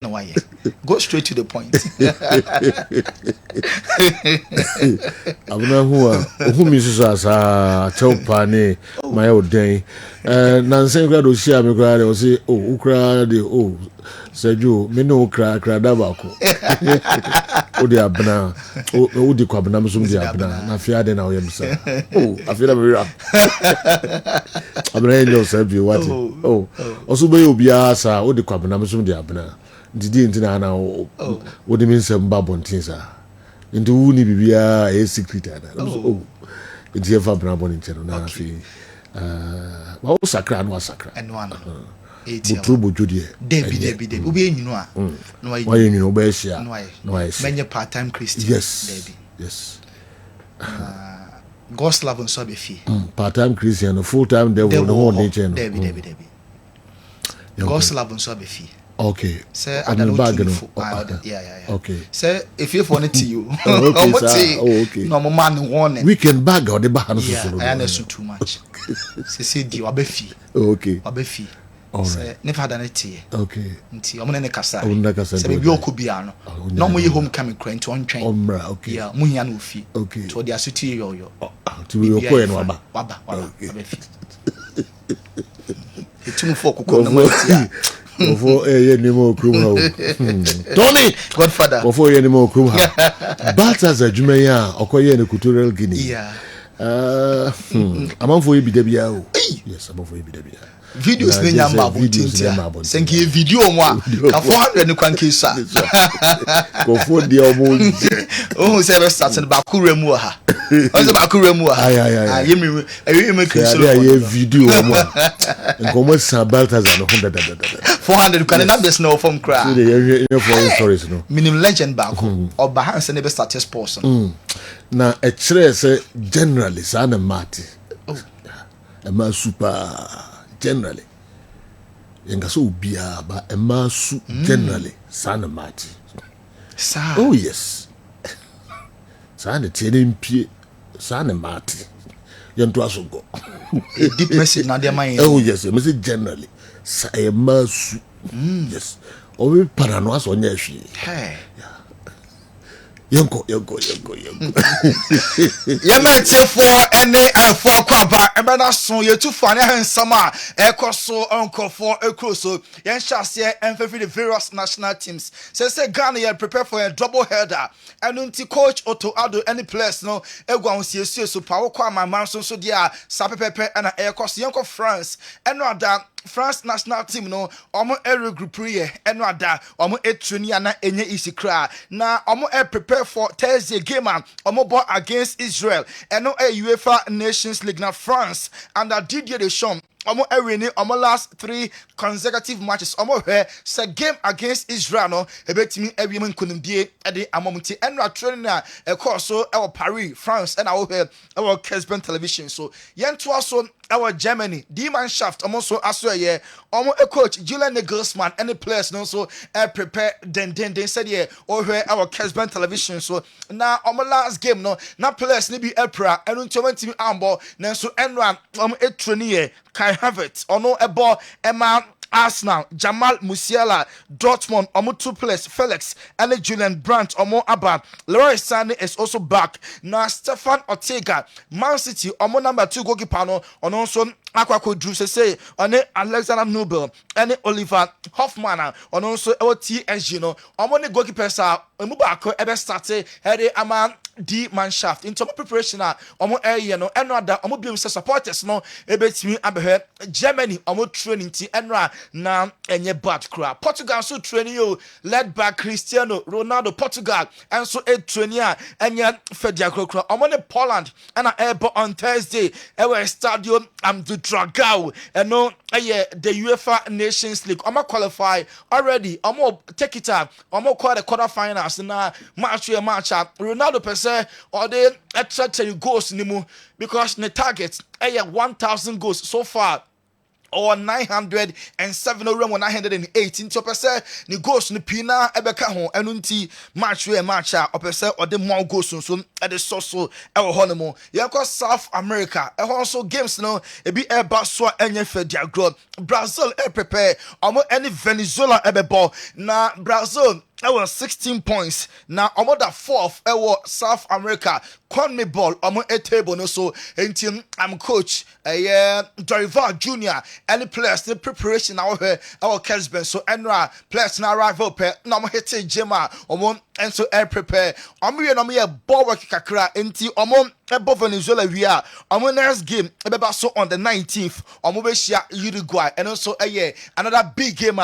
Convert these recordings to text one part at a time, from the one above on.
No, why? Go straight to the point. Abuna who misses us Chopane, my old day. Nansen Grado share me cried or say, oh, Ukra, oh, said you, me no cry, Dabako. Oh, the Abna, oh, the Quabnamsum, the Abna, Nafia, then I am, sir. Oh, I feel very rough. I'm an angel, said you what? Oh, also by Ubiasa, oh, the Quabnamsum, the Abna. Didn't know what it means some babon into Uni Bibia a secret. Oh, it's ever Brabon in Channel. What was Sacra was Sacra? And one. Trouble Judy. Debbie, Ubi, you know. No, why you know, Bessia. No, many part time Christian. Yes, yes. God's love and so be fee. Part time Christian, full time devil, the whole nature. Debbie. God's love and so be fee. Okay. Sir, I don't know. Yeah. Okay. Sir, if you want it to you, okay. No man warning. We can bag or the bar. Yeah, I understand too much. Say, do you fee? Okay. Abefi. All right. Never had an tea. Okay. Nti omo ne kasa. Say be oku bia no. No mo ye homecoming crane to ontwen. Omra, okay. Yeah, mu hia no fi. Okay. To the asuti yo. To be your point waba. Waba. Abefi. Etumu for kokko no mo tia. Before a anymore crew, Tony, Godfather, before any more crew, but as a Jumaya or Koyan Cultural Guinea. Yeah, I'm on for you, BW. Yes, I'm on for you, BW. Videos in Yamba, send you video one, 400 and Quankisa. Go for the almost. Oh, seven starts in Bakuremua. What's about Kuremua? I hear video and go much about as 400 can never snow from cry. Stories, no minimum legend back or Bahans and never started person. Now, a trace generally, Sana Marty. A man super generally. Yangaso Bia, but a man generally, Sana Marty. Oh, yes. Sana telling P. Sana Marty. Yantuaso go. A deep message now, their mind. Oh, yes, a message generally. Say a man. Yes. Or we paranoas on your she. Hey. Yonko. Yemete for and for Quaba, and Bana so you're too funny and summer, so uncle for a cruise. Yen Shasia and for the various national teams. Says Ghana prepare for a double header. And until coach Otto Ado any place no Eguan so power my man so dear Sapepe and a air cost Yonko France and not that. France national team no omo regroup here eno ada omo etreni ana enye isi kra na omo prepare for Thursday game omo ball against Israel eno UEFA Nations League na France under Didier Deschamps omo winning omo last 3 consecutive matches omo say game against Israel no ebetimi awiem nkonumbie ede amomti eno training na course so Paris France and our Kessben television so yento aso our Germany the Mannschaft almost so yeah a coach Julian Nagelsmann and the players no so prepare then said yeah or our Kessben television so now last game no na players ni be epra and unto team ambo na so enran training Kai Havertz no a ball Emma Arsenal, Jamal Musiala, Dortmund, Omo 2 players, Felix, and Julian Brandt, Omo Abba. Leroy Sané is also back. Now, Stefan Ortega, Man City, Omo number 2 goalkeeper, no, on also Aquaco Drew say, on Alexander Nobel, and Oliver Hoffman, on also TSG, no, Omo goalkeepers are Mubako, ever started, had a man. The Mannschaft into preparation omo area no eno ada omo biom supporters no ebetimi abehe Germany omo training ti enra na enye bad kra Portugal so training yo led by Cristiano Ronaldo Portugal and so a training enye fedia kra omo ne Poland and airport on Thursday ewe stadium the Dragao eno the UEFA Nations League omo qualify already omo take it up omo quite the quarter finals na match Ronaldo or they extra 10 goals nimu because the target 1,000 goals so far or 907 or 918 to percent ni goals ni pina ebeka ho enunti match we match or percent or the more goals so at the so honemo yako South America also games no ebi eba so enye fe dia growth Brazil prepare omo any Venezuela ebebo na Brazil I was 16 points. Now, I'm the fourth. I was South America. Conme ball. I'm a table. No, so I'm coach. Dorival Junior. Any players in preparation. Our Kessben. So, Enra players now arrive up. Now, I'm hitting Jema. And so I prepare. I'm a ball work kakra. I'm above Venezuela. We are. I'm next game. I'm so on the 19th. I'm over Uruguay. And also another big game.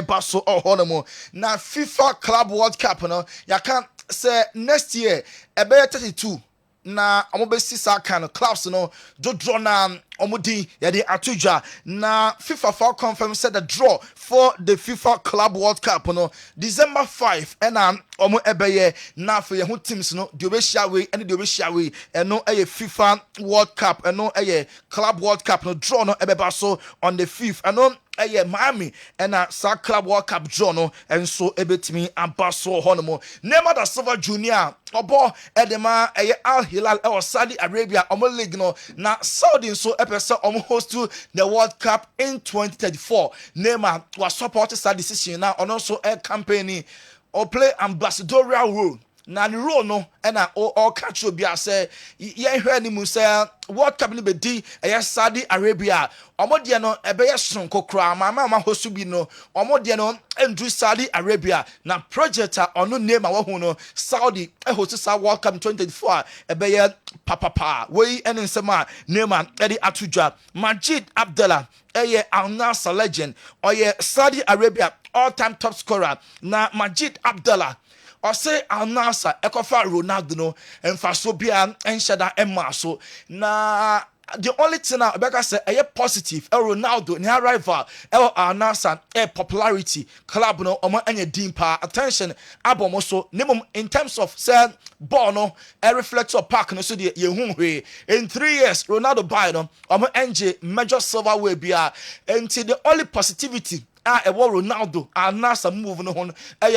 Basso or Honamo. Now FIFA Club World Cup, no, you can't say next year a better 32. Na amobesi sa kind of clubs no do draw na omudi ya de atuja na FIFA for confirm said the draw for the FIFA Club World Cup no December 5 and omo ebeye na for your teams no the obeshia we and the obeshia we and no FIFA World Cup and no Club World Cup no draw no ebeba so on the 5th and no Miami and sa Club World Cup draw no and so ebetimi abaso honomo Neymar da Silva Junior obo edema Al Hilal or Saudi Arabia omo league no na Saudi so epesa omo host to the World Cup in 2034 Neymar was supported sa decision now on also a campaign or play ambassadorial role na the role no and all catch will be I say yeah heard him say World Cup ni be di Saudi Arabia omo no ebeye sonko kra mama hosu bi no omo no endru Saudi Arabia na project ono name a wo no Saudi host sa World Cup 2024 ebeye papa we enen sema name edi atujwa Majid Abdallah Al Nassr legend Saudi Arabia all-time top scorer na Majid Abdallah or say Al Nassr ekofa Ronaldo no emfaso bia enhyada emaso na the only thing now Becca say positive Ronaldo ni rival Al Nassr popularity club no omo enye dimpa attention abomo so nemum in terms of say ball no reflector park no so the yehu hwe in 3 years Ronaldo buy no omo enje major silverware bia until the only positivity Ronaldo Al Nassr move no hon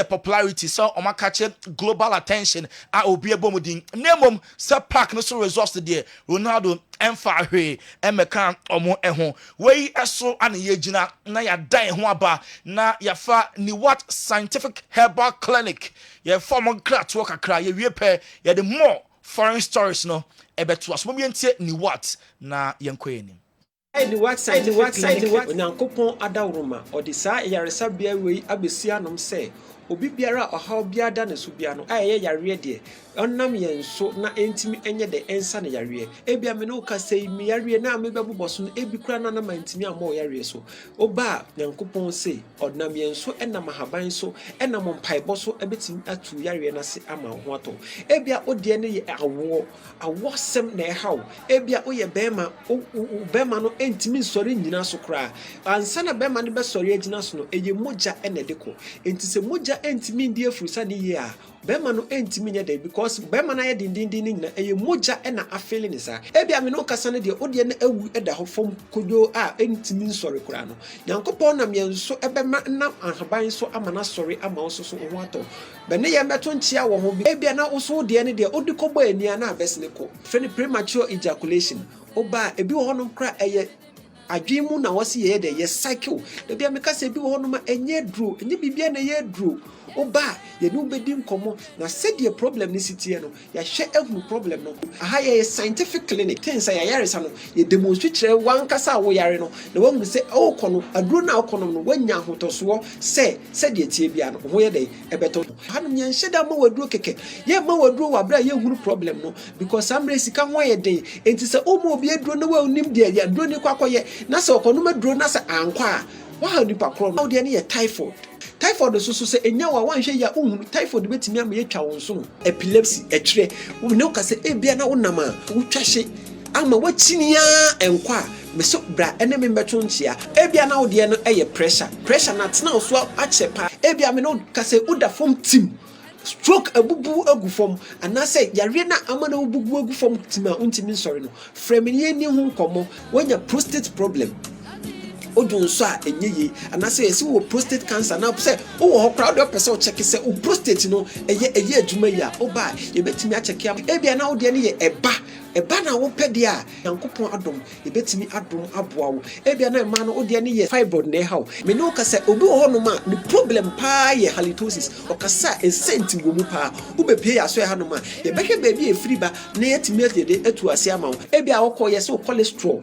popularity so oma catch global attention obi ebomudin nemum se park no so results there Ronaldo emfa hwe emeka omo eho we eso ana yegina na ya dan ho aba na ya fa ni what scientific herbal clinic ya form craft work akra ya wie pe ya the more foreign stories no ebeto aso mo yentie ni what na yenkoyeni the work side Onyankopon adawroma odisa yaresa bia we abesia nom se obi biara ohaw biada ne so bia no ayeye yare de onnam yenso na entimi enye de ensa ne yare ebia me no ka sei mi yare na me bebuboso no ebi kura na mantimi amo yare so oba Nyankopon se onnam yenso enam haban so enam mpaibo so ebetimi atu yare na se ama ho ato ebia odie ne ye awo sem na ehaw ebia oye bema no entimi sori nyina so kra ansa na bema ne be sori agina so no eye moja enedeko enti se moja entimi ndie furusa ne ye a bema no entimi nya de because bema na ye dindindin nyina eye moja na afele ne sa ebia me no kasa ne de odie ne awu eda ho fom kodwo a entimi nsori kra no Nyankopon na menso ebema na ahaban so amana sori ama oso so ho ato be ne ye meto nchia wo ho bi ebia na oso de ne de odikọgba ania na abesne ko feni premature ejaculation oba ebi wo honom kra eye adwemu na wasi ye de ye cycle de bia me kasa ebi wo honom enye dro enye bibia na ye dro oba ye no bedi nkomo na said the problem ni sitie no ya hwe ehunu problem no aha ye scientific clinic tensa ya yaresa no ye demonstrate wan kasa wo yare no na wahunu se o kono aduro na okono no wanya hotoso se said the tie bia no ho ye de ebeto hanum ye nheda ma waduro keke ye ma waduro wa bra ye hunu problem no because amre sika ho ye de enti se o mo obi aduro na wa unim de ya aduro ni kwakoye na se okono ma aduro na se ankwa wa ha nipa kro no de ne ye typhoid so say enya wa wanhwe ya ohunu typhoid betimi am ye twa wonso epilepsy etwere wo ne ka say ebia na wonam a wotwahye ama wachinia enkwa meso bra ene me beto nchia ebia na wode no pressure na tena so achepa ebia me no ka say uda form team stroke abubu agufom ana say yare na amana obubu agufom tima untimi nsori no frame ni hu nkomo wanya prostate problem odun so a enye ye anase yesi wo prostate cancer na say wo ho crowd up person check say o prostate no eye adwuma yi a oba yebetimi a check am ebia na wo de ne ye eba na wo pede a yankopon adom yebetimi adom aboa wo ebia na ma no wo de ne ye fibroid na how me no ka say obi wo no ma the problem pa ye halitosis okasa esenti wo mu pa wo be pay aso ha no ma yebehwe baby e free ba na yetimi de etu ase ama wo ebia wo ko ye say cholesterol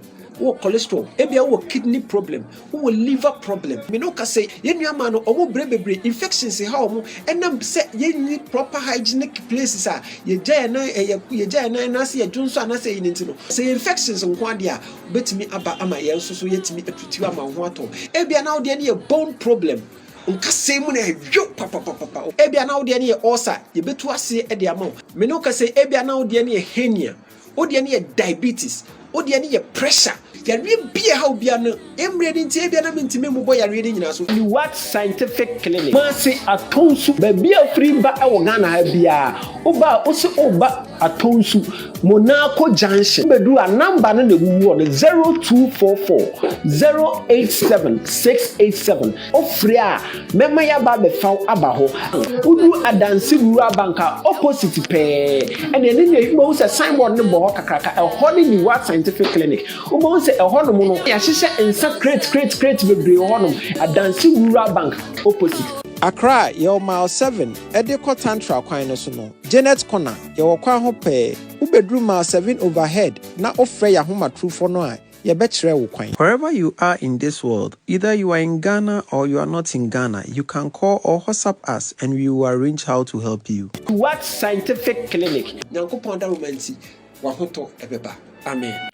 ebia wo kidney problem wo liver problem me no ka say ye nuama no owo brebebre infections ha omo enam say ye ni proper hygienic places a ye jaya na say ye junso na say yin ntino say infections nko ade a betimi aba ama ye nso so yetimi atutu ama ho ato ebia na wo de ne bone problem nka say mu na hwo papa ebia na wo de ne ulcer ye betu ase e de ama me no ka say ebia na wo de ne hernia wo de ne diabetes wo de ne pressure yare bia how bia no emre ni ntie bia na mentime mu boy yare ni nyina so ni what scientific clinic ma se atonsu ba bia free ba e wo Ghana ha bia oba o se oba atonsu Monaco junction bedu a number no na wu 0244 087 687 ofre a mema ya ba be faw aba ho udu adansi wura banka opposite pe ene ne mo se signboard ne bo ho kakraka e ho ni what scientific clinic o se e ho no mo no ya hyehyɛ ensa crate bebre ho no adansi wura bank opposite Accra your mile 7 Edeko Tantra kwan no so no Janet Corner your kwan ho pe ubedru mile 7 overhead na ofre ya homa trufo no a ye bekyere wo kwan. Wherever you are in this world, either you are in Ghana or you are not in Ghana, you can call or WhatsApp us and we will arrange how to help you. What scientific clinic? Nyankopon da romanti wa hoto ebeba. Amen.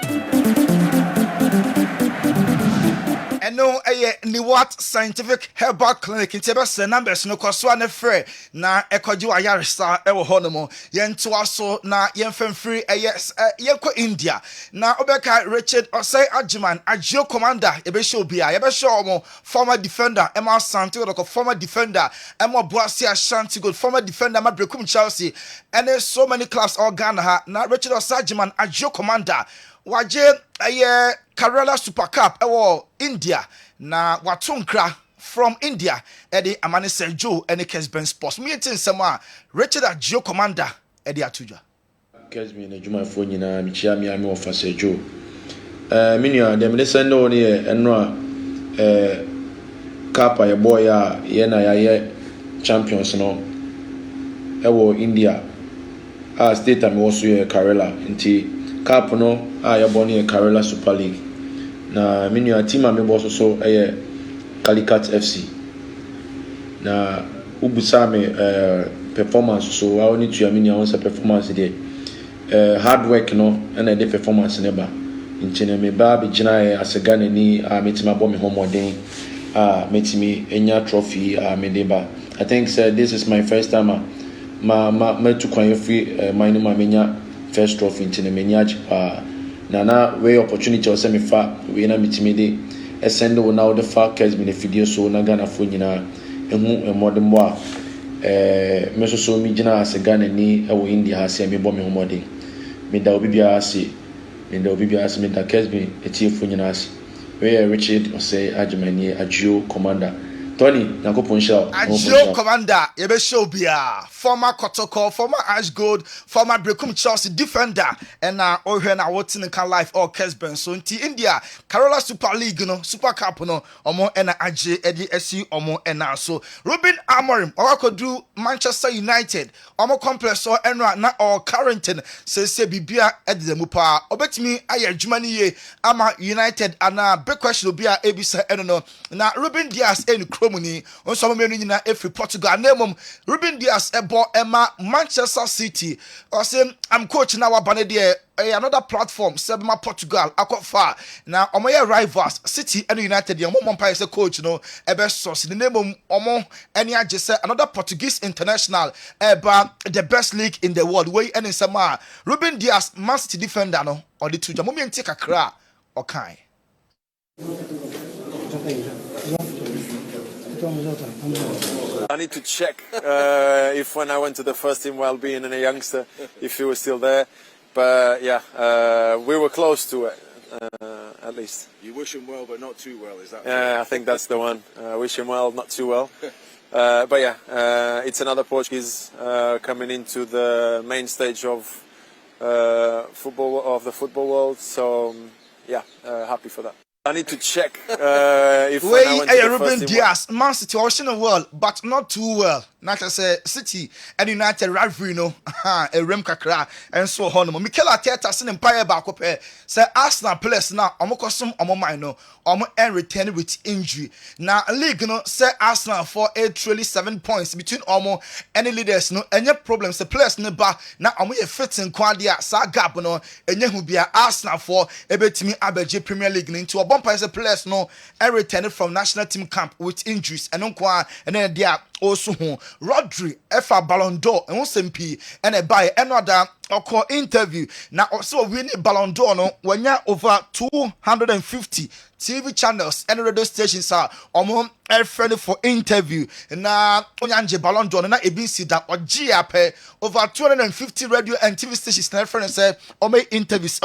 No, ni what scientific herbal clinic in Tebes numbers no koswa ne free na ekoji wa yaresa ewo honomo yento aso na yemfem free yes yeko India na obeka Richard Osei Ajiman agio commander ebe show bia ebe show mo former defender Emma Santi ko former defender Emma Boasia Ashanti good former defender Mabrekum Chelsea and so many clubs all Ghana ha na Richard Osei Ajiman agio commander waje Kerala Super Cup India na watonkra from India Eddie Amani Sergio and Kessben Sports meeting sama Richard Agio commander Eddie Atuja Kessben na juma fo nyina michia mi ame ofa Sergio minua dem le send on here enno cup ya boy ya ye na ya champions no India state am also Kerala nti cup no ya boni Kerala Super League na minua team ame boss so Calicut FC na ubusa me performance so I need to amini on performance there hard work no and the performance never nchene me ba be gina asega ni metima bo me homoden metimi enya trophy me deba I think this is my first time ma to kwan free mine ma menya first trophy nchene me nyaji na way opportunity o se me fa we na metimi de send wo now the fact has been a video so na Ghana fo nyina ehu modern bo me so mi gina asega ni India ha se me bo me homoden me da obi bia ase me da Kessben etiefo nyina ase we Richard Osei Ajimani Agio commander Tony nakopon show Agio commander ebe show bia former Kotoko former Ash Gold former Brekum Chelsea defender and ohwe na wotin kan life or Kessben so nti India Kerala Super League no Super Cup no omo na age edi esi omo na so Ruben Amorim owakodu Manchester United omo complex so enra na or Carrington se bibia edemu pa obetimi aye adwuma ni ye ama United ana big question obia ebisa eno no na Ruben Dias Kromuni on some menu nyina every Portugal name Ruben Dias ebo Emma Manchester City or say I'm coach now abane there another platform Sebma Portugal akofa na omoye rivals City and United your mom empire say coach no ebe source the name omo any age say another Portuguese international eba the best league in the world way any sama Ruben Dias Man City defender no or the two jamomi enti kakra okay I need to check if when I went to the first team while being a youngster, if he was still there. But yeah, we were close to it. at least. You wish him well, but not too well, is that? Yeah, I think that's the one. Wish him well, not too well. But yeah, it's another Portuguese coming into the main stage of the football world. So yeah, happy for that. I need to check if when I went to the Ruben first team. Diaz, Man City watching well, but not too well. Not as a City and United rivalry, no, a rem kakra and so on. Mikel Arteta seen Empire back up here. Say Arsenal players now, Omokosum Omomino, and return with injury. Now league no say Arsenal for 7 points between Omo any leaders no any problems. The players no back now Omo fitting quadia sa gap no enye hu bia Arsenal for ebetimi abeje Premier League into a bumper players no and returned from national team camp with injuries and then they are also Rodri F.A. Ballon d'Or and SMP and a buy another interview now also winning Ballon d'Or no when you're over 250 TV channels and radio stations are friendly for interview na onyanje Ballon d'Or na ebinsi that or GAP over 250 radio and TV stations na friend say interviews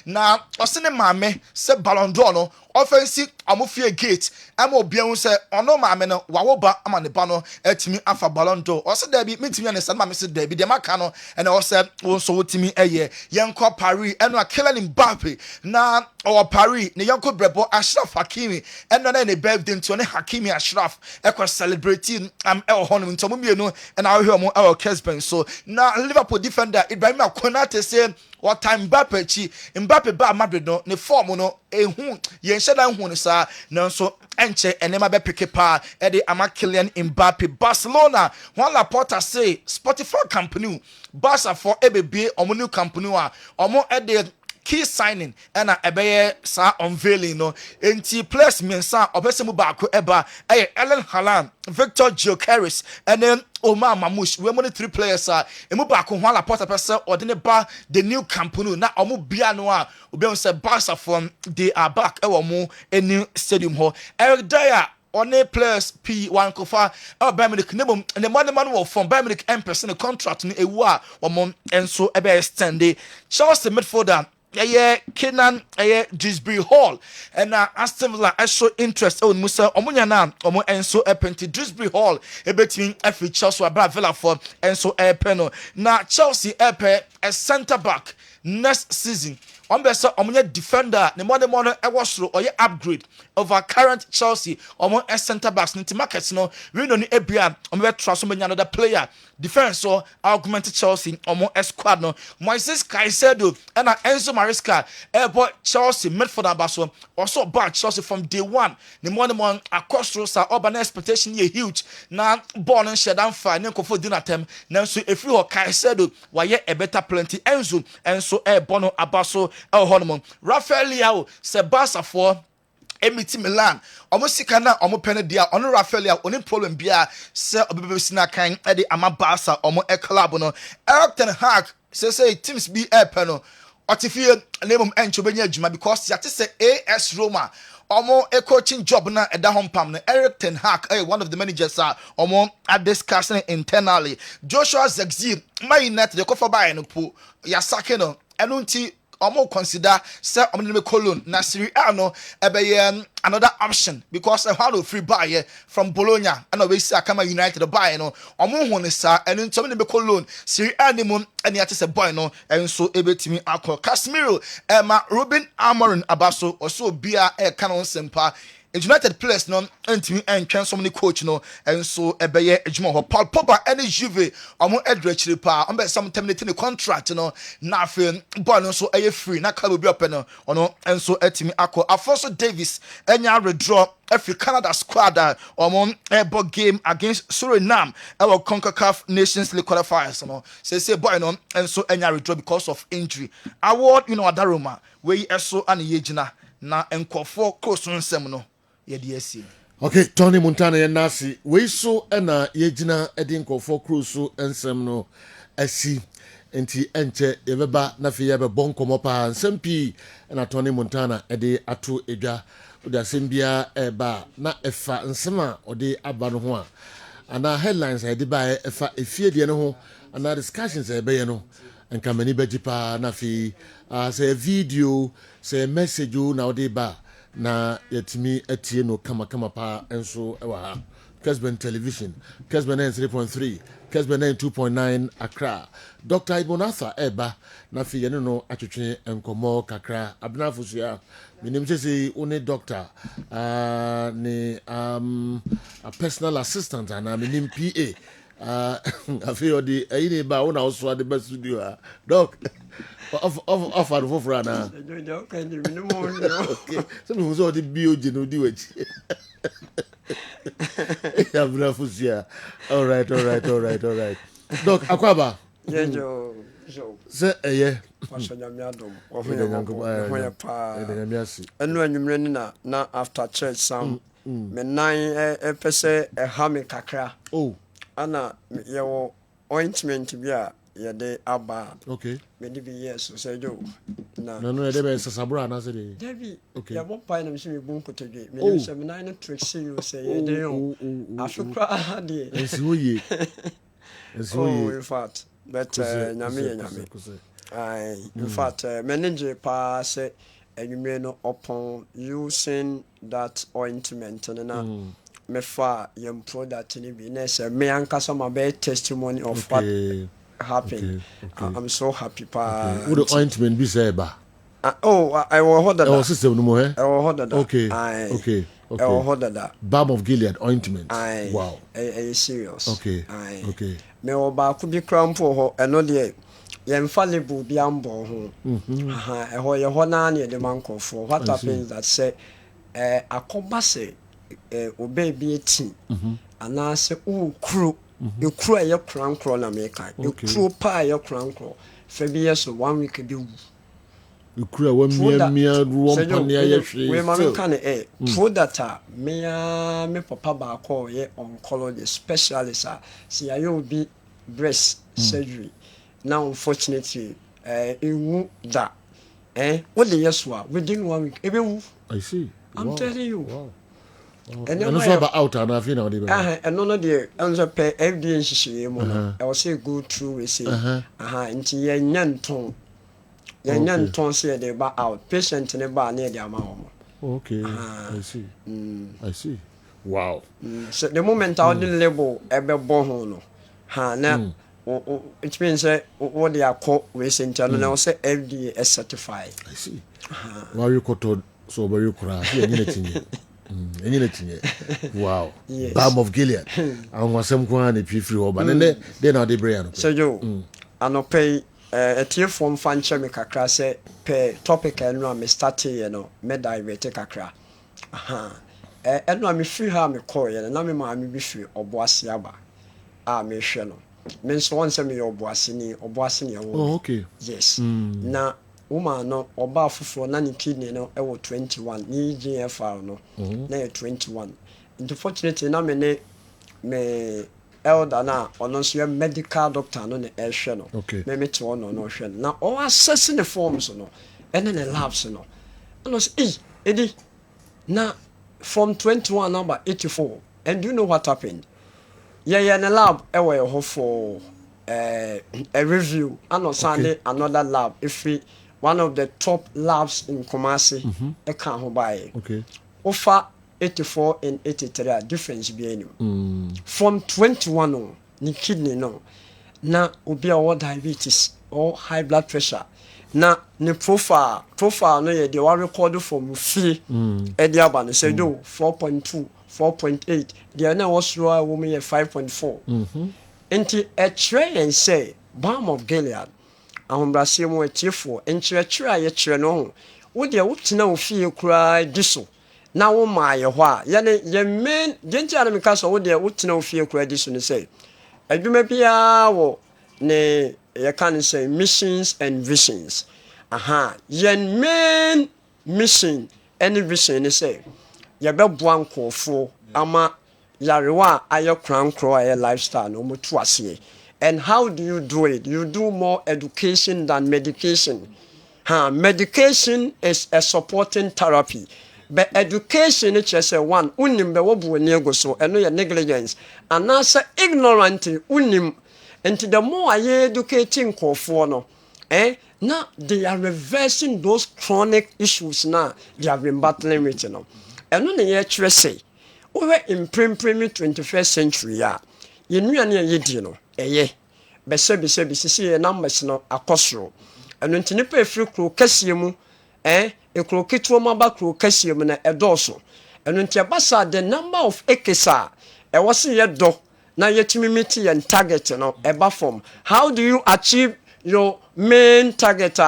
na osene mame say Ballon d'Or no offensive amofie gate amo bian say ono mame no wawoba ama ne ba no etimi afa Ballon d'Or o say there be metimi an say mame say there be de maka no and o say so wotimi eye yenko Paris eno Kylian Mbappe na or Paris ne yenko brebo Ashraf Hakimi eno na ne birthday nti ne Hakimi Ashraf ekwa celebrating honum nto mo and I hear mo Kessben so na Liverpool defender Ibrahim Konate say what time Mbappe ba Madrid no ne form no ehu yen sheda hu no sa nanso enche enema be pick pa e de ama Kylian Mbappe Barcelona one Laporta say Spotify company Barca for ebebe omo new company a omo e de key signing and a sa unveiling no enti plus mensa obesemu baako eba Ellen Haaland Victor Gyökeres and then Omar Mamouche we money 3 players emu baako Juan Laporta person ordine ba the new company na omo bia no a obi say Barca from they are back e wo mo new stadium ho Eric Dyer on a plus P1 kofa Bayern Munich nebom and the money man from Bayern Munich M% contract ni ewa wo and so ebe extend Chelsea midfielder Kenan Disbury Hall and Aston Villa show interest on Musa Omunya na omo enso epenti Disbury Hall ebetimi afi Chelsea abra Villa for enso epeno na Chelsea epe a centre back next season Ombesa omunya defender ne more ewosro oye upgrade over current Chelsea omo center backs nti market no we no ni ebia omo transfer menya another player defense so augmented Chelsea omo squad no Moises Caicedo and Enzo Maresca ebo Chelsea midfield abaso also back Chelsea from day one ne more across rosa urban expectation ye huge na ball and shedan fa ne nkofo dinatem na so efri ho Caicedo waye a better plenty Enzo enso bono abaso honmon Rafael Leao se Barca for Emiti Milan almost sika na omo pene dia ono Rafael Leao oni problem bia se obebe sina kan e de ama Barca omo club no Erik ten Hag say teams be no otifie nemum encho benya adwuma because yate say AS Roma omo a coaching job na eda hompam na Erik ten Hag one of the managers omo are discussing internally Joshua Zirkzee Man United the kofa buy no po ya sake no enunti omo consider say omo me Cologne na Serie A no ebe another option because how do free buy from Bologna and we see Akama United buy no omo hu ne sa enu ntom ne be Cologne Serie A ne mum and yet say boy no and so ebetimi akọ Casemiro Ruben Amorim abaso also bia canon sempa United players no antimi entwen so many coach no and so ebeye adwuma ho Paul Pogba and Juve omo edrechiri pa on be some terminating the contract no na afen boy no so free na club bi open no ono and so etimi akọ Afonso Davies enya withdraw every Canada squad omo ebo game against Suriname our CONCACAF Nations League qualifiers no say boy no and so enya withdraw because of injury award Adaroma we eso an yegina na enkofo close nsem no okay Tony Montana yenasi we so na yegina edinko for cruise ensem no asi enti enche yebeba na fe yebe bonkomo pa nsem pi na Tony Montana ede ato edwa oda sembia eba na efa nsema ode aba no ho a ana headlines ede ba efa efie de no ho ana discussions ebe ye no nka mani bɛgye paa na afei sɛ video sɛ message o na wode ba na yɛtumi atie no kamakama paa nso ɛwɔ ha Kessben television Kessben 3.3 Kessben 2.9 Accra Dr. Ibonatha eba na afei yɛne no atwetwe nkɔmmɔ kakra abenafo so a menim sɛ one doctor ne a personal assistant ana menim PA afei ɔde ayi ne ba wo na wo so ade ba studio a doc off and for ana okay so me so ɔde bio gye no di wachi abenafo all right doc akwaba yejo sɛ ɛyɛ wasonyame adom ɔhoyɛ paa ɛno anwummerɛ ni na after church sam me nan ɛpɛ sɛ ɛha me kakra ana yɛwɔ ointment bi a yɛde aba mede bi yɛ so sɛ dwo no yɛde bɛ sasaboro anasɛ de dabi yɛbɔ pae na mesɛ mebu nkotodwe menim sɛ me nan no trick sɛ yo sɛ yɛde yo afe koraa deɛ ɛnsi hɔ yie in fact but nyame in fact manage pa say anwumre no upon using that ointment na me fa yam product ni bi na say me ankasa ma be testimony of what happened. I'm so happy pa what the ointment be say ba I will hold that system no more I will hold that okay I will hold that Balm of Gilead ointment wow serious okay me oba ku bi krampo ho eno de infallible bi ambo ho ye ho na na de mankofo what happens that say akoba say oba bi eti ana se ukru ekru aye krankro na me kan ekru pa aye krankro fa bi yeso 1 week bi ukru wa mia ruom pane aye hwe we ma kan product me papa ba ko ye oncology specialist see ayo bi breast surgery now unfortunately ewu da what the yes within 1 week ebewu I see I'm telling you wow. And so about out and I feel and no there answer per FDA nhihye mu no I will say go through we say nti ye nyanton say they ba out patient ne ba na dey ama wo okay I see wow so the moment I did label ebebo ho no na it means what they are called we say na say FDA is certified I see why you got so very cry wow yes. Balm of Gilead and wasam kwa na pifiri ho ba ne dey na dey bray no so yo anope tie form fan che me kakra se pe topic enu a me start ye no me divert kakra enu a me free ha me call ye na me ma me bi free oboase aba a me hwe no me nso won se me oboase ni ye wo okay yes na woman no oba afoforo na ne kidney no e wo 21 ni GFR no na e 21 unfortunately na me elder na ono so medical doctor no na e hwe no me te ono no hwe na o assess the forms no ene ne labs no ono say edi na from 21 number 84 and do you know what happened ne lab e we ho for a review and on Sunday another lab if we one of the top labs in Kumasi e kan ho bae offer 84 and 83 difference be any from 21 no ni kidney no na obi a diabetes or high blood pressure na ni profile no ye dey record from fie e dey aba no say do 4.2 4.8 dey na was raw woman 5.4 enti a tray and say Balm of Gilead ahombrase mu atiefo enkyerɛkyerɛ a yɛkyerɛ no ho wo de wotena wo fie kura diso na wo maaye hɔ a ye main gentia na meka so wo de wotena wo fie kura diso ne sɛ adwuma bia wo ne ye kan say missions and visions yen main mission and vision ne sɛ ye bɛboa nkɔfo ama yarewa aye krankro aye lifestyle no mutu ase. And how do you do it? You do more education than medication. Medication is a supporting therapy. But education is just one. Unim be wobu nego so eno your negligence. And also ignorant unim. And the more I educating kofo no, now they are reversing those chronic issues now they have been battling with, you know. And when they actually say, we in pre-premier 21st century, you knew any idea, no, Bessebi, numbers no acosro. And when Tinipe free crew Kessben, a croqueto maba crew Kessben a dorsal. And when Tiabasa, the number of acres are, a was a do, now yet meet and target, you know, a buffer. How do you achieve your main target?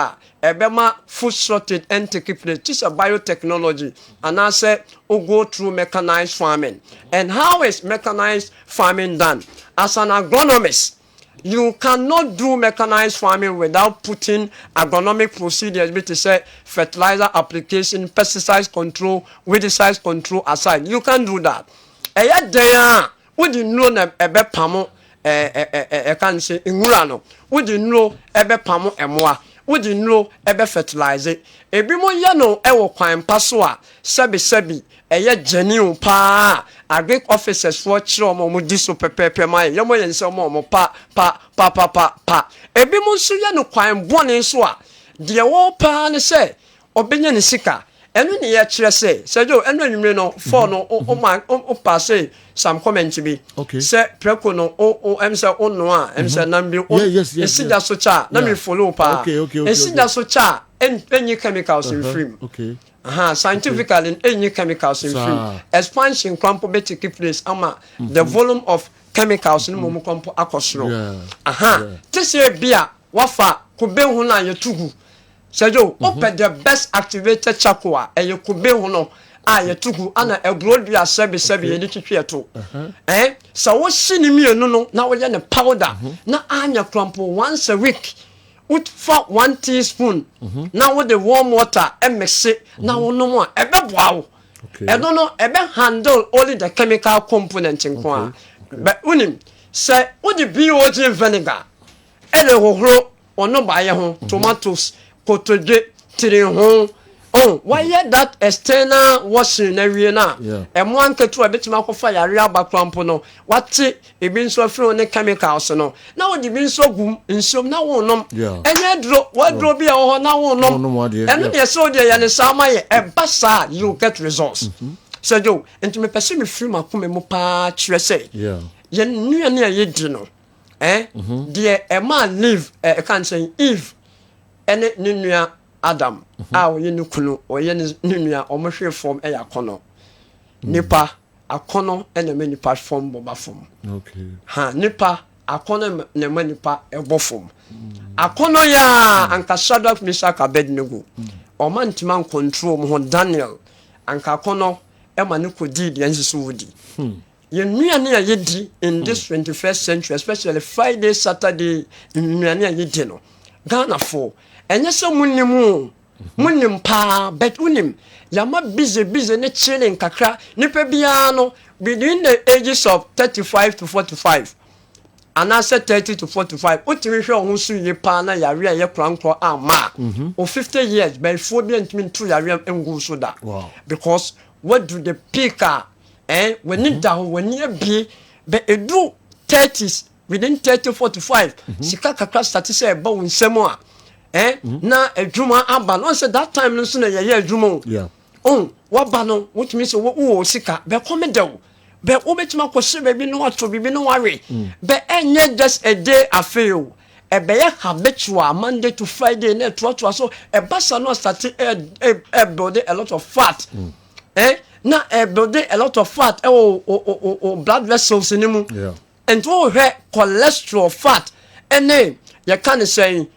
Ebema food sorted and take it. This is a biotechnology, and I said, go through mechanized farming. And how is mechanized farming done? As an agronomist, you cannot do mechanized farming without putting agronomic procedures, which is fertilizer application, pesticide control, weedicide control aside. You can't do that. Would you know ebe pamo can say ingurano? Would you know ebe pamo emoa? Would you know ebe fertilizer? Ebi mo yano ewo kwan paswa sebi genuine pa agric officers for chiro mo diso pepepe mai yomo yense mo pa ebi mo so yano kwan bone so a de wo pa ne se obenya ne sika enu ne ye kire se jo enu anwumre no for no o pass some comment bi se preko no o em se ono a em se nambi o esida so cha na me follow pa esida so cha any chemicals in film scientifically any chemicals in film expansion crumple better keep place ama the volume of chemicals in mo crumple akosro this year bia wafa kube hu na yetugu Sejo, open the best activated charcoal. And you could be one ye tugu ana a broadly sebi any to. So what's seeing me no now we're in a powder. Now anya crumple once a week. With for 1 teaspoon. Now with the warm water and mix it. Now no more. Ebe wow. I don't know, ebe handle only the chemical component in kwa. But unim say what the BOG vinegar. Ele ho or no buy tomatoes. Kotoje tiri ho why that external washing area na e mo anketu abetima ko fa yare abakrampo no wate e bi nso afro ne chemicals no na wo di bi nso gum nsom na wo nom enye dro wadro bi e ho na wo nom eno de so de ya ne sama ye e basa you get results so jo enti me pese me free makome mo pa kire say ye nua ne ye di no de e ma live e kan say Eve ene nunua Adam oye nukunu oye nunua omohwe form e yakono nipa akono ene me nipa form boba form nipa akono ne me nipa ebo form akono ya anka Shadrach Meshach Abednego o man timan control mo Daniel anka akono e ma ne kodi de ensiso wodi ye nua ne ye di in this 21st century, especially Friday Saturday nua ne ye di no Ghana for enye so munim pa but unim yama busy ne chilling kakra nipa bia no between the ages of 35 to 45 and I said 30 to 45 utimi hwe ohun su ye pa na yare ye krankro ama o 50 years but for be ntimi to yare engu so da because what do the picker when it down when you be but it do 30s within 30 45 sika kakra start say ba unsemo a na adwuma aba no say that time no so na ye adwuma waba no what means wo sika be come dew be wo betima kwose be bi no ato bi no ware be enye just a day afeo e be ya habitual Monday to Friday na to so e basa no start build a lot of fat na build a lot of fat blood vessels in mu and wo he cholesterol fat ene you can say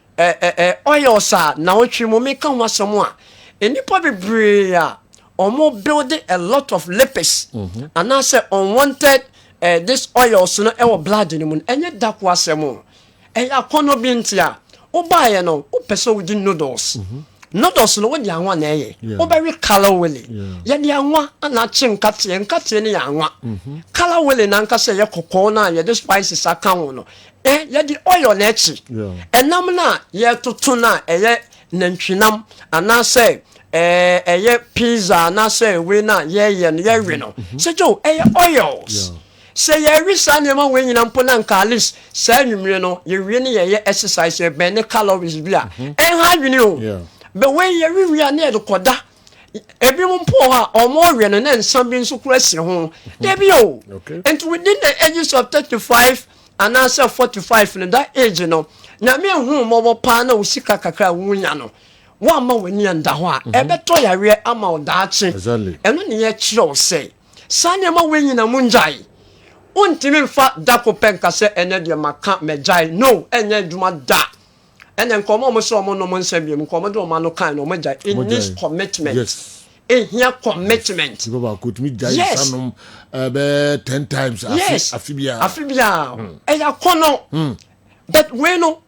oil sa na otwi mo me kan wasamo a enipa bebre a omo build a lot of lipids and I say unwanted this oils no e wo blood ni mu enye dako asemo akono bi ntia wo ba ye no wo pese wo di noodles noodles no wo di anwa na eye wo ba wi color wele ye di anwa na chi nkate ni anwa color wele na nka se ye kokko na ye the spices aka wo no ye di oil na echi enam na ye tutu na eye nantwinam ana say eye pizza na say we na ye no ye we no se jo eye oils say ye resan ye ma we nyina mpo na nka list say nwumre no ye wie ne ye exercise ye burn calories bia en ha nwini o be we ye wi na e koda ebi mpo ha omo we no na nsam bi nso kura si ho de bi o and within the ages of 35 and answer 45 in that age no na me hu mo pa na usika kakra wunya no wa ma wani anda ho a ebeto yare ama odaache eno ne ye kiro say sane ma wenyi na munjai untimi mfa dakopenka se ene de maka mejai no enye dwuma da ene nkomo mo so mo no mo nsabiem nkomo de o ma no kan no mo jai in this commitment here commitment people could me jai sanom 10 times afibia eya kono but we no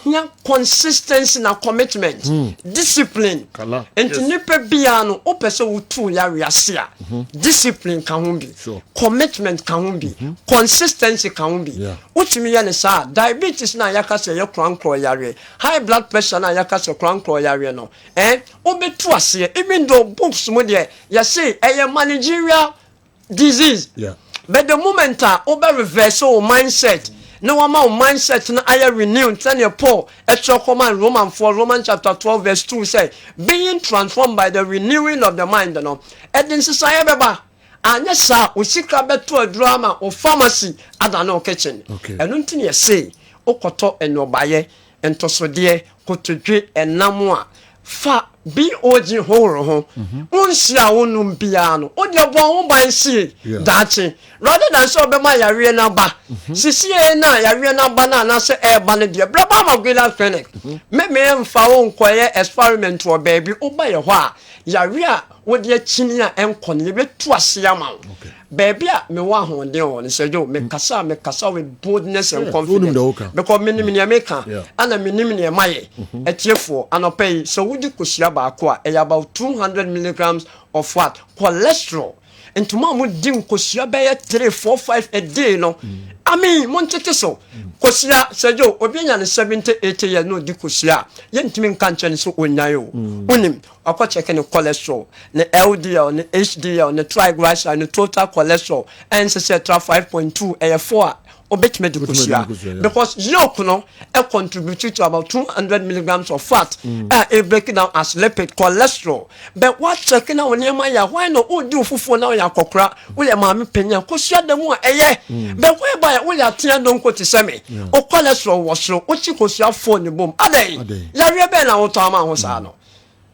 here consistency na commitment discipline and nipa bia no o pese wutu ya wiase a discipline kan ho bi commitment kan ho bi consistency kan ho bi utimi ya ne sa diabetes na yakase ye krankro yare high blood pressure na yakase krankro yare no obetu ase even though books mo de ya say managerial disease but the moment obe reverse o mindset no one mindset na aya renewed tell Paul Roman chapter 12 verse 2 say being transformed by the renewing of the mind no edin sisa beba anya sa osika beto adurama o pharmacy adana kitchen enu ntini ye say okoto enobaye entosode kotodwe enam a fa bi oji horo ho unsia wonum bia no odi obo ho bansi dachi rather than so be ma yare na ba sisi na yare na ba na se e ba ne dia Balm of Gilead clinic me mfa wo nkoye experiment wo baby oba ye ho a yare a wodi akini a enkone ye betu ase ama baby a me wa ho de ho ne se jo me kasa with boldness and confidence because me make ana me ne maye etiefo anopay so wodi kosia ba a about 200 milligrams of what cholesterol and to mom would dim kosia be 3 4 5 a day no I mean montete so kosia sejo obianya ne 70 80 years no di kosia yentimi nkanche so onyayo unim akwa check ne cholesterol ne LDL ne HDL ne triglyceride ne total cholesterol and say 5.2 4 obet medikosia because yolk no contribute to about 200 milligrams of fat it break down as lipid cholesterol but what checking out on ya why no do fufu na ya kokra we ya maami penya kosia demu but whereby we ya tia don ko tiseme o cholesterol was so o chi kosia phone bom adai ya re be na wo to ama ho sa no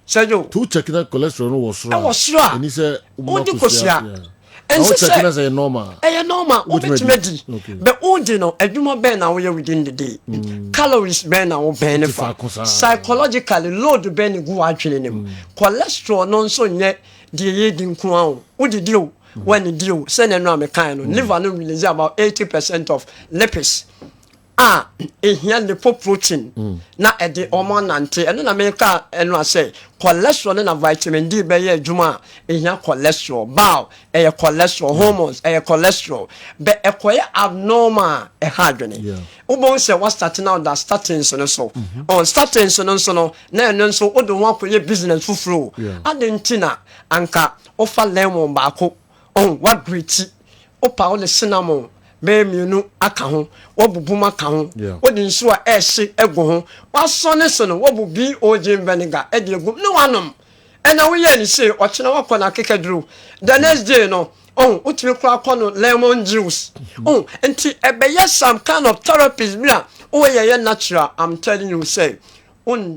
sejo to check that cholesterol no was so and he said o di kosia and say normal obetmedi but odi no adwuma ben na we within the day calories ben na wo ben fa psychologically load ben go adwene nim cholesterol no so nye de ye di nko an odi dio when dio say na no amekan no liver no release about 80% of lipids here the protein na e de omo nante eno na meka eno ase cholesterol na vitamin D be ye adwuma here cholesterol bow cholesterol hormones cholesterol be ekoye abnormal ha adwene ubon se what starting out that statins no so on statins no so no na eno so odo ho akoye business fufuro adentina anka ofa lemon baako on what great opa all the cinnamon be mienu aka ho wobubuma ka ho wodi nsu a ehye ego ho wasone so no wobubi oje vinegar e de egu no wanom ena wo ye ni say ochina wakona kekedru the next day no utimi kura kono lemon juice enti ebeye some kind of therapies bia ye natural I'm telling you say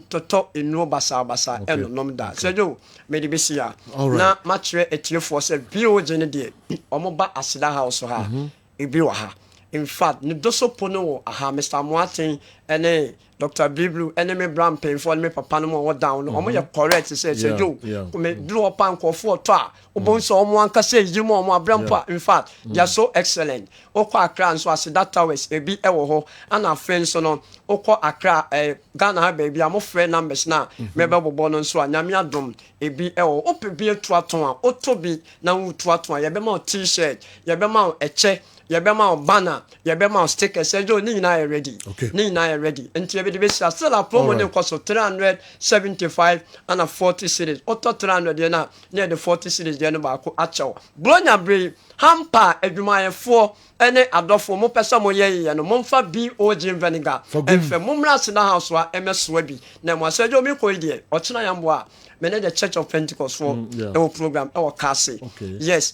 toto enu basa eno nom da sejo medi besia na matre etiefo say bi oje ne de omoba asida house ha ibi wa ha in fact ni doso pono aha Mr. Moatin ene Dr. Biblu ene me bram pen for me papa no mo down no ye correct say jo me draw pan ko for to a obon so omo anka say yimo omo abrampa in fact they are so excellent okwa Accra so as that towers ebi ewo ho ana friend so no okwa Accra Ghana ha baby am friend numbers na me be bobo no so anyame adom ebi ewo opebi etu aton a otobi na wutu aton a ye be ma t-shirt ye be ma eche yɛbɛma banner yɛbɛma stickers ɛjo ni nyinaa ready okay ni nyinaa ready nti yɛbɛde bɛhyia still a promo ne kɔ so 375 and 40 series auto 300 yɛ na ne de 40 series yɛ no baako akyɛw blonya bre hamper adwumayɛfoɔ ɛne adɔfo mo pɛsɛ mo yɛ no momfa BOG vinegar ɛmfɛ momra sena house a ɛmɛsoa bi na mo asɛdwo mi kɔ yi deɛ ɔkyena yamboa mene the Church of Pentecost for our program our Kasi. Yes,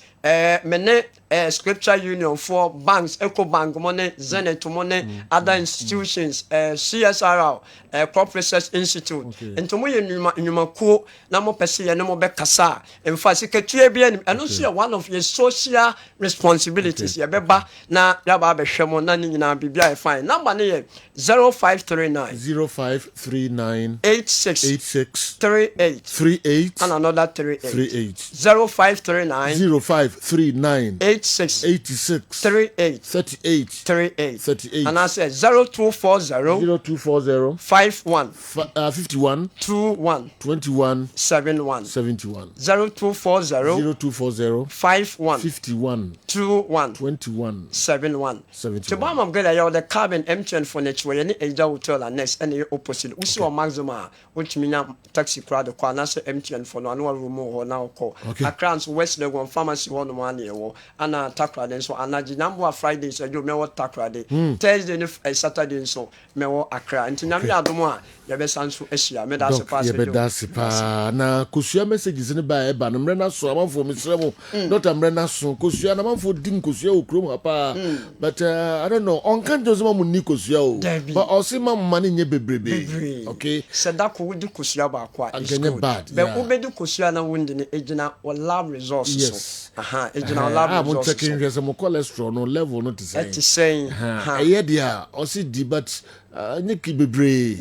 mene Scripture Union for banks, Eco Bank money, Zenith money, other institutions, CSRL, Crop Research Institute. And to me, you cool, Namo Pesi and Namo Bekasa. In fact, secretary and also one of your social responsibilities. Yabeba na Yababe Shemo Nani na Bibia fine. Number 0539 86 38 and another 38 0539 86 38 and I said 0240 51 21 71 0240 51 21 71 to Balm of Gilead you the cabin MTN for nature any Asia hotel and next any opposite we see maximum which mean taxi crowd the corner MTN for no room or now call Accra West Legon pharmacy one money or and takra then so and number Fridays you me what takra day Thursday Saturday so me what Accra and na me adomo a ye be sanso ehia me da se pass ye be da se pa na kosua messages ne ba e ba no mre na so amanfo misremo not amre na so kosua na amanfo din kosua okrom pa but I don't know on kan jose ma munni kosua o but osima mane nye bebrebe okay sedako wudi kosua ba kwa is good but ubedi kosua na wundi ne ejina o lab resources yes ejina lab resources I'm checking your cholesterol no level not to say eh dia osi di but nyiki bebre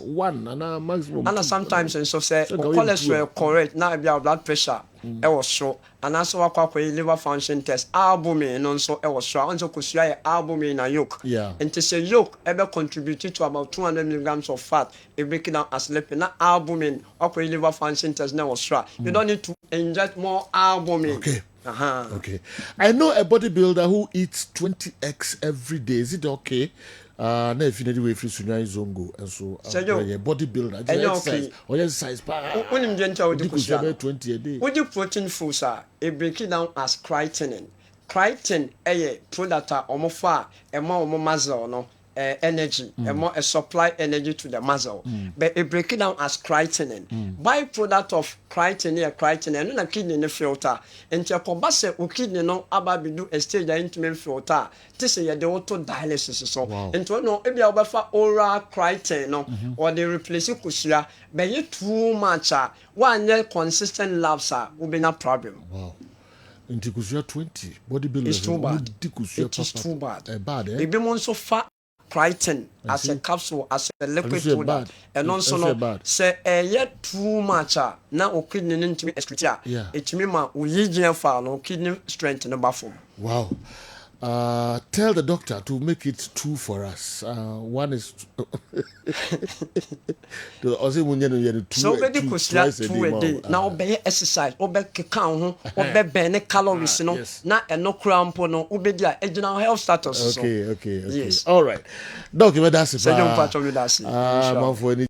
one and maximum and sometimes and so say cholesterol correct now be our blood pressure e was so and also akwa liver function test albumin no so e was so and so kosua albumin na yolk and to say yolk e be contribute to about 200 milligrams of fat e break down as lipid na albumin akwa liver function test na was so you don't need to inject more albumin okay okay I know a bodybuilder who eats 20 eggs every day is it okay na if you need way free sunya zongo and so bodybuilder exercise or exercise pa onim gentle with the 20 a day with the protein foods e break it down as creatine product omofa e ma omo muscle no energy more a supply energy to the muscle but it break it down as creatinine byproduct of creatinine no kidney ne filter enti akoba se o kidney no aba bidu a stage into filter this say the auto dialysis so enti no e bia obafa oral creatinine no or they replace kosua but you too much one consistent labs will be no problem enti kosua 20 bodybuilders it's too bad it is too bad bad e be mon so far creatine as a capsule as a liquid powder and also no say yet too much na o kidney ntimi excrete etimi ma o yigin fa no kidney strength no bafom wow tell the doctor to make it 2 for us one is to also munye no yere 2 so be kosua 2 a day na obey exercise obe keka ho obe burn calories no na eno crampo no obe dia ejina health status so okay yes all right doc me that's it say don't patch on that man for any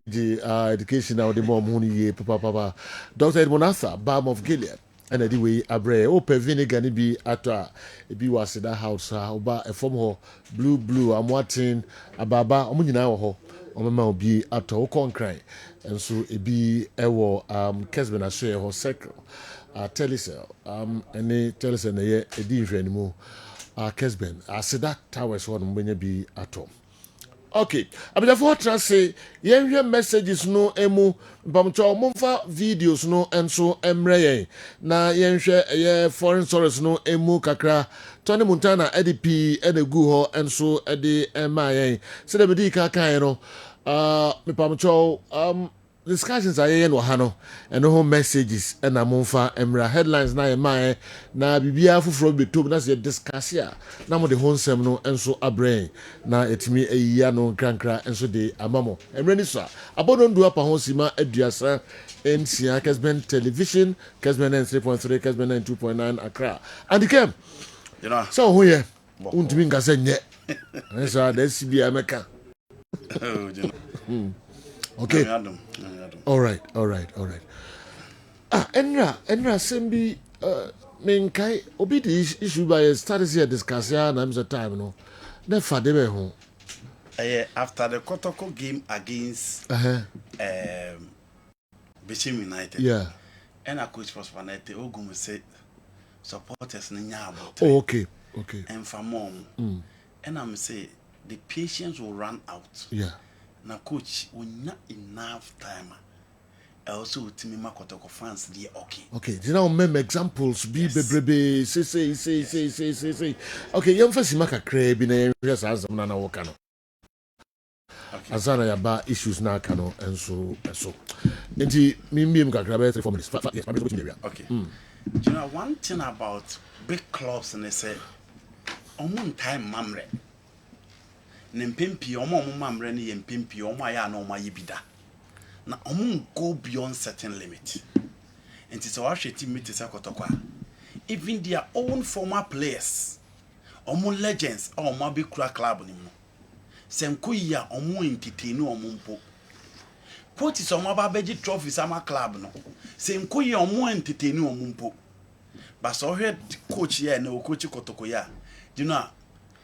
education now the mom hu ni papa Dr. Edmonasa Balm of Gilead and anyway abre o pe vinegar ni bi ato a ebi was that house oba e form ho blue amwatin ababa omo nyina ho omema obi ato concrete and so ebi ewo Kessben ashe ho circle telecell any telecell na ye edi nhwani mu Kessben aseda towers ho no benya bi ato okay abijafo trance yenhwe messages no emu mpamcho momfa videos no enso emreye na yenhwe ye foreign source no emu kakra Tony Montana EDP enegu ho enso ede emayen se de bedi kakan no mpamcho discussions are no hano and no messages and momfa emra headlines na emayen na bibia fufuro betom na se discuss ya na mo de honsem no enso abrain na etimi eyiya no krankra enso de amamo emre ni so abono ndu apa honsima aduasa NCA Kessben television Kessben 3.3 Kessben 2.9 Accra and the came you know so who here untimi nka sɛ nyɛ ɛnsa da si bia mɛka okay all right enra sembi menkai obi the issue by started here discuss ya na mse time no na fa de be ho after the Kotoko game against Bishim United and a coach was Vanette Ogum said supporters nyabo okay and for mom and I'm say the patience will run out na coach will not enough time also to me Kotoko fans they okay you know mem examples be bebrebe say okay yam fa sima kakra bi na yes azam na woka no azana ya ba issues na aka no enso eso enti mimiem kakra be 3-4 minutes yes okay you know one thing about big clubs and they say on time mamre nempempi omo mamre ne yempempi omo aya na omo ayibida na omo go beyond certain limit and it's our team meet Kotoko even their own former players omo legends omo be kura club ni mo senko ya omo entertain omo mpo coach is omo ba beji trophy sama club no senko ya omo entertain omo mpo but so head coach ya na coach Kotoko ya you know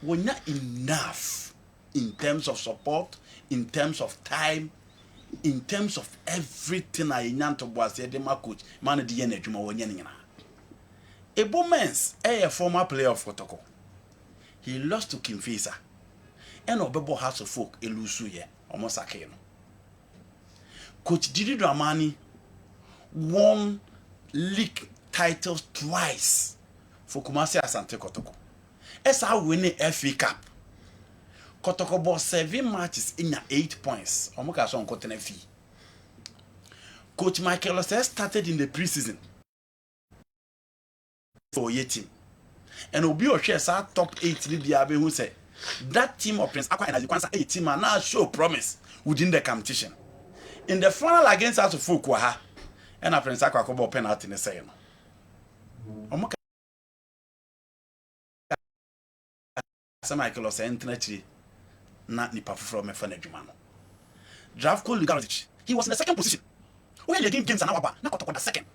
we not enough in terms of support, in terms of time, in terms of everything I nyanto was the coach man the energy ma wonye nyina Ebomens a former player of Kotoko he lost to Kimfisa and Obebo House of Folk elusu ye almost akeno coach Didi Dramani won league titles twice for Kumasi Asante Kotoko esa win FA Cup Kotoko bought 7 matches in 8 points. Omoka so on fee. Coach Michael says started in the preseason for your team. And Obi Oshe sa top 8 Libya who said that team of Prince Aqua and Azikwansa 8 team are now show promise within the competition. In the final against us of Fukwaha and a Prince Aqua kobo penalty in the saying. Omoka Michael say internet na nipa from Mefane Jumano. Dravko Ligaric, he was in the second position. Where the games and our na Kotoko the second.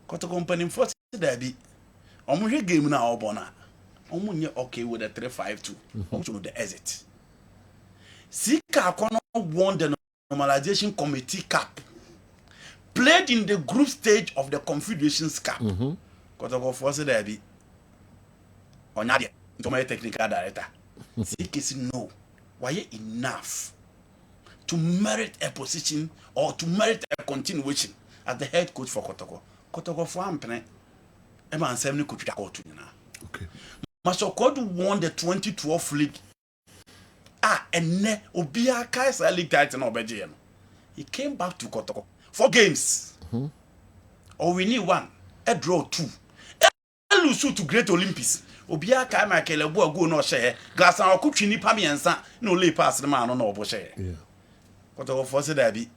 Kotoko company first derby. Omo game na obona. Omo nye okay with the 3-5-2. Omo the exit. Sika Kono won the normalization committee cup. Played in the group stage of the Confederations Cup. Kotoko first derby. Onyade, my technical director. Sika no. Why enough to merit a position or to merit a continuation as the head coach for Kotoko? Kotoko for Ampene, Eman 7 coach to okay. Masokodu won the 2012 league. And ne Obia Kaisa League title no Belgium. He came back to Kotoko 4 games. Or we need 1, a draw 2. A lose to Great Olympics. Obia kai Michael Ebo go no share glass and okutwi nipa miensa no lay pass the man no obo share Kotoko force that be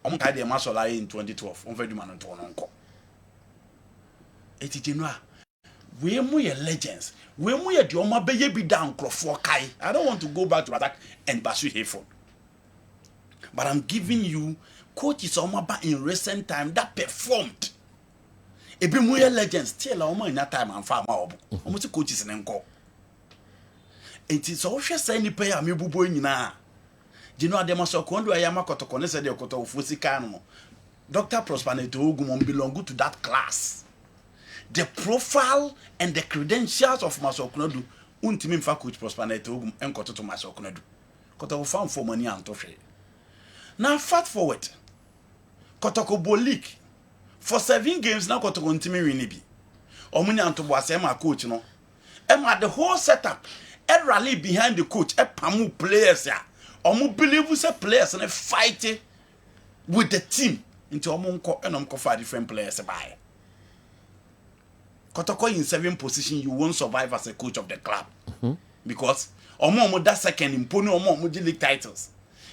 on kai de masola in 2012 on feduma no to no nko etijenu we mu ye legends we mu ye de oma beye bi da nkrofo kai. I don't want to go back to attack and pursue hateful, but I'm giving you coaches oma in recent time that performed. Ebi mu ye legends still a in that time and farm obo omo coaches ne nko enti so wo hwe say ni pay a mebubo nyina Jino Ademaso Kondo Ayama Kotoko ne said the Koto Fusikano. Dr. Prosperity Ogumon belong to that class. The profile and the credentials of Masokunodu untimi mfa coach Prosperity Ogum en Koto to Masokunodu. Koto found for money and tofe. Now fast forward. Kotoko Bolik for 7 games now Kotoko untimi winibi. Omuni antobo asema coach no. Emma the whole setup e rally behind the coach e pamu players ya. Omo believe say players and fight with the team into omo nko enom ko for different players by. Kotoko in 7 position you won't survive as a coach of the club. Because omo that second imponi omo league titles.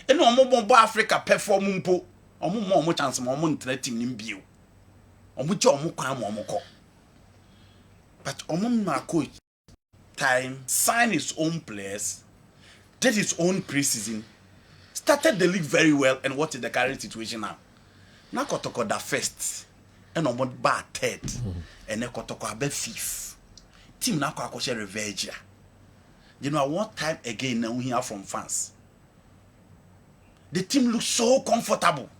Eno omo bomba Africa perform mpo omo chance omo ntre team nim bio. Omo je omo kwan omo ko. But omo na coach time, signed his own players, did his own preseason, started the league very well, and what is the current situation now? Now Kotoko da first, and on bad third, and then Kotoko abe fifth. Team now share revenge. You know, one time again now we hear from fans. The team looks so comfortable.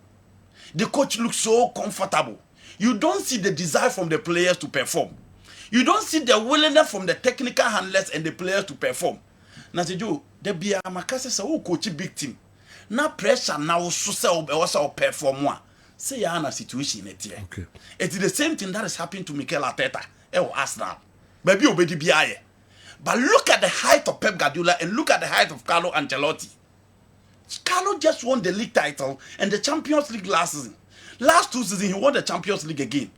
The coach looks so comfortable. You don't see the desire from the players to perform. You don't see the willingness from the technical handlers and the players to perform. Now, there be a makase say who coach big team. Now pressure now so say perform one. Say you are in a situation in here. Okay. It is the same thing that is happening to Mikel Arteta. Arsenal. Baby obedi biaye. But look at the height of Pep Guardiola and look at the height of Carlo Ancelotti. Carlo just won the league title and the Champions League last season. Last 2 seasons, he won the Champions League again.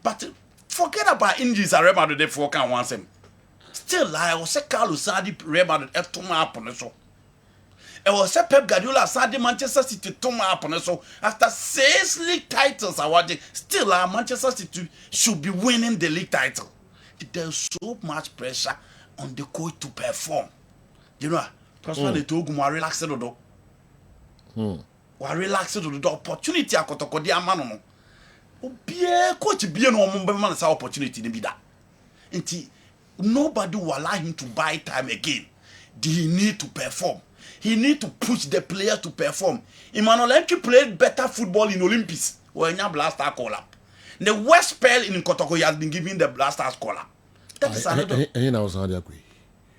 But forget about injuries at Real Madrid, they can't want him. Still, I will say Carlo Sadi Real Madrid have to up on so. I will say Pep Guardiola Sadi Manchester City to up on so. After 6 league titles awarded, still Manchester City should be winning the league title. There's so much pressure on the coach to perform. You know, personally, to go more relaxed though. We relaxed to the opportunity akotoko di amano no. Obie coach bie no ombe man say opportunity ni bi da. Nti nobody will allow him to buy time again. He need to perform. He need to push the players to perform. Emmanuel Enki played better football in Olympics. When ya blaster call up. The worst spell in Kotoko he has been given the blasters call up. That is another. And I was not there.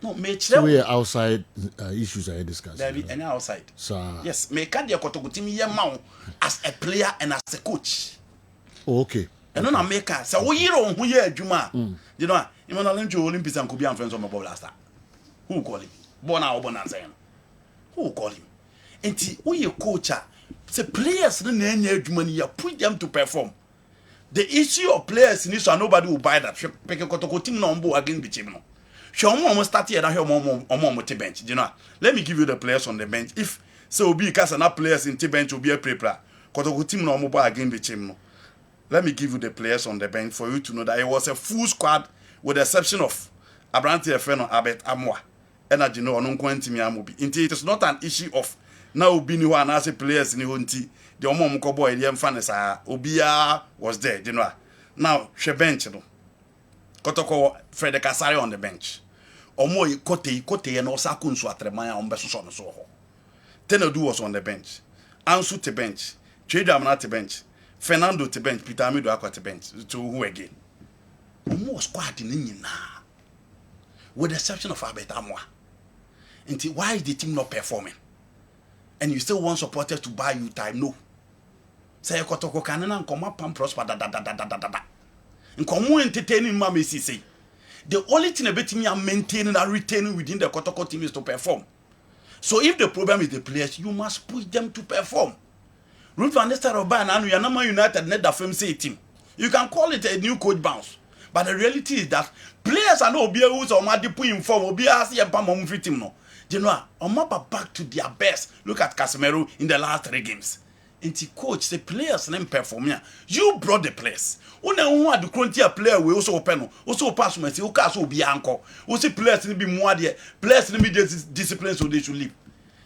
No, So we are outside issues I discussed. There be any outside. So yes, me can the Kotoko team here now as a player and as a coach. oh, okay. And no na make so we year on who year adwuma. You know, Emmanuel Enki Olympics and could be friends of my blaster. Who call him? Born out born and saying. Who call him? And who your coach? Say players no na enya adwuma ni ya put them to perform. The issue of players in this one nobody will buy that. Peke Kotoko team no mbo again be team no. Show mom start here and here mom bench. You know, let me give you the players on the bench. If so be cause enough players in the bench will be a prepare. Kotoko team no mbo again be team no. Let me give you the players on the bench for you to know that it was a full squad with the exception of Abrante Efeno Abet Amwa. Energy no on kwantimi amobi. It is not an issue of now be new and as players in the hunti. The Omom Kobo and Fanesa Obia was there, you know. Now she bench no. Kotoko Fred Kasari on the bench. Omo kote and Osakun so atremaya on Besuson so. Tenedu was on the bench. Ansu to bench. Trade Amana to bench. Fernando to bench. Peter Amido Aqua to bench. To who again? Omo squad in Nina. With the exception of Abet Amwa. And why is the team not performing? And you still want supporters to buy you time? No. Say Kotoko Kanana and come up and prosper da. And come entertaining Mammy say. The only thing about me are maintaining and retaining within the Kotoko team is to perform. So if the problem is the players, you must push them to perform. Ruth Van Nistelrooy and Yanama United net the film say team. You can call it a new coach bounce. But the reality is that players are not Obia who's on my depo in form, Obia see a Bam of team no. You know, Omaba back to their best. Look at Casemiro in the last 3 games. And the coach, the players name perform. You brought the players. Una who had the frontier player we also open, also pass me. Who can also be anchor. Who say players need be more there. Players need be discipline so they should leave.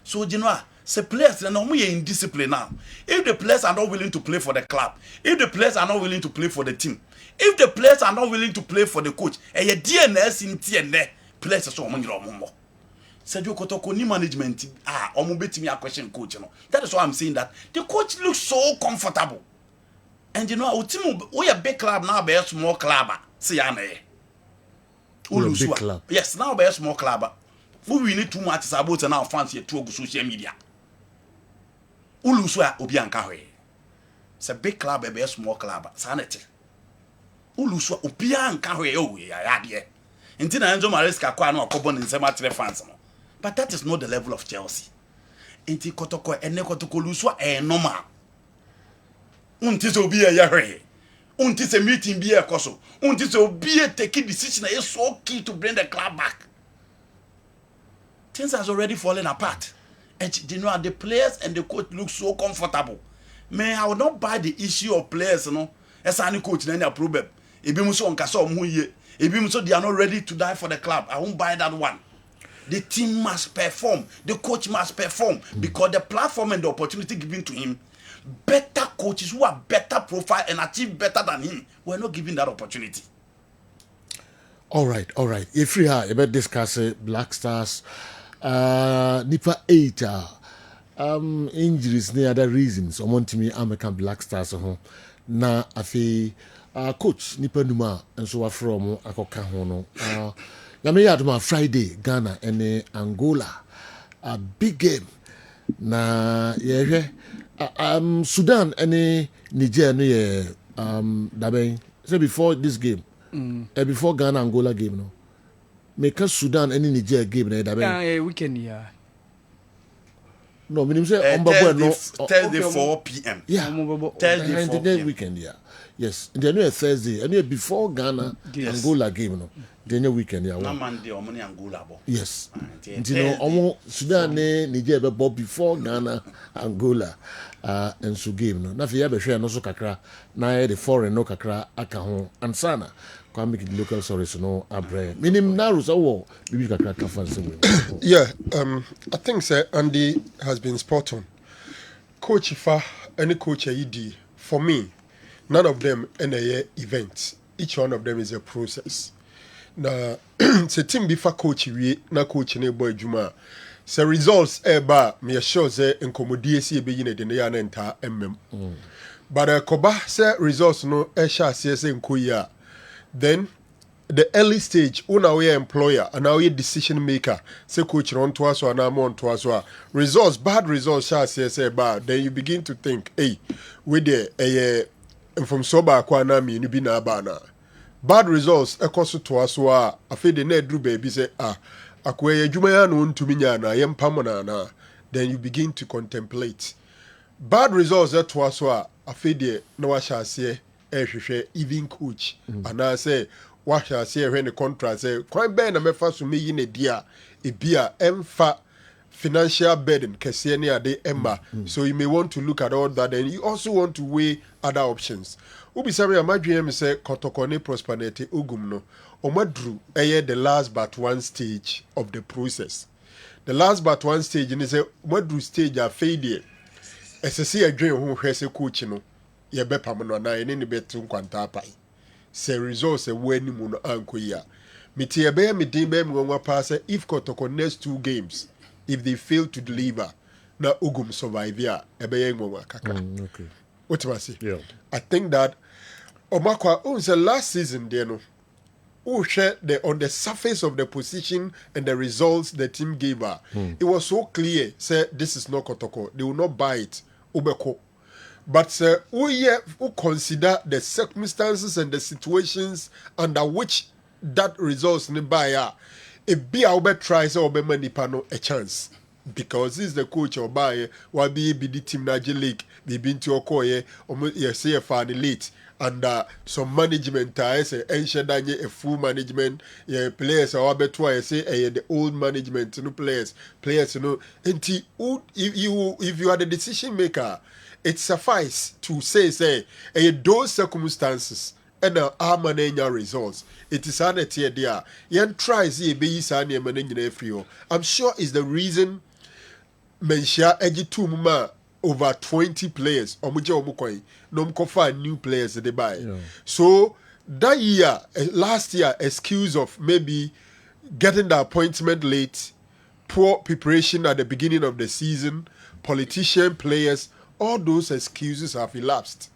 So you know, say players are not in discipline now. If the players are not willing to play for the club, if the players are not willing to play for the team, if the players are not willing to play for the coach, and your DNS in TNE, players are so many more. Sergio Kotoko ni management omo betimi a question coach no. That is why I'm saying that the coach looks so comfortable. And you know our team we a big club now be a small club say ya na club. Yes, now be a small club. We need too much about now fans here to social media. Ulusu a obi anka hwe. It's a big club be a small club. Sanity. Ulusu obi anka hwe o ya de. Ntina Enzo Maresca kwa na okobo nsema tire fans no. But that is not the level of Chelsea. Inti Kotoko ene Kotoko luswa normal. Unti so be a yare. Unti se meeting be a koso. Unti so be a taking decision is so key to bring the club back. Things has already fallen apart. And you know the players and the coach look so comfortable. Man, I will not buy the issue of players, you know. As any coach then a problem. Ebi muso on kasa omo ye. Ebi muso they are not ready to die for the club. I won't buy that one. The team must perform. The coach must perform because the platform and the opportunity given to him, better coaches who are better profile and achieve better than him were not given that opportunity. All right. If we are about discuss Black Stars, Nipa 8, injuries, any other reasons. I want me American Black Stars na afi coach Nipa Numa and so from Akoka Hono. Yami Aduma Friday, Ghana and Angola, a big game. Na Sudan and Niger dabe. So before this game. Before Ghana Angola game no make Sudan any Niger game na dabe weekend yeah no meaning say on babo no Thursday 4 p.m. yeah Thursday 4 p.m. weekend yeah yes then no Thursday and before Ghana Angola game no then weekend yeah na Monday omoni Angola bo yes you know omo Sudan ne Niger be before Ghana Angola and so game no na fi ya be hwe no so kakra na the foreign no kakra aka ho ansana can make the local stories no abre minim na rusa wo bibi kakra ka fancy we yeah I think sir Andy has been spot on. Coach Ifa any coach AED for me none of them in a event, each one of them is a process. Na se team bifa coach wie na coach ne boy juma se results eba me sure say enkomodie si ebe yine de ne ya na nta but koba se results no e sha se nkoyi then the early stage una we employer and now we decision maker say coach run to us or na mo to us results bad results sha se bad then you begin to think hey we there from soba kwa na mi ni bi na ba na bad results ekoso to aso a afede na edru baby say akwa adwuma ya no ntumi nya na yempam na then you begin to contemplate bad results to aso a afede na wa sha ase ehwehwe even coach and say wa sha ase ehwe ne contract say kwan be na mefa so meyi ne dia ebia emfa financial burden kese ne ade emma so you may want to look at all that and you also want to weigh other options. Ubisari amadwene me say kotokone prosperity ogum no omadru the last but one stage of the process. The last but one stage ni say omadru stage a failure esese adwen ho hwese coach no ye bepam no na ene ne betu nkwanta apai say results e wo animu no ankoya meti ebe me din be me nwa pa say if kotoko next 2 games if they fail to deliver na ogum survive ya ebe ye nwa kaka okay what am I say? Yeah. I think that Omakwa was the last season there no. Who share on the surface of the position and the results the team gave her. It was so clear, say this is not Kotoko. They will not buy it. Ubeko. But who consider the circumstances and the situations under which that results in buyer. If be Albert tries or be manipano a chance. Because this is the coach or buyer, will be the team Naji League, be been to Okoye, or say a late, and some management ties, a full management, players or better, I say the old management, no players, you know, and if you are the decision maker, it suffice to say, those circumstances. And our results. It is an there. Yan tries I'm sure is the reason Mensha Eji Tumuma over 20 players. No new players they buy. Yeah. So that year, last year, excuse of maybe getting the appointment late, poor preparation at the beginning of the season, politician, players, all those excuses have elapsed.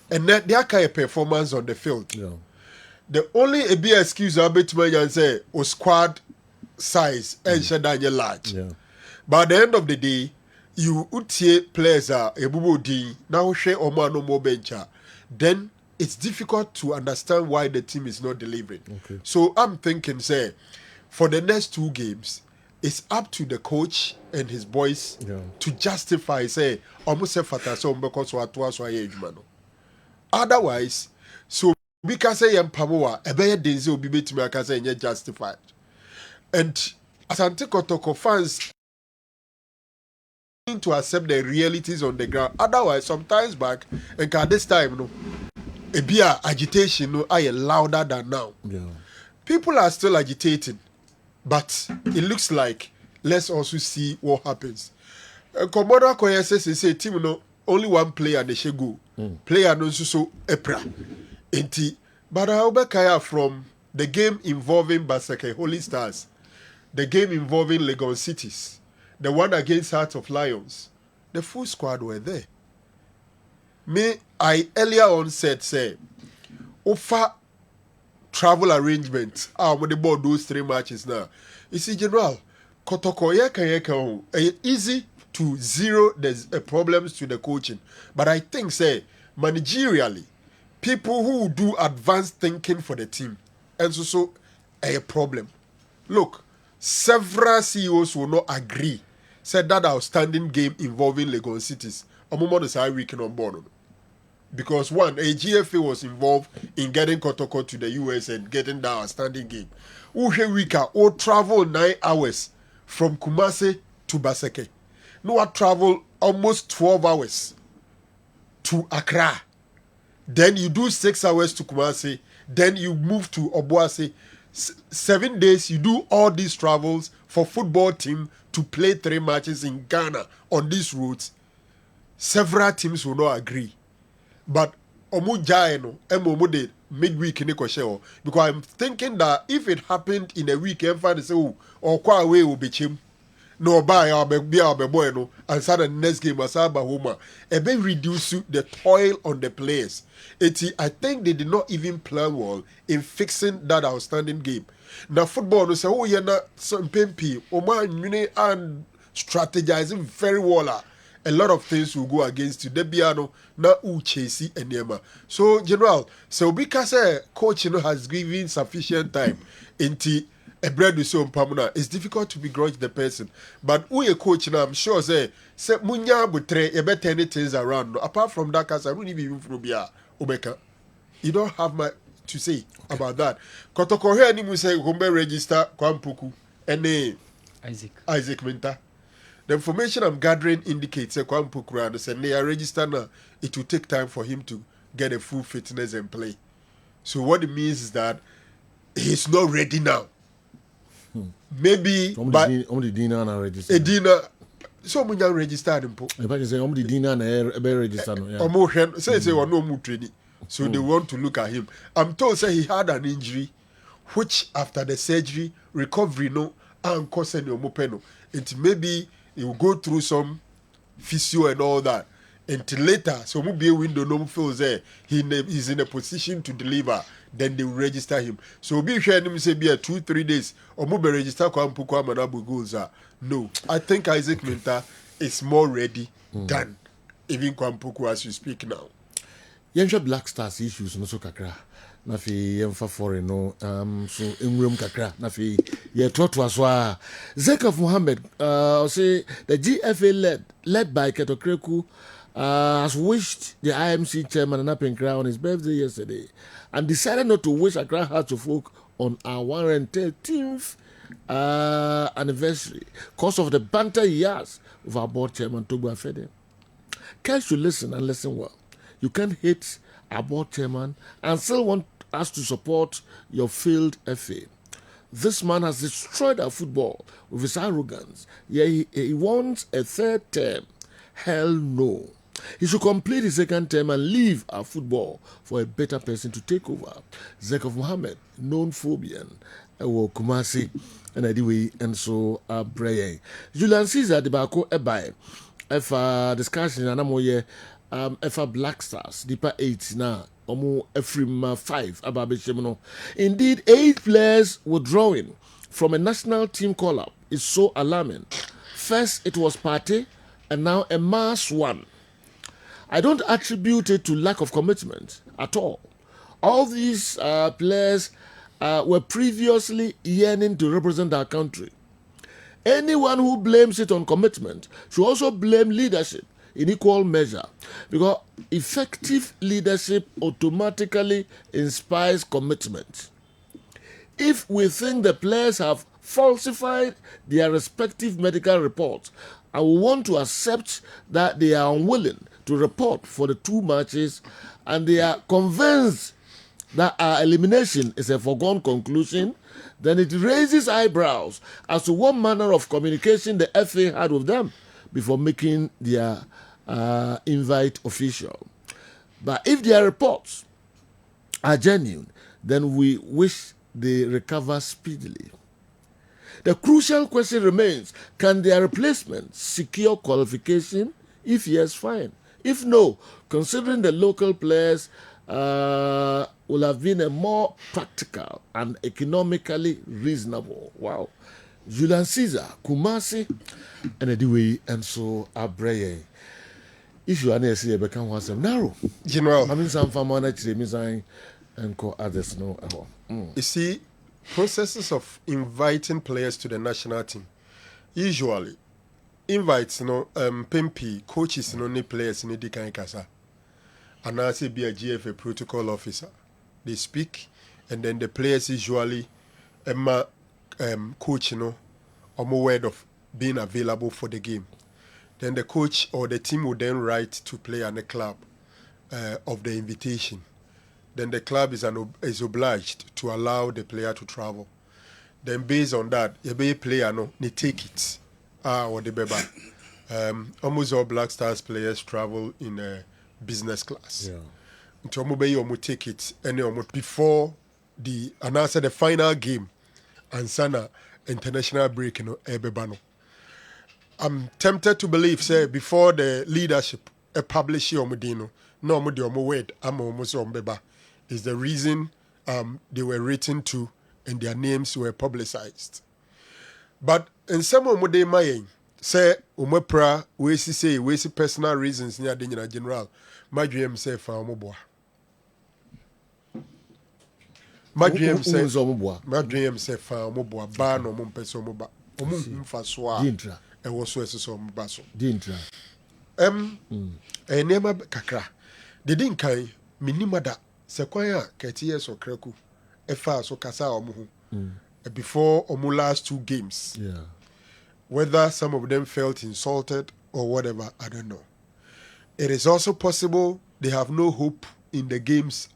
And that there kind of performance on the field. Yeah. The only a big excuse I bet you say was squad size and shadanya large. Yeah. But at the end of the day, you would see players are a bubu D now share or no more bencher. Then it's difficult to understand why the team is not delivering. Okay. So I'm thinking, say, for the next 2 games, it's up to the coach and his boys to justify, say, almost say fataso because what otherwise, so because I am Pamoa, a better days will be made to me as I justified. And as Antikotoko fans need to accept the realities on the ground. Otherwise, sometimes back, and this time, no, ebia agitation no are louder than now. Yeah. People are still agitating, but it looks like let's also see what happens. Komodo Koye says team no only one player they should go. Player no so epra. Enti but Kaya from the game involving Baseke Holy Stars, the game involving Legon Cities, the one against Heart of Lions, the full squad were there. I earlier on said, say, offer travel arrangements. When they bought those 3 matches now. You see, General, Kotoko easy to zero the problems to the coaching. But I think, say, managerially, people who do advanced thinking for the team, and so a problem. Look, several CEOs will not agree. Said that outstanding game involving Legon Cities. Weekend on board. Because one, a GFA was involved in getting Kotoko to the US and getting that outstanding game. Wika or travel 9 hours from Kumasi to Baseke. No, I travel almost 12 hours to Accra. Then you do 6 hours to Kumasi. Then you move to Obuasi. 7 days, you do all these travels for football team to play 3 matches in Ghana on these routes. Several teams will not agree. But omu jaino omu de midweek in the because I'm thinking that if it happened in a week, everybody say or kwa away will be chim. No buy our be boy no and start the next game as homa. And then reduce the toil on the players. I think they did not even plan well in fixing that outstanding game. Now football no say you're not some pimpi man and strategizing very well. A lot of things will go against you. Debiano na chasey and Yema. So, General, so because coach has given sufficient time into a bread with so pamuna, it's difficult to begrudge the person. But who a coach now, I'm sure say munya butre you better any things around. No. Apart from that, cause I don't even from Bia Obeka. You don't have much to say about that. Kotoko here ni mu say Gombe register Kwampuku and Isaac Minta. The information I'm gathering indicates that they are registered now. It will take time for him to get a full fitness and play. So what it means is that he's not ready now. Maybe but only Dina na register. Dina so many registered him. If I can say only Dina na register no. Yeah. Say no more training. So they want to look at him. I'm told say he had an injury, which after the surgery recovery no and cause any omopeno. It maybe he will go through some physio and all that until later. So maybe a window no feels there. He is in a position to deliver. Then they will register him. So be sure him say be 2-3 days or maybe register Kwampuku Manabu goals. No, I think Isaac Minta is more ready than even Kwampuku as you speak now. Yensha Black Stars issues no so kakra. Na fi yemfa foreign no so enwuram kakra na fi ye trotto aswa Zekaf Mohammed say the GFA led by Ketokreku has wished the IMC chairman an happy crown on his birthday yesterday and decided not to wish Accra Hearts of Oak on our 113th anniversary because of the banter he has with our board chairman Togba Fede. Guys should listen and listen well. You can't hate our board chairman and still want us to support your failed FA. This man has destroyed our football with his arrogance. Yeah, he wants a 3rd term. Hell no. He should complete his 2nd term and leave our football for a better person to take over. Zekov Mohammed, known phobian, Kumasi, and anyway, and so praying. Julian Caesar, the Bako Ebai, if discussion, and I'm if Black Stars, deeper 8 now. Omo Ephraim 5 Ababeshemno. Indeed, 8 players withdrawing from a national team call-up is so alarming. First, it was Partey, and now a mass one. I don't attribute it to lack of commitment at all. All these players were previously yearning to represent our country. Anyone who blames it on commitment should also blame leadership in equal measure, because effective leadership automatically inspires commitment. If we think the players have falsified their respective medical reports and we want to accept that they are unwilling to report for the 2 matches, and they are convinced that our elimination is a foregone conclusion, then it raises eyebrows as to what manner of communication the FA had with them before making their invite official. But if their reports are genuine, then we wish they recover speedily. The crucial question remains, can their replacement secure qualification? If yes, fine. If no, considering the local players will have been a more practical and economically reasonable. Wow. Julian Caesar, Kumasi, and anyway, and so Abreye. If you are near see a become once narrow. General, I mean, some farmer actually and call others no. You see, processes of inviting players to the national team, usually invites PMP coaches ni players ni di kan kasa. And I say be a GFA protocol officer. They speak, and then the players usually coach or more word of being available for the game. Then the coach or the team will then write to player and the club of the invitation. Then the club is obliged to allow the player to travel. Then based on that, the player they take it. Or the beba. Almost all Black Stars players travel in business class. Yeah. Until you take it and before the announce the final game and sana international break ebebano. I'm tempted to believe say before the leadership publish omudino no omudi omwed ombeba is the reason they were written to and their names were publicized. But in some omude mayen say umepra we see personal reasons near the general my dream say fa omoboa. My dream say fa omoboa ba no mo mpese omoba omo mfa so a Dintra. e wo so eso omoba so Dintra. Enema kakra de din kan minimada se kwan a 30 years okraku e fa so kasa omo ho before omo last 2 games. Yeah. Whether some of them felt insulted or whatever, I don't know. It is also possible they have no hope in the games.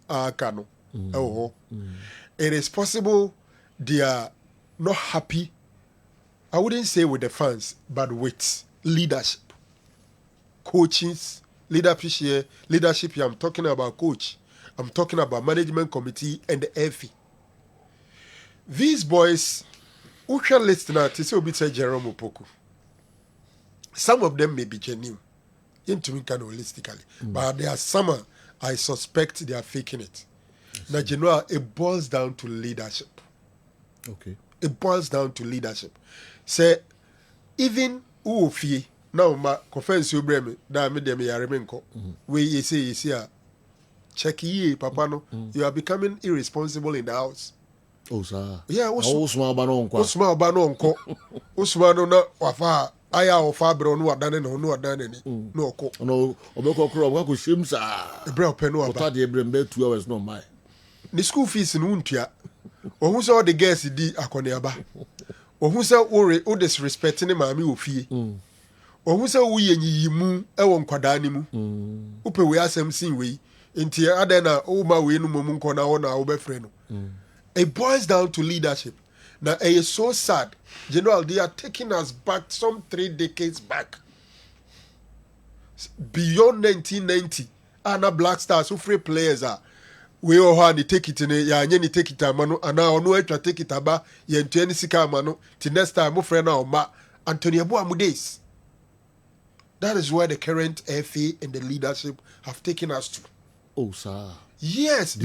It is possible they are not happy. I wouldn't say with the fans, but with leadership. Coaches, leadership here, I'm talking about coach. I'm talking about management committee and the FA. These boys, who can listen to say Obi Jerome Opoku. Some of them may be genuine, into me kind of holistically, but there are some I suspect they are faking it. Now, general, it boils down to leadership. Okay. It boils down to leadership. Say, even Ufi now ma conference you bring me that me dem yaremenko. We you say check ye papa no. You are becoming irresponsible in the house. Oh, sir. Yeah, Osuma Banon. Osuma Banon. Osuma no na wafa aya ofa bro no adane no adane ni. No ko. No, obeko kro obeko shimsa. Ebre openu aba. Ota de ebre 2 hours no my. The school fees no untua. Ohun say all the girls di akone aba. Ohun say o disrespect ni maami ofie. Ohun say wo yenyiyimu e wo nkwada ni mu. Upe we asem sin we. Nti adena o ma we no mum nko na wo na wo be frɛ no. It boils down to leadership. Now, it is so sad. General, they are taking us back some 3 decades back. Beyond 1990. And Black Stars, who free players are. We all had to take it in a any take it mano, and now no to take it aba, yen to any sika mano, till next time, my friend now, ma Anthony Abuamudes. That is where the current FA and the leadership have taken us to. Oh, sir. Yes,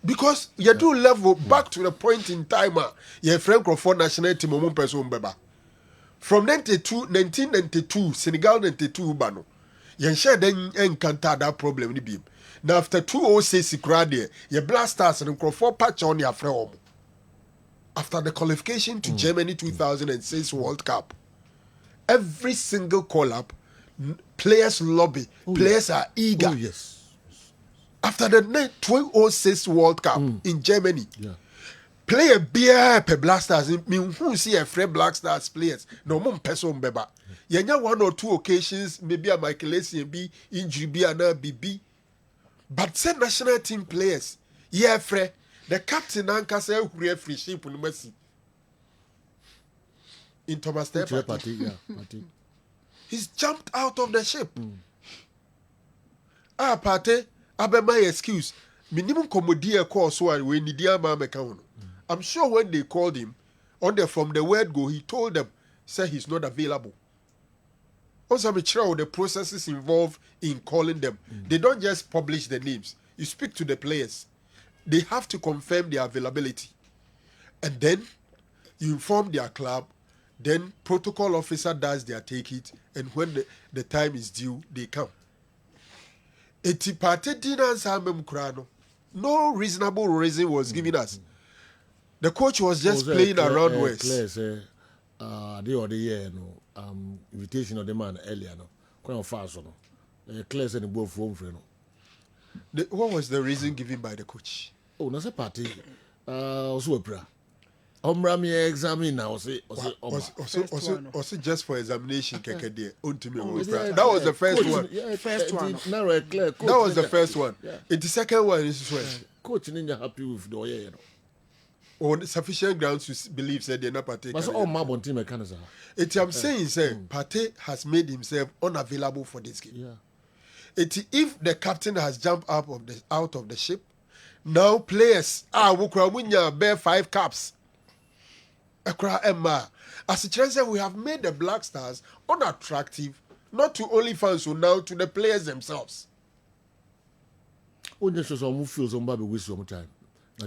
because you do level back to the point in time your friend Crawford national team person beba. From 1992, Senegal 92 bano. You share then encounter that problem ni beam. Now after 2006 crowd your Black Stars and Crawford patch on your friend. After the qualification to Germany 2006 World Cup, every single call up, players lobby, players are eager. Oh, yes. After the 2006 World Cup in Germany, player beer per Black Stars. Me who see a free Black Stars players. No more person beba. Yenya one or two occasions, maybe a Michael Essien be injury be an BB. But say national team players, yeah, Fred, the captain anka say who free ship on Messi. In Thomas Partey. He's jumped out of the ship. Partey, abe my excuse. Minimum commodia course one when the dear mama count. I'm sure when they called him, from the word go, he told them, say he's not available. Also, I'm sure the processes involved in calling them. They don't just publish the names. You speak to the players. They have to confirm their availability. And then you inform their club. Then protocol officer does their take it. And when the time is due, they come. No reasonable reason was given us. The coach was just playing around West. The other year, invitation of the man earlier, quite fast, Claire said in both home friend. What was the reason given by the coach? Oh, that's a party. Also, me examine now. Also, just for examination, that was the first one. Yeah, first one. That was the first one. The second one is when coach Ninja happy with the year. On sufficient grounds to believe said they're not partaking. But all my team mechanism. I'm saying, sir, Partey has made himself unavailable for this game. Yeah. If the captain has jumped out of the ship, now players bear 5 caps. As a chance, we have made the Black Stars unattractive, not to only fans, so now to the players themselves. Only shows on feels on Baby with some time.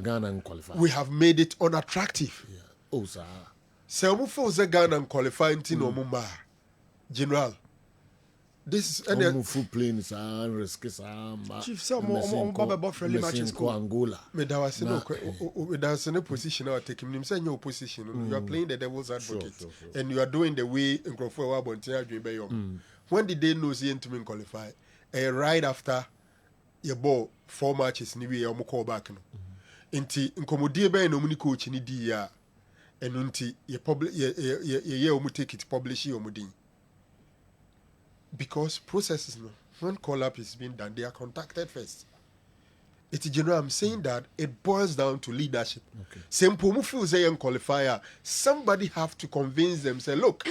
Ghana and qualify. We have made it unattractive. Yeah. Oh, sir. So, for Ghana and qualifying Mumba General. This is full planes and risky Chief, some more friendly matches go Angola. There was no position or taking him saying your position. You are playing the devil's advocate, and you are doing the way in Crawford. When did they know Zientumin qualify? Right after your ball 4 matches, ni we are call back. Inti nkomodie ben no muni coach ni di ya enu nti ye publish ye omu take it publish your mudin. Because processes no, when call up is being done, they are contacted first. It's general. I'm saying that it boils down to leadership. Simple mufu say young qualifier. Somebody have to convince them. Say, look,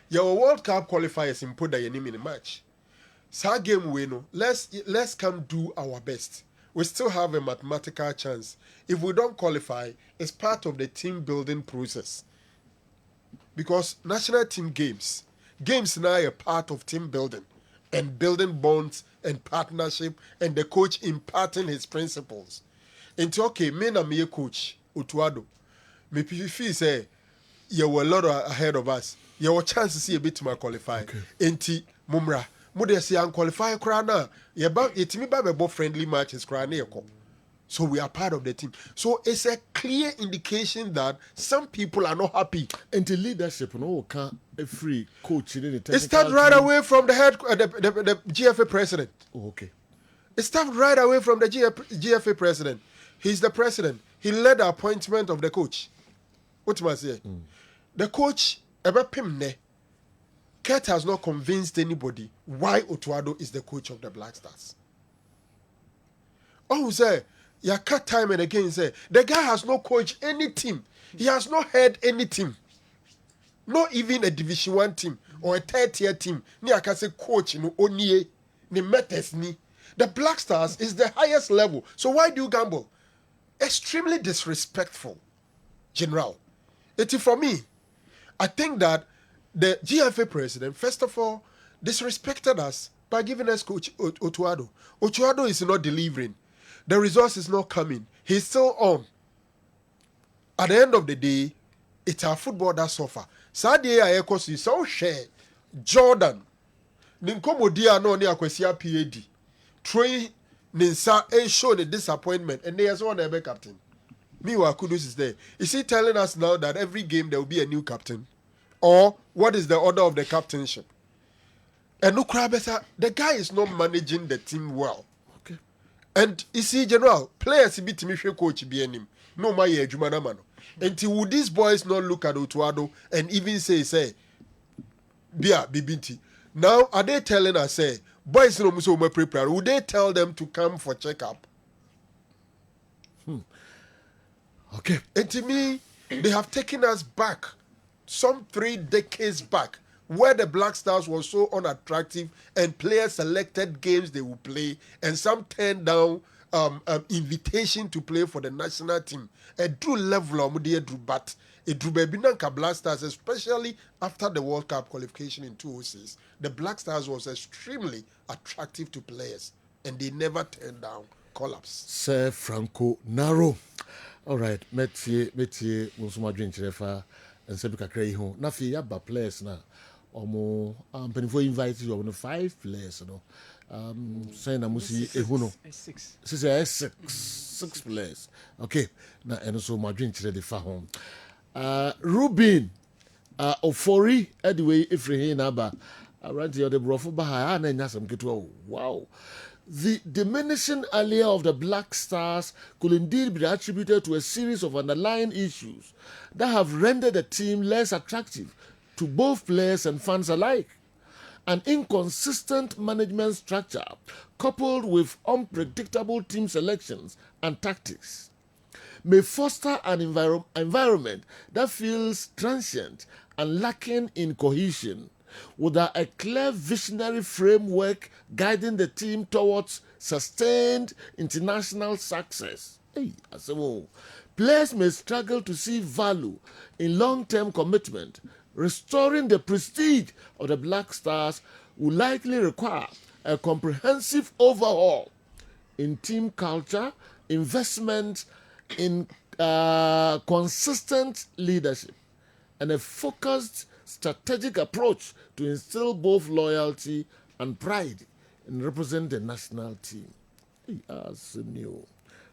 your World Cup qualifiers in put the enemy in the match. Sa game we no. Let's come do our best. We still have a mathematical chance. If we don't qualify, it's part of the team building process. Because national team games now are part of team building and building bonds and partnership and the coach imparting his principles. Into okay, me na me coach Otuado. Me PVF say you were a lot ahead of us. You were chance to see a bit to my qualify. Enti Mumra. Mode say unqualify crana. Yetimi ba friendly matches crana. So we are part of the team. So it's a clear indication that some people are not happy. And the leadership, no, can't a free coach in the it starts right away from the GFA president. Oh, okay. It starts right away from the GFA president. He's the president. He led the appointment of the coach. What must I say? The coach, Kurt has not convinced anybody why Otuado is the coach of the Black Stars. Oh, say, you cut time and again say, the guy has not coached any team. He has not heard any team. Not even a Division 1 team or a 3rd-tier team. Ni akase coach no onye ni metes ni. The Black Stars is the highest level. So why do you gamble? Extremely disrespectful, General. It's for me. I think that the GFA president, first of all, disrespected us by giving us Coach Otuado. Otuado is not delivering. The resource is not coming. He's still on. At the end of the day, it's our football that suffer. Saturday I echo so share Jordan. Ninkomo dia no ni akwesia PAD. Troy Ninsa show the disappointment and there's one ever captain. Meanwhile, Kudus is there. Is he telling us now that every game there will be a new captain? Or what is the order of the captainship? And no Krabesa, the guy is not managing the team well. Okay. And you see, General, players beat me coach BNM. No my Jumana mano. Until would these boys not look at Otuado and even say, Bia Bibinti. Now are they telling us say boys no muso me prepare? Would they tell them to come for checkup? Okay. And to me, they have taken us back some 3 decades back, where the Black Stars were so unattractive and players selected games they would play, and some turned down invitation to play for the national team. A true level of drew, but a drew baby nanka Black Stars, especially after the World Cup qualification in 2006. The Black Stars was extremely attractive to players, and they never turned down collapse. Sir Franco Naro. All right, metie musuma drink refa and se bika krai ho. Na fi ya ba players na omo penifo invite you on 5 players no. Say na musi ehu no. 6 players. Okay. Na eno so ma drink re de fa ho. Rubin Ofori anyway ifri na ba around the brofo ba ha na nya sam keto. Wow. The diminishing allure of the Black Stars could indeed be attributed to a series of underlying issues that have rendered the team less attractive to both players and fans alike. An inconsistent management structure coupled with unpredictable team selections and tactics may foster an environment that feels transient and lacking in cohesion, without a clear visionary framework guiding the team towards sustained international success. Hey, players may struggle to see value in long-term commitment. Restoring the prestige of the Black Stars will likely require a comprehensive overhaul in team culture, investment in consistent leadership, and a focused strategic approach to instill both loyalty and pride in representing the national team. Hey, new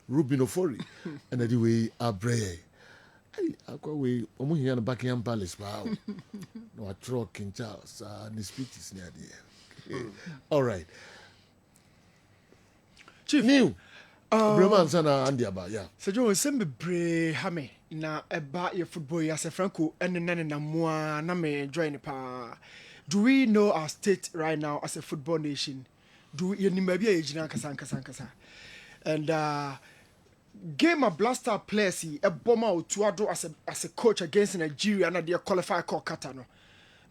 Rubin Ofori, and anyway, Abre. Hey, Aquaway, Omuhian Buckingham Palace, wow. No, I throw King Charles, and his speech is near there. All right. Chief New. Breman sana Andiaba, yeah. So Joe sembe bre hame na eba ye football ya se Franco ene na moa na me join pa. Do we know our state right now as a football nation? Do we ni maybe e jina kasa. And game of blaster players e bomber Otuado as a coach against Nigeria na they qualify call Qatar no.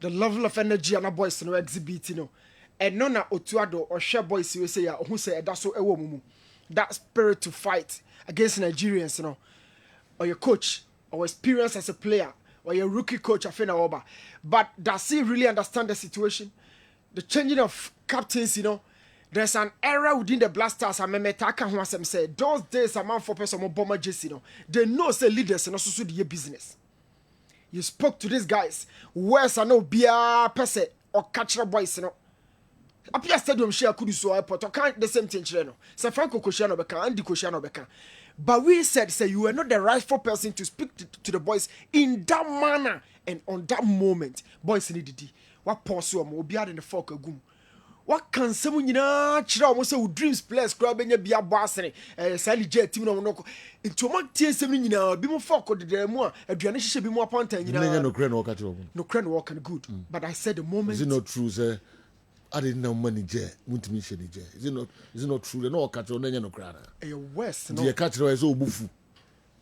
The level of energy and boys no exhibit no. And no na Otuado or share boys we say ya who say that so ewo mumu. That spirit to fight against Nigerians, you know, or your coach, or experience as a player, or your rookie coach, Afena. But does he really understand the situation? The changing of captains, you know, there's an era within the Black Stars. I remember Taka who say those days a man for person more bomber just, you know, they know say leaders and also do your business. You spoke to these guys, where's I know be a person or catcher boys, you know. Apia stadium share could so airport or can't the same thing no. Say Franco Kosciano beka Andy Kosciano beka. But we said say you were not the rightful person to speak to the boys in that manner and on that moment. Boys need it. What pause am obi in the fork agum. What can someone chira almost say dreams players crab enya bia boss sali jet team no no. Into my tie sem nyina bi mo fork de mu aduane hihye bi mo apanta nyina. No crane walk at you. No crane walk and good. But I said the moment. Is it not true, sir? I didn't know money, Jay. Is it not true? No catch on any no crana. A West, no. The catcher is all bufu.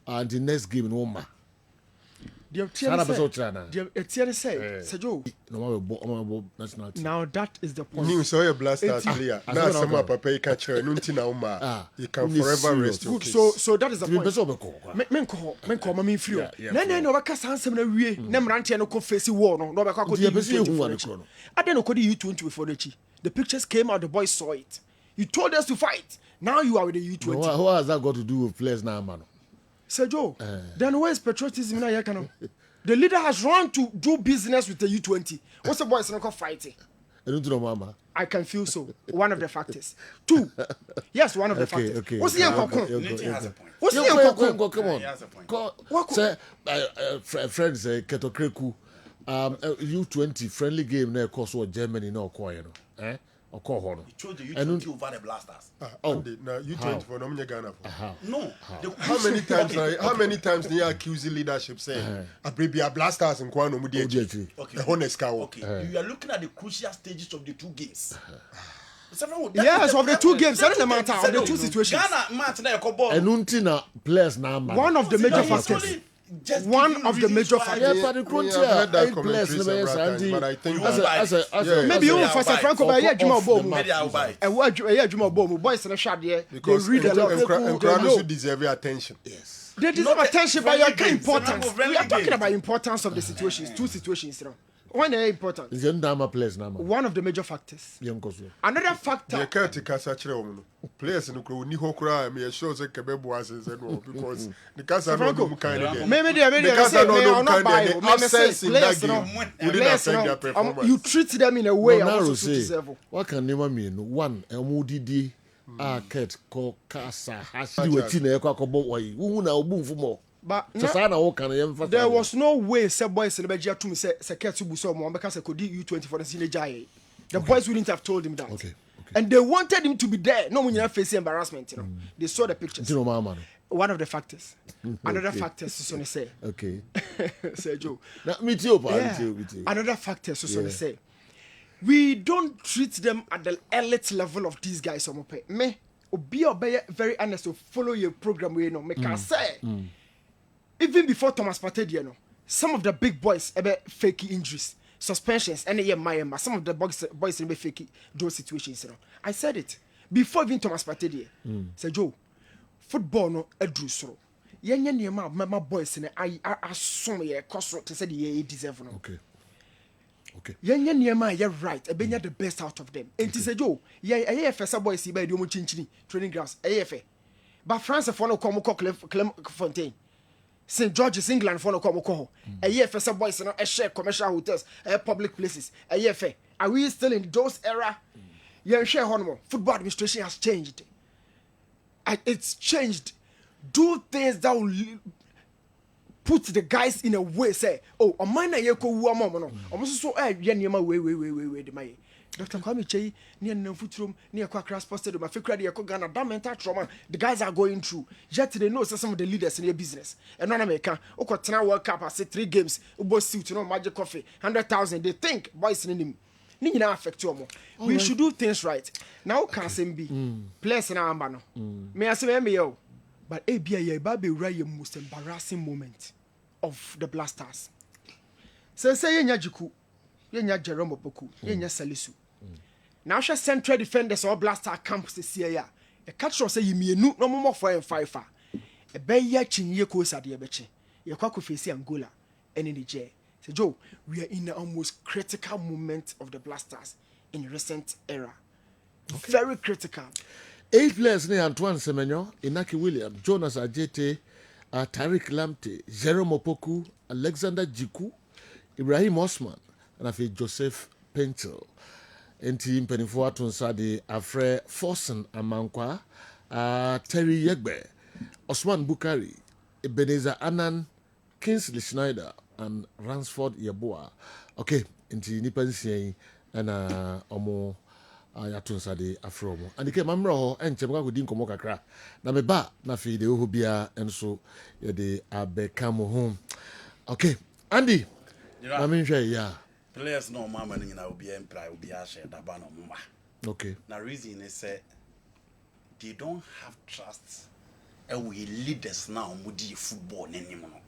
And the next game in Oma. Now that is the point. New so your blasters clear. Now some up pay catcher nuntina Oma. You can forever rest your case. So that is the point. Men call me free. No baka sansem na wie. Na mrantie no confess war no. No baka ko di U20. I don't know ko di U20 before the pictures came out, the boys saw it. You told us to fight. Now you are with the U20. What has that got to do with players now, man? Sergio, then where's patriotism in Ayakano? The leader has run to do business with the U20. What's the boys not fighting? I can feel so. One of the factors. 2. Yes, one of the factors. Okay. What's the point? What's the Come on. Say, friends, Ketokreku, U20 friendly game, na course what Germany no acquire no. ɔkɔ hɔ no He chose the U20 over the Blasters. Andy, now U24 no me Ghana for. No. How many times do you accuse leadership saying Abribia Blasters and Kwano Mudi? Okay. The honest cow. Okay. You are looking at the crucial stages of the two games. Yes, of the two games, that doesn't matter. Of the two situations. Ghana match na yɛkɔbɔ. ɛnu nti na players na ama One of the major factors. One of the major factors. yeah but the coach I've heard that eight players commentary no bɛyɛ several saa times, but I nti think as Maybe you for Sir Franco, but yeah, Juma Bomu. Maybe I'll buy. And what Juma Bomu boys in the shot there. because They read a lot. and They crowd know. should deserve your attention. yes They deserve Not attention, a but you're friendly game. important. It's not a We are talking game. about importance of the situations. Two situations, you know. When they're important. nti ɛnu dama players na ama One of the major factors. yɛn kɔ so Another factor. The Celtic kasa kyerɛ wɔn no players no kuro ni hɔ kura me sure say kebe bo asese no because the kasa no Franco, no kind of Maybe the kasa no no kind buy. of absence in that Players, you know, game wouldn't affect their performance. you treat them in a way no also narrow to say deserve. waka nneɛma mmienu one ɛmu didi a ket kɔ kasa hasi wɔti na ɛkɔ akɔbɔ wɔyi wuhu na obu nfu mɔ But sɛ saa na wɔka no yɛmfa there was no way say boys in the Belgium to me say Ketu Buso mo because could U20 for the senior giant. The boys wouldn't have told him that. Okay. And they wanted him to be there. No one face embarrassment, you know. They saw the pictures. nti na ɔma ama no One of the factors. Another factor is to say. okay Say Joe. na me too pa Yeah. me too Another factor is to Yeah. say. We don't treat them at the elite level of these guys. Me, be very honest to follow your program. You know, me can say. Even before Thomas Partey, you know, some of the big boys about fake injuries, suspensions, and some of the boys in fake those situations. You know, I said it before even Thomas Partey. Say Joe, football no edru soro. Yenye niema my boys in I assume ye cost to say the deserve no. okay Yenye niema ye right. Ebenya the best out of them. And say Joe, ye first boys see by the chinchini training grounds. But France for no come Clem Fontaine. St. George's England for no come ko. A year for some boys no share commercial hotels, public places. A year fair. Are we still in those era? Yeah, share honorable. Football administration has changed. It's changed. Do things that will put the guys in a way. Say, oh, a man ye ko wu amom no. Almost so ye niema we the my. Dr. Kwame Chei, near Nfuturum, near Kwakra Sports Stadium, Africa, near Kogana, that mental trauma the guys are going through. Yet they know some of the leaders in their business. And non American, Okotana World Cup, I say 3 games, Ubo suit, you know, magic coffee, 100,000. They think boys in him. Nina affect you. We should do things right. Now, can be players in our banner. May I say, yo, but ABA, Baby, Ray, most embarrassing moment of the Blasters. Say, Yajiku, Yenya Jerome Opoku, Yenya Salisu. Now she central defenders or blaster camps this year. A catcher say you me no more for and five. A bay yachin ye course at the abeche. Your quack face Angola and in the J. Say Joe, we are in the almost critical moment of the Blasters in recent era. Very critical. 8 players ne Antoine Semenyo, Inaki William, Jonas Ajete, Tariq Lamptey, Jerome Opoku, Alexander Jiku, Ibrahim Osman, and I feel Joseph Pentel. Enti mpanimfoɔ ato nsa de afrɛ Forsen Amankwa, Terry Yegbe, Osman Bukari, Ebenezer Anan, Kingsley Schneider, and Ransford Yeboah. Okay, enti nipa nsia yi na ɔmo ayato nsa de afrɛ ɔmo. Andike mamrɛ hɔ ɛnkyɛm ka kɔdi nkɔmmɔ kakra. Na meba na afei de ɛwɔ bia nso yɛde abɛka mo ho. Okay, Andy. Na menhwɛ ya. Players no mama ni na obi empire obi a share da ba no mama. Okay. Na reason is say they don't have trust we leaders now mudi football anymore.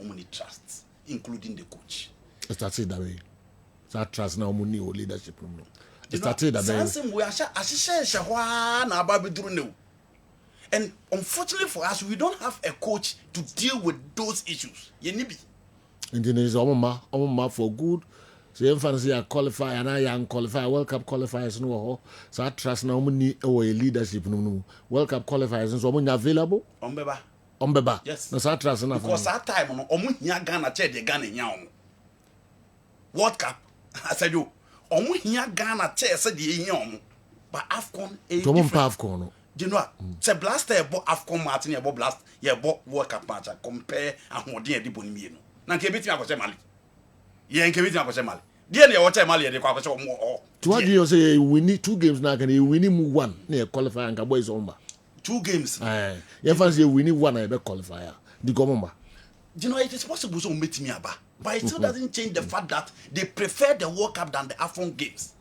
Omuni trust including the coach. It started that way. That trust now money or leadership room. It started that way. Some we are shahwa na aba bidru no. And unfortunately for us we don't have a coach to deal with those issues. Yenibi. Indonesia omma for good. So you fancy a qualify and I am qualify World Cup qualifiers no. So I trust now money or leadership no. World Cup qualifiers so money available. Ombeba. Yes. No so trust enough. Because that time no omu hia Ghana che de Ghana nya omu. World Cup I said you omu hia Ghana che se de hia omu. But AFCON e to mum AFCON no. You know, say blaster ebo AFCON match ebo blast ye ebo World Cup match compare ahode e di boni mi no. Na nke beti akose Mali. Ye nke beti akose Mali. Dear near what Mali de Quack or To what you say, we need 2 games now, can you win one near qualify and Cowboys on 2 games. You fancy we need one I bet qualifier. The government. You know, it is possible to meet me about, but it still doesn't change the fact that they prefer the World Cup than the AFCON games.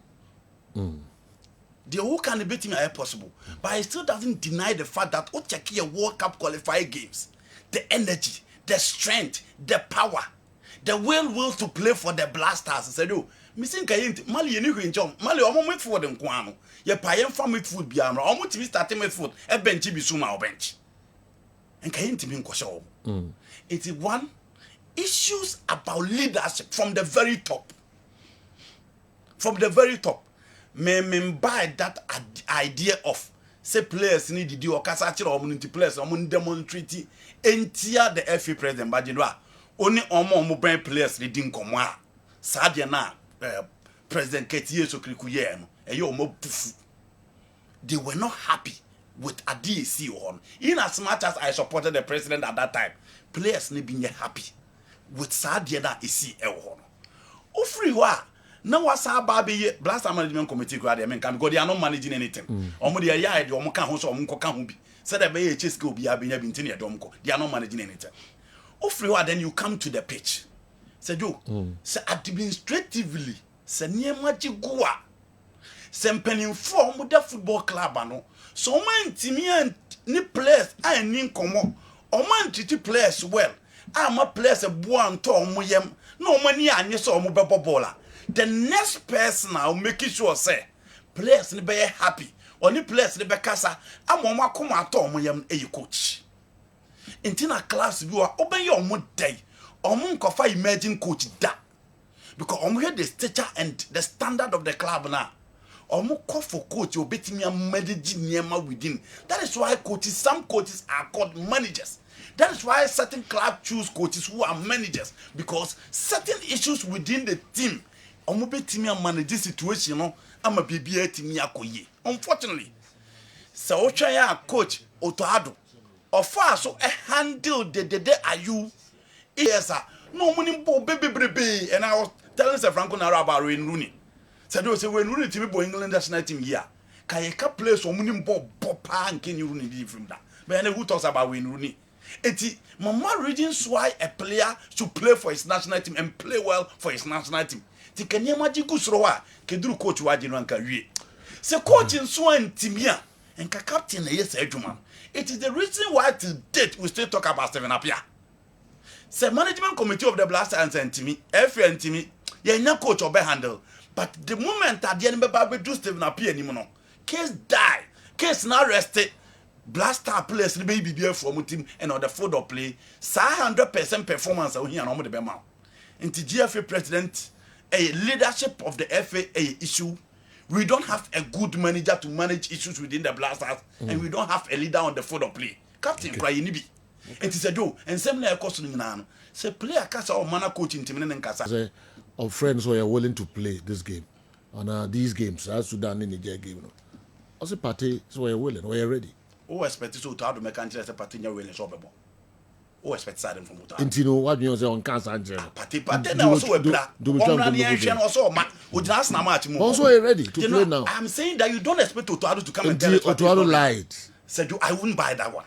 The who can beat me are possible, but it still doesn't deny the fact that Ochaki World Cup qualifying games, the energy, the strength, the power, the will to play for the Blasters. Said you, missing Kayint, Mali, you in John, Mali, almost for them, Kwano. Your paying from midfield, Biamra, almost to be starting midfield, a bench, Bisuma bench. And Kayint being Kosho. It is one issues about leadership from the very top. From the very top. Me buy that idea of say players need to do or casach or community players or demonstrate entia the FA president but you know only omo brand players leading komwa sadia na president Ketie so krikuye no e yo mo pufu. They were not happy with a DAC on. In as much as I supported the president at that time, players need be happy with sadia na isi e ho. Ofri wa now what's our baby Blaster management committee crowd because they are not managing anything. Omo they are the omo kan ho so omo kan bi. Said the be chase go be abenya bi ntini edomko. They are not managing anything. Ofriwa then you come to the pitch. Say you say administratively say niema jigua. Say mpanimfo omo da football club ano. So omo ntimi ni players a ni nkomo. Omo ntiti players well. Ama players e boa nto omo yem. No omo ni anye so omo bebo baller. The next person now making sure say players ni be happy or ni players ni be kasa amoma kuma ato omo yam e coach intina class bi wa oben ye omo day omo nkofa emerging coach da because omo hear the stature and the standard of the club now omo call for coach obetimi manage niema within. That is why some coaches are called managers. That is why certain clubs choose coaches who are managers because certain issues within the team omo betimi manage this situation no ama bibia timi akoye. Unfortunately so otwa ya coach Otoado ofa so handle the are you yes no money bo bebrebe and I was telling Sir Franco Nara about Wayne Rooney said you say Wayne Rooney timi bo England national team here kayeka place omunim bo pa nke Rooney be from that but who talks about Wayne Rooney eti mama reasons why a player should play for his national team and play well for his national team. Tikanya majiku srowa keduru coach waji no anka wie se coach nso antimia enka captain na yes adwuma. It is the reason why till date we still talk about Stephen Appiah. Se management committee of the Blasters and Antimi FA Antimi ye nya coach obe handle but the moment that the enemy be do Stephen Appiah anymore no case die case now rested Blaster players the baby be from team and on the field of play 100% performance we here no the be ma. Inti GFA president a leadership of the FA issue. We don't have a good manager to manage issues within the Blasters, and we don't have a leader on the field of play. Captain Kwayinibi. It is a do, and similar question in an say player kasa or mana coaching team and kasa. Of friends who are willing to play this game on these games, as Sudan in the game. Also, party so are willing, we are ready. Who expect so to have to make a party willing so bebo. Who expect side from Muta? Intino, what you say on cancer and party, but then also a black. Also, also ready to play now. I'm saying that you don't expect Otoado to come and tell us what Otoado lied. Said you, I wouldn't buy that one.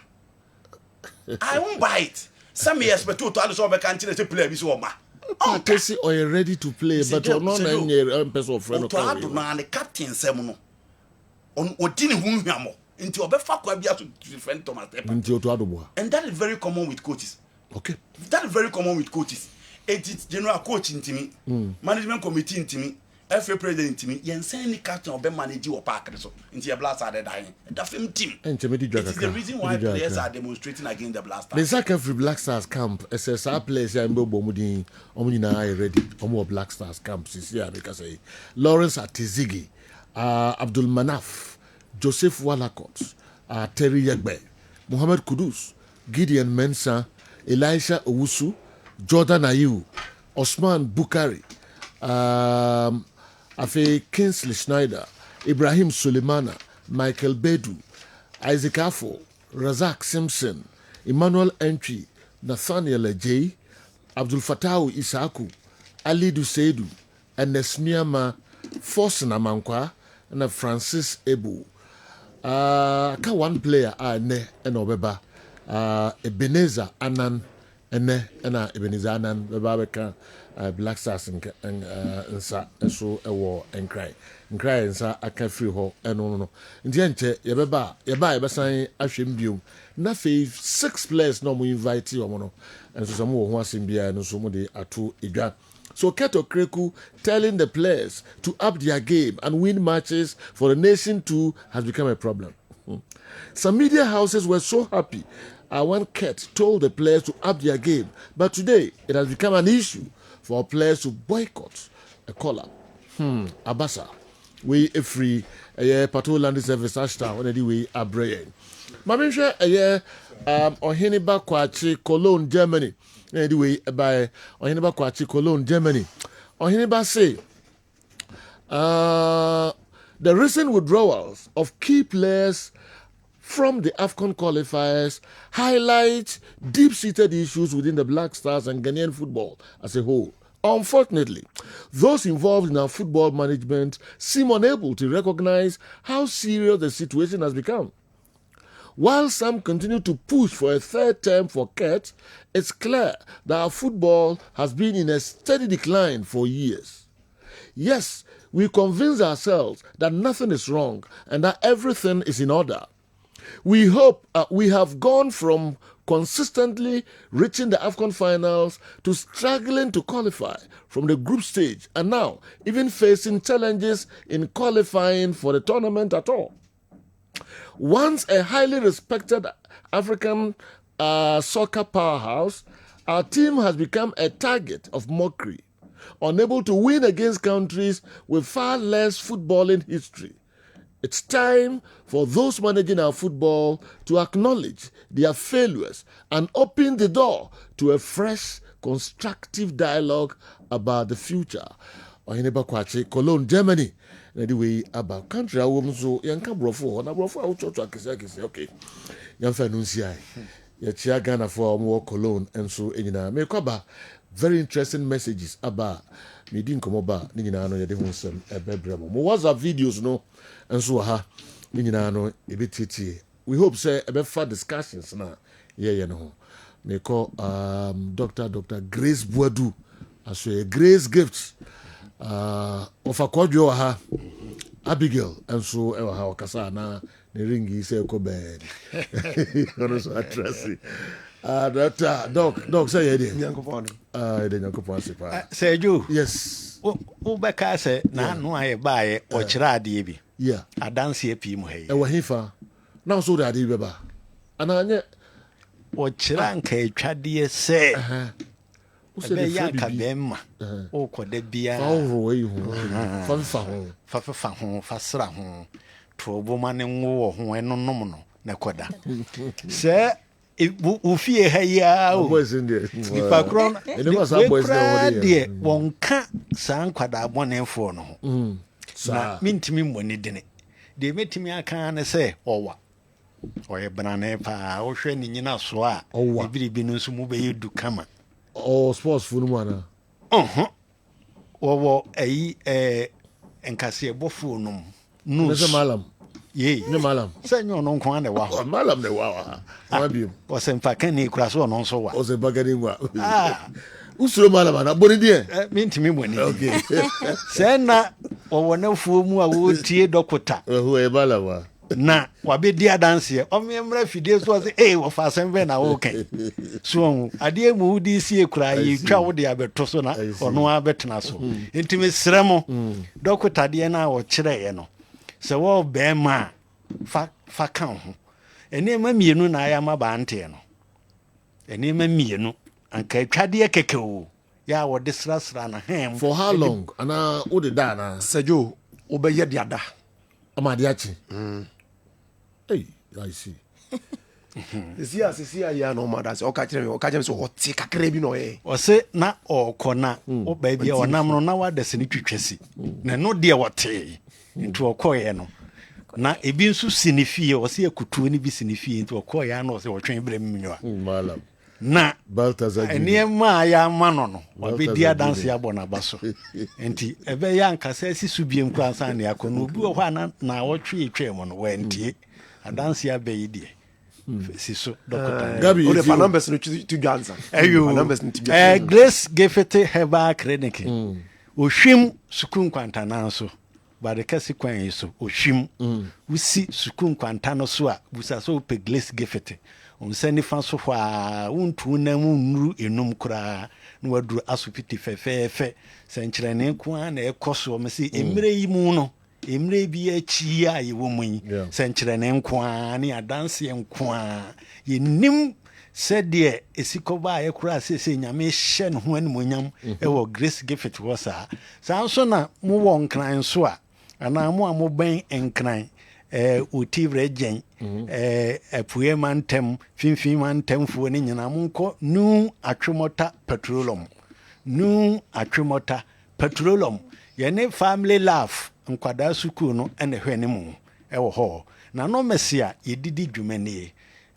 I won't buy it. Some may expect Otoado so I can't play this woman. Oh, Casey, are you ready to play? But not any person friend of Otoado man, the captain Semono on Odini Wunhamo. Into a to different Thomas and that is very common with coaches. Okay. That is very common with coaches. It is general coach in me, management committee in me, FA president in me, you send any captain or be manager or park so into a Blaster dying. The film team. It is the reason why players are demonstrating against the Blasters. The second free Black Stars camp, SSR players in Bomudin, Omina ready, Omo Black Stars camp, Sisia, because Lawrence Atizigi, Abdul Manaf. Joseph Walakot, Terry Yagbe, Mohamed Kudus, Gideon Mensah, Elisha Owusu, Jordan Ayew, Osman Bukari, Afe Kingsley Schneider, Ibrahim Sulemana, Michael Bedu, Isaac Afo, Razak Simpson, Emmanuel Entry, Nathaniel Ejay, Abdul Fattah Isaku, Ali Duseidu, and Nesmiama Force Namankwa and Francis Ebu. Ka one player ne and Obeba Ebenezer Anan and Ebenezer Anan Bebabeka Black Stars and so a war and cry and sa I can free ho and no Indiente Yeba sign Ashimbium Nafi 6 players no invite you mono and so some who was in beer and so many are 2 Iga. So Keto Kreku telling the players to up their game and win matches for the nation too has become a problem. Some media houses were so happy when Ket told the players to up their game, but today it has become an issue for players to boycott a call-up. Abasa, we a free patrol land service hashtag when we are brain. Mamisha a year Ohiniba Kwachi Cologne, Germany. Anyway, by Ohiniba Kwachi Cologne, Germany. Ohiniba say the recent withdrawals of key players from the AFCON qualifiers highlight deep-seated issues within the Black Stars and Ghanaian football as a whole. Unfortunately, those involved in our football management seem unable to recognize how serious the situation has become. While some continue to push for a third term for Ket, it's clear that our football has been in a steady decline for years. Yes, we convince ourselves that nothing is wrong and that everything is in order. We hope we have gone from consistently reaching the AFCON finals to struggling to qualify from the group stage and now even facing challenges in qualifying for the tournament at all. Once a highly respected African soccer powerhouse, our team has become a target of mockery, unable to win against countries with far less footballing history. It's time for those managing our football to acknowledge their failures and open the door to a fresh, constructive dialogue about the future. Ohiniba Kwachi, Cologne, Germany. Anyway, about country, I will so yanka brofo, na brofo I to akese okay. Yamfa nunsia. Ya chia Ghana for more Cologne and so enyina. Me kwaba very interesting messages about me din komoba ni nyina no ye de ho sem ebebremo. Mo WhatsApp videos no and so ha ni nyina no ebetiti. We hope say ebefa discussions na ye no. Me call Dr. Grace Boadu as a Grace Gifts. Of a cordial ha Abigail and so ever how Kasana the ringi say ko bed. So addressing. Doc say it. Say you. Yes. Ubeka say na no aye bae o kira ade bi. Yeah. Adanse api mu he. E wa hifa. Now so that ade bi ba. Ana anye o kira nka etwade se. Ebe ya ka bemma o koda bia fa ho fasra ho trobo mane nwo ho enonom no na koda se ufie ha ya o ipa kron de wonka san kwada abonefo no ho na mintimi mmoni dene de metimi aka na se owa oye banana pa o hwe ni nyina so a ibiribi no nso mu be yedu kama or sports funumana wo ayi enkase bofo num no se malam ye ne malam se nyo no nko ane wa malam ne wa ma bi o se mfa kan ni kura so no so wa o se bagadi wa usuro malam na boni die mintimi boni okay se na wo na fuo mu a wo tie dokota wo e balawa na wabedi adanse o me mra fide so say wo fa asem na wo kan so ade mu di sie kura yi twa wo de abeto so na ono abetena so intimi sremo dokota de na wo kire ye no se wo be ma fa kan ho ene ma mienu na ya ma ba ante no ene ma mienu anka twade keke o ya wo de srasra na hem for how long ana wo de da na Sajo obeye diada amadiachi hey I see Sisia ya no madas o ka kire so o ti kakra bi no o se na o kona o ba bia o nam no na wa da se ni twetwesi na no de o te nti o koye no na ebi nso sinifie o se akutuo ni bi sinifie nti o koye na o se o twen brem minwa malam na Balthazar Junior. nneɛma a yɛama no wabɛdi adanse abɔ n'aba so nti ɛbɛyɛ ankasa asi so biem koraa nsa ne akɔ no obi wɔ hɔ a na wɔtwe twɛ mu no wɔantie adanse abɛyi deɛ si so dɔkota Gabi, o de if fa you- numbers no to Johnson numbers no to Grace Gefete Herbal Clinic ohwim sukuu nkwantana nso bade kɛse kwan yi so ohwim wusi sukuu nkwanta no so a busa so pe Grace Gefete onsa nifa so hɔ a wontu na mu nuru enum koraa na waduru asopiti fɛfɛɛfɛ sɛnkyerɛne ko a na ɛkɔ so me se emire yi mu no emire bi akyi a yɛwɔ mu yi sɛnkyerɛne nko a ne adanse nko a yɛnim sɛdeɛ esikɔba a yɛkora sese nyame hyɛ ne ho animonyam ɛwɔ Grace Gift hɔ saa nso na mowɔ nkran so a anaa mo a mobɛn nkran otivre gyen apue mantem finfin mantemfoɔ ne nyinaa monkɔ nu atwemɔta petroleum yɛne family life nkwadaa sukuu no ɛna hwɛ ne mu ɛwɔ hɔ na no mɛsi a yɛdidi dwumanie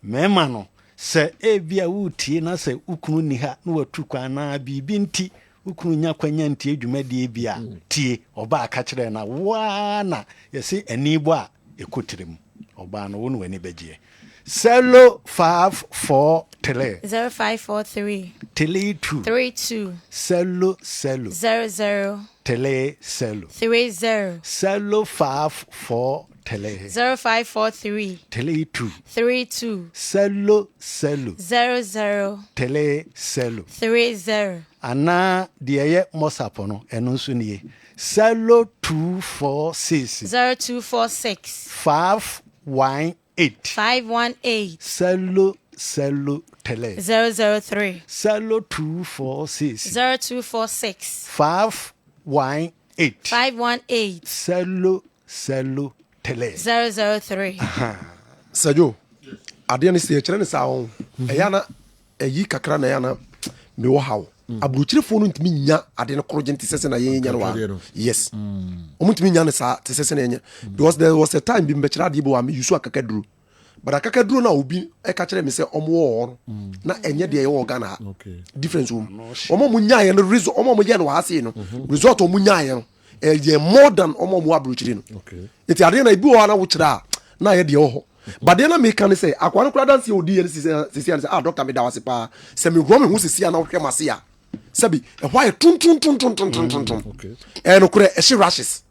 mɛma no sɛ ebia wotie na sɛ ukunu ni ha na watu kwan na biribi nti ukunu nya kwanya ntie dwumadie bia tie ɔba aka kyerɛ na waa na yɛse anibɔ a ɛkɔtirim ɔba no wo no wani bɛgyeɛ Cello 54 tele 0543 tele 2 32 cello 00 tele cello 30 cello 54 tele 0543 tele 2 32 cello 00 tele cello 30 ana deɛ yɛ mɔsapo no ɛno nso nie cello 246 0246 518 518 cello tele 003 cello 246 0246 518 518 cello tele 003 Sajo adeɛ no sɛ yɛkyerɛ ne saa wo ɛyɛ na ɛyi kakra na ɛyɛ na mewɔ haw aburokyerɛfoɔ no ntumi nya ade no korogye nte sɛ sɛ na yɛnya no wa yes ɔmo ntumi nya no saa te sɛ sɛ na yɛnya because there was a time bi mbɛkyerɛ adeɛ bi wɔ a meyusu akakaduro but akakaduro no a obi ɛka kyerɛ me sɛ ɔmo wɔ hɔ no na ɛnyɛ deɛ yɛwɔ Ghana ha difference wɔ mu ɔmo mo nyaeɛ no result ɔmo mo yɛ no wɔ ha sei no result ɔmo nyaeɛ no ɛyɛ more than ɔmo mo aburokyerɛ no nti adeɛ na ebi wɔ hɔ na wokyerɛ a na yɛ deɛ wɔ hɔ but deɛ na meka ne sɛ akwa no koraa danse yɛ odi yɛ no sisi ano sɛ doctor meda wase paa sɛ mewɔ me ho sisi a na wohwɛ mase a sɛbi ɛhɔ ayɛ tuntuntuntuntuntuntuntum ɛno korɛ ɛhye rashes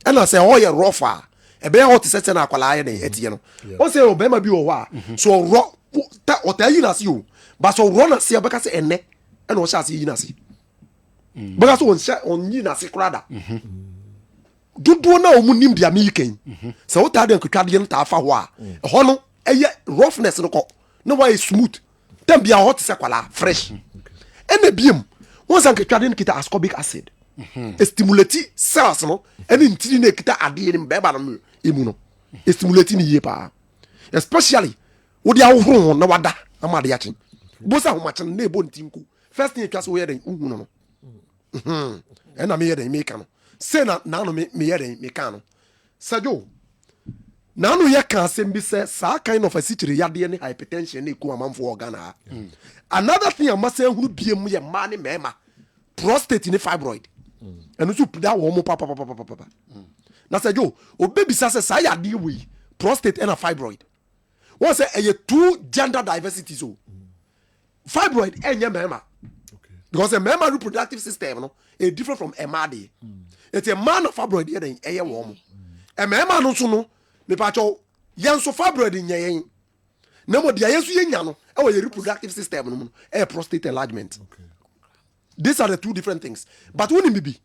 ɛna sɛ ɛhɔ yɛ rough a ɛbɛyɛ hɔ te sɛ sɛ na akwalaa yɛ ne ɛteɛ no ɔn sɛ ɔbɛrima bi wɔ hɔ a so ɔrɔ ɔtaa yi n'ase o ba so ɔrɔ n'ase a bɛka sɛ ɛnɛ ɛna ɔhyɛ ase yi n'ase bɛka sɛ ɔnyi n'ase koraa da dodoɔ na ɔmu nim deɛ meyi kan sɛ wotaa de nkotwadeɛ no taa fa hɔ a ɛhɔ no ɛyɛ roughness no kɔ na wayɛ smooth tam bia hɔ te sɛ kwalaa fresh ɛna biem wɔn sɛ nkotwadeɛ no kita ascorbic acid stimulate cells no ɛne ntiri no kita adeɛ no bɛɛba no emu no stimulate no yie paa especially wode ahohoro ho na wada ama adeɛ akye bo sɛ ahomakye no na ɛbɔ ntim ku first thing ɛtwa sɛ woyɛ dɛn wohu no no ɛna meyɛ dɛn meka no sɛ na naano meyɛ dɛn meka no Sajo naano yɛ ka asɛm bi sɛ saa kind of asikyire yadeɛ ne hypertension ne ɛku amanfoɔ wɔ Ghana ha another thing ama sɛ ahunu biem yɛ mmaa ne mmarima prostate ne fibroid ɛno nso da wɔ mo papapapapapa na Sajo obɛbisa sɛ saa yadeɛ wɔ yi prostate ɛna fibroid wɔn sɛ ɛyɛ two gender diversity so fibroid ɛnyɛ mmarima because a mmarima reproductive system no is different from mmaa deɛ it's a man of fibroid yɛ dɛn ɛyɛ wɔn mo mmarima no nso no mepatwɛ yɛn nso fibroid nyɛ yɛn na mo deɛ yɛn nso yɛ nya no ɛwɔ yɛ reproductive system no mu no ɛyɛ prostate enlargement these are the two different things but wɔn ni bibi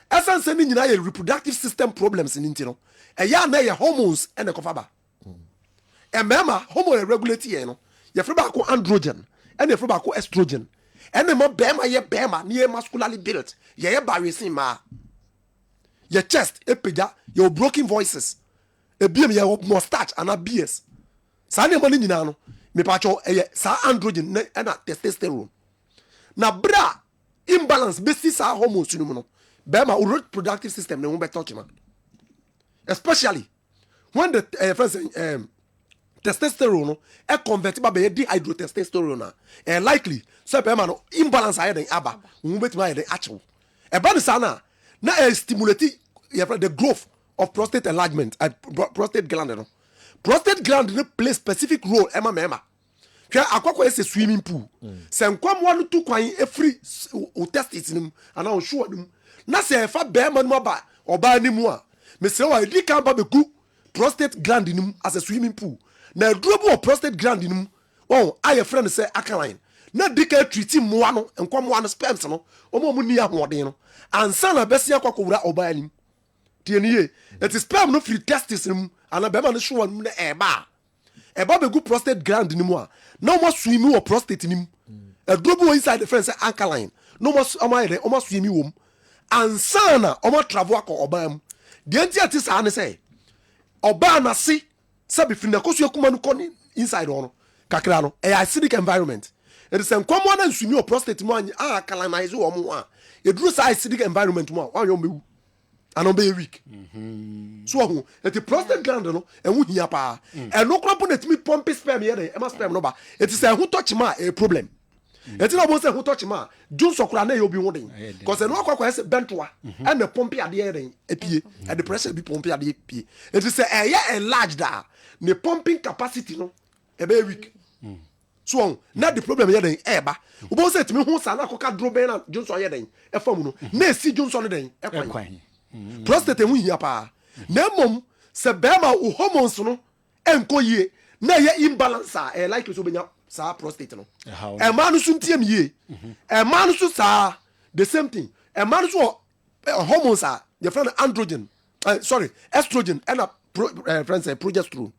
ɛsan sɛ ne nyinaa yɛ reproductive system problems ne nti no ɛyɛ ana yɛ hormones ɛna ɛkɔfa ba mmarima hormone regulate yɛn no yɛfrɛ baako androgen ɛna yɛfrɛ baako estrogen ɛna ma bɛrima yɛ bɛrima ne yɛ muscularly built yɛyɛ barresin maa yɛ chest epagya yɛ broken voices ebiem yɛ mustache ana BS saa nneɛma no nyinaa no mepatwɛ ɛyɛ saa androgen ne ɛna testosterone na bra imbalance bɛsi saa hormones no mu no bɛrima o reproductive system ne ho bɛtɔ kyema especially when the testosterone no e convert ba be dehydrotestosterone na likely so be ma no imbalance aye den aba wo betima aye den achew e ba no sa na stimulate the growth of prostate enlargement prostate gland no prostate gland no play specific role ema hwɛ akwakwa ese swimming pool se nkwamwa no tu kwan efiri o testis nim ana o show nim na se fa be ma no aba oba ni mu a mesre wa edi kan ba beku prostate gland nim as a swimming pool na aduro bu prostate gland nim won aye friend say alkaline na dika treat moa no nkwamwa no sperms no omo ni ahoden no ansa na besia akwakwa oba nim tie ni ye it is sperm no free testis nim ana be ma no show nim na eba begu prostate gland nim a na omo swim wo prostate nim aduro bu inside the friend say alkaline no mo omo swim wo ansa na omo travel akọ oba mu de anti ati sa ne say oba na se sabi fi na kosu akuma no kọ inside ono kakra no acidic environment it is enkomo na nsumi o prostate mu anyi alkalinize wo mo a eduru sa acidic environment mu a wan yo mewu anon be weak so ho the prostate gland no enwu hia pa eno kropo na timi pomp sperm ye dey e sperm no ba it is hu touch ma a problem eti na bo se hu touch ma jun sokura na ye obi hu den cause eno akwa se bentoa and the pomp ade ye den epie and the pressure be pomp ade epie it is enlarged da the pumping capacity no e be weak so na the problem ye den e ba obo se timi hu sa na akoka dro ben na jun so ye den e fam no na esi jun so no den e kwan prostate hu hia pa na mom se bema o hormones no enko yie na ye imbalance like so benya sa prostate no e ma no so ntiem yie e ma no so sa the same thing e ma no so hormones your friend androgen estrogen and friends progesterone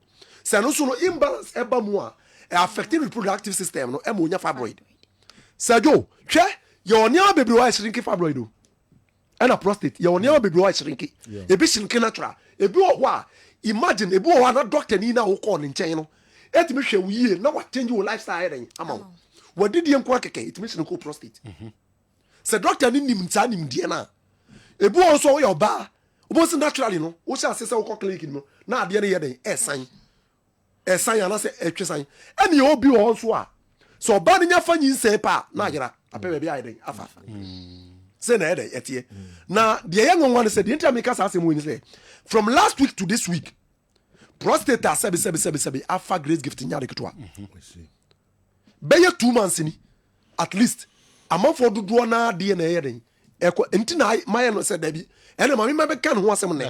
se no so no imbalance e ba mu a affecting reproductive system no e mo nya fibroid sajo hwe ye onia bebre wa shrink fibroid o and a prostate ye onia bebre wa shrink e bi shrink natural e bi wo ho a imagine e bi wo na doctor ni na wo call nchen no etimi hwe wiye na wa change your lifestyle den ama wo didie nko akeke etimi shrink prostate se doctor ni nim nta nim die na e bi wo so wo yo ba wo se naturally no wo sha se wo clinic ni no na ade ne ye den esan ana se etwesan ene obi wo so a so ba ne nya fa nyinse pa na agera apebe bia den afa se na ede etie na de ye ngonwa ne se de intra sa asem woni se from last week to this week prostate sebi afa grace gift nya de ketwa be ye 2 months ni at least amafo dodo na de na ye den eko enti na maye no se da bi ene mama me be kan ho asem ne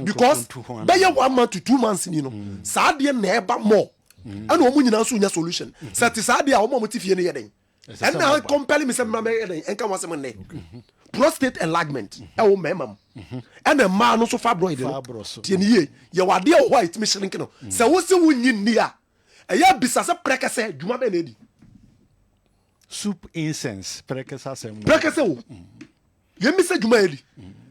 because be ye 1 month to 2 months ni no sa de na eba more ene omu nyina so nya solution sati sa de a omo motifie ne ye den ene compel me se mama ye den enka ho asem ne prostate enlargement e wo memam ene ma no so fibroid no tie ni ye wade o white me shrink no se wo se wunyi ni a eya bisa se prekese dwuma be na di soup incense prekese asem prekese wo ye mi se dwuma edi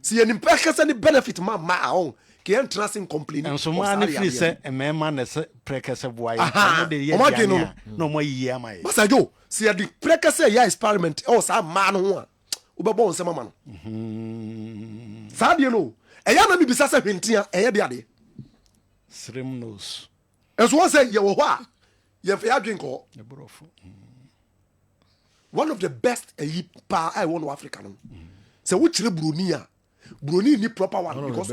si ye ni prekese ni benefit ma on ke en tracing complain enso ma na free se emema na se prekese boy no de ye dia no mo yi ama ye masajo si ye di prekese ya experiment o sa ma no ho a ubebo on se mama no sa de no eya na mi bisa se hwentia eye de ade srim nose enso won say ye wo ho a ye fa ya dwinko e brofo one of the best pa I want Africa no say wo chire broni ni proper one because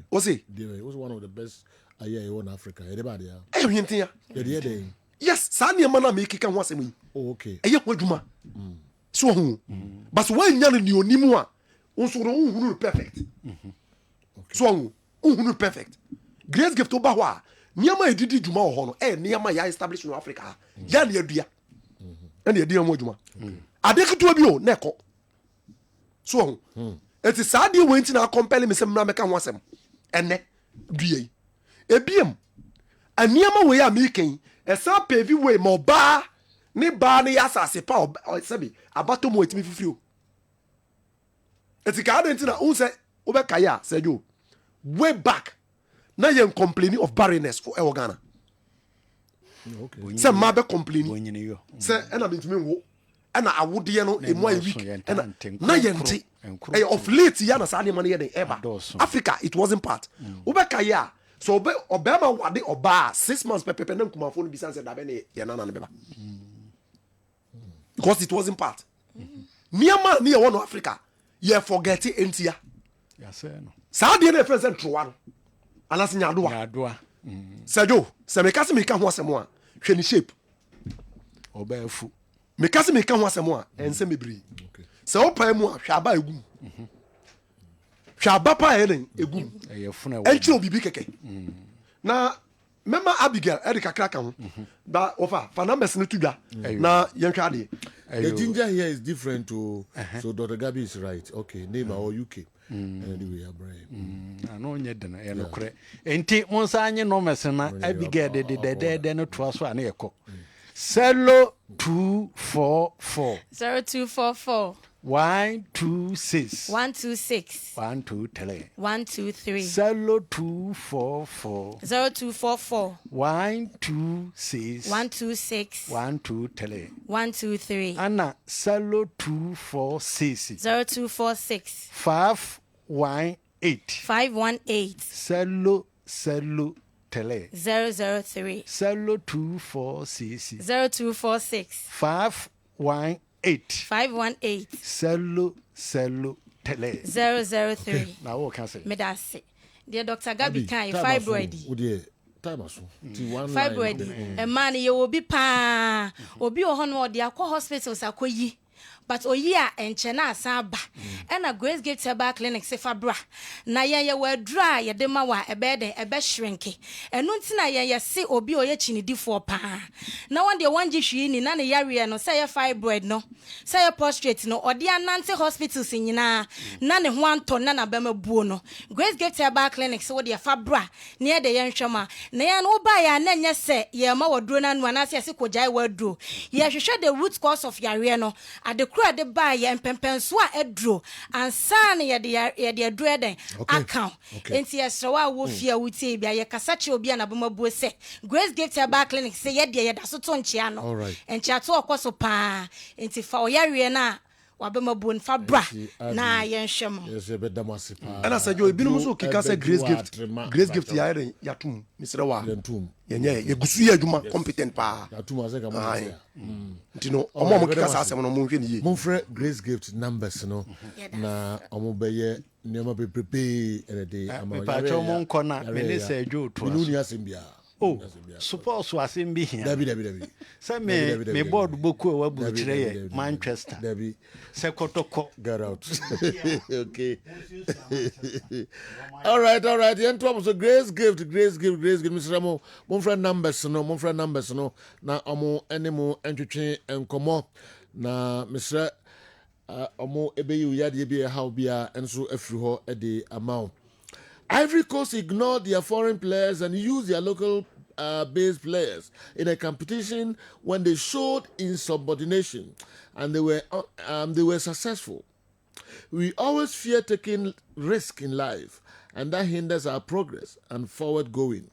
what's it it was one of the best I want Africa everybody hwentia ye yes sa ne ma na make kan ho asem yi oh okay eye ho adwuma so hu but when nya ni onimu a unso ro hunu perfect okay so hu hunu perfect grace gift oba ho a niam edidi dwuma ho no niam ya establish no Africa ya na adua ene edi mo adwuma adeketo bi o na ekọ so hu eti saade wenti na compel me se mra meka ho asem ene due ebiem aniama we ya meken esa pevi we mo ba ni ba ni asase pa sebi abato mo etimi fifiri o eti ka adenti na unse obe kaya sejo way back na ye complaining of barrenness for Ghana okay se ma be complaining se ena bitimi wo ena awode no emu a week ena na ye nti of late ya na sa de man ye den eba Africa it wasn't part obe kaya So Obama wade oba 6 months pepe na nkumafo no bisan say da be ne ye nana ne beba. Because it wasn't part. Niama ni e Africa. Ye forget it entia. Ya say no. Sa de na friend say trowa no. Alas nyadoa. Nyadoa. Sajo, se me kase me ka ho asemo a, hwe ni shape. Obafu. Me kase me ka ho asemo a, ense mebri. Okay. Se opa mu a hwe aba egum. Hwe aba pa eren egum. Eyefuna. Enchi obibi keke. Na mema Abigail Erika kraka ho. Ba ofa fa numbers no tudwa. Na yenhwa ade. The ginger here is different to so Dr. Gabi is right. Okay, name or UK. Anyway, Abraham. I know you didn't. You know, correct. Enti monsa anye no mesena Abigail de no to aso ane yeko. Cello 244 0244 126 126 123 123 Cello 244 0244 126 126 123 123 Anna Cello 246 0246 518 518 Cello tele 003 Cello 246 0246 518 518 Cello tele 003 na wo kan say medase dear Dr. Gabi kan fibroid time aso fibroid e man ye obi pa obi o hono de akọ hospitals akoyi but oyi a enche na asan ba na Grace Gift Herbal Clinic se fabra na ye wadra ye de ma wa ebeden ebe shrinke enu nti na ye se obi oye chinidifo pa na won de wonji hwi ni na ne yare no say fibroid no say prostate no ode anante hospitals nyina na ne ho anto na bema buo no Grace Gift Herbal Clinic se wo de fabra ne ye de ye nhwema na ye no ba ya na nye se ye ma wadro na nu na se kojai wadro ye hwehwe the root cause of yare no ade kura de ba ye mpempenso a edro ansan ye de adro eden account enti yesrewa wo fia wutie bia ye kasache obi na boma buo se Grace Gift Herbal Clinic se ye de ye da so to nchia no enchia to okoso pa enti fa oyare na wabema buo nfa bra na ye nhwem yes be damase pa ana sajo ebinum so kika se Grace Gift ya eren yatum misre wa yenye ye gusu ye adwuma competent pa yatum ase ka mo ntino omo kika sa asem no mo hwe ni ye mo frɛ Grace Gift numbers no na omo bɛyɛ nneɛma bebrebe ɛde ama pa cho mo nko na me ne sɛ adwo to no ni asem bia support so asem bi hia dabi sɛ me board boku wa bu kyerɛ ye Manchester dabi sɛ kotoko get out okay all right yen to so Grace Gift Mr. Mo friend numbers no na omo enemo entwetwe enkomo na Mr. Omo ebeyi yade bi how bia enso afiri ho ede amount. Ivory Coast ignored their foreign players and used their local based players in a competition when they showed insubordination, and they were successful. We always fear taking risk in life, and that hinders our progress and forward going.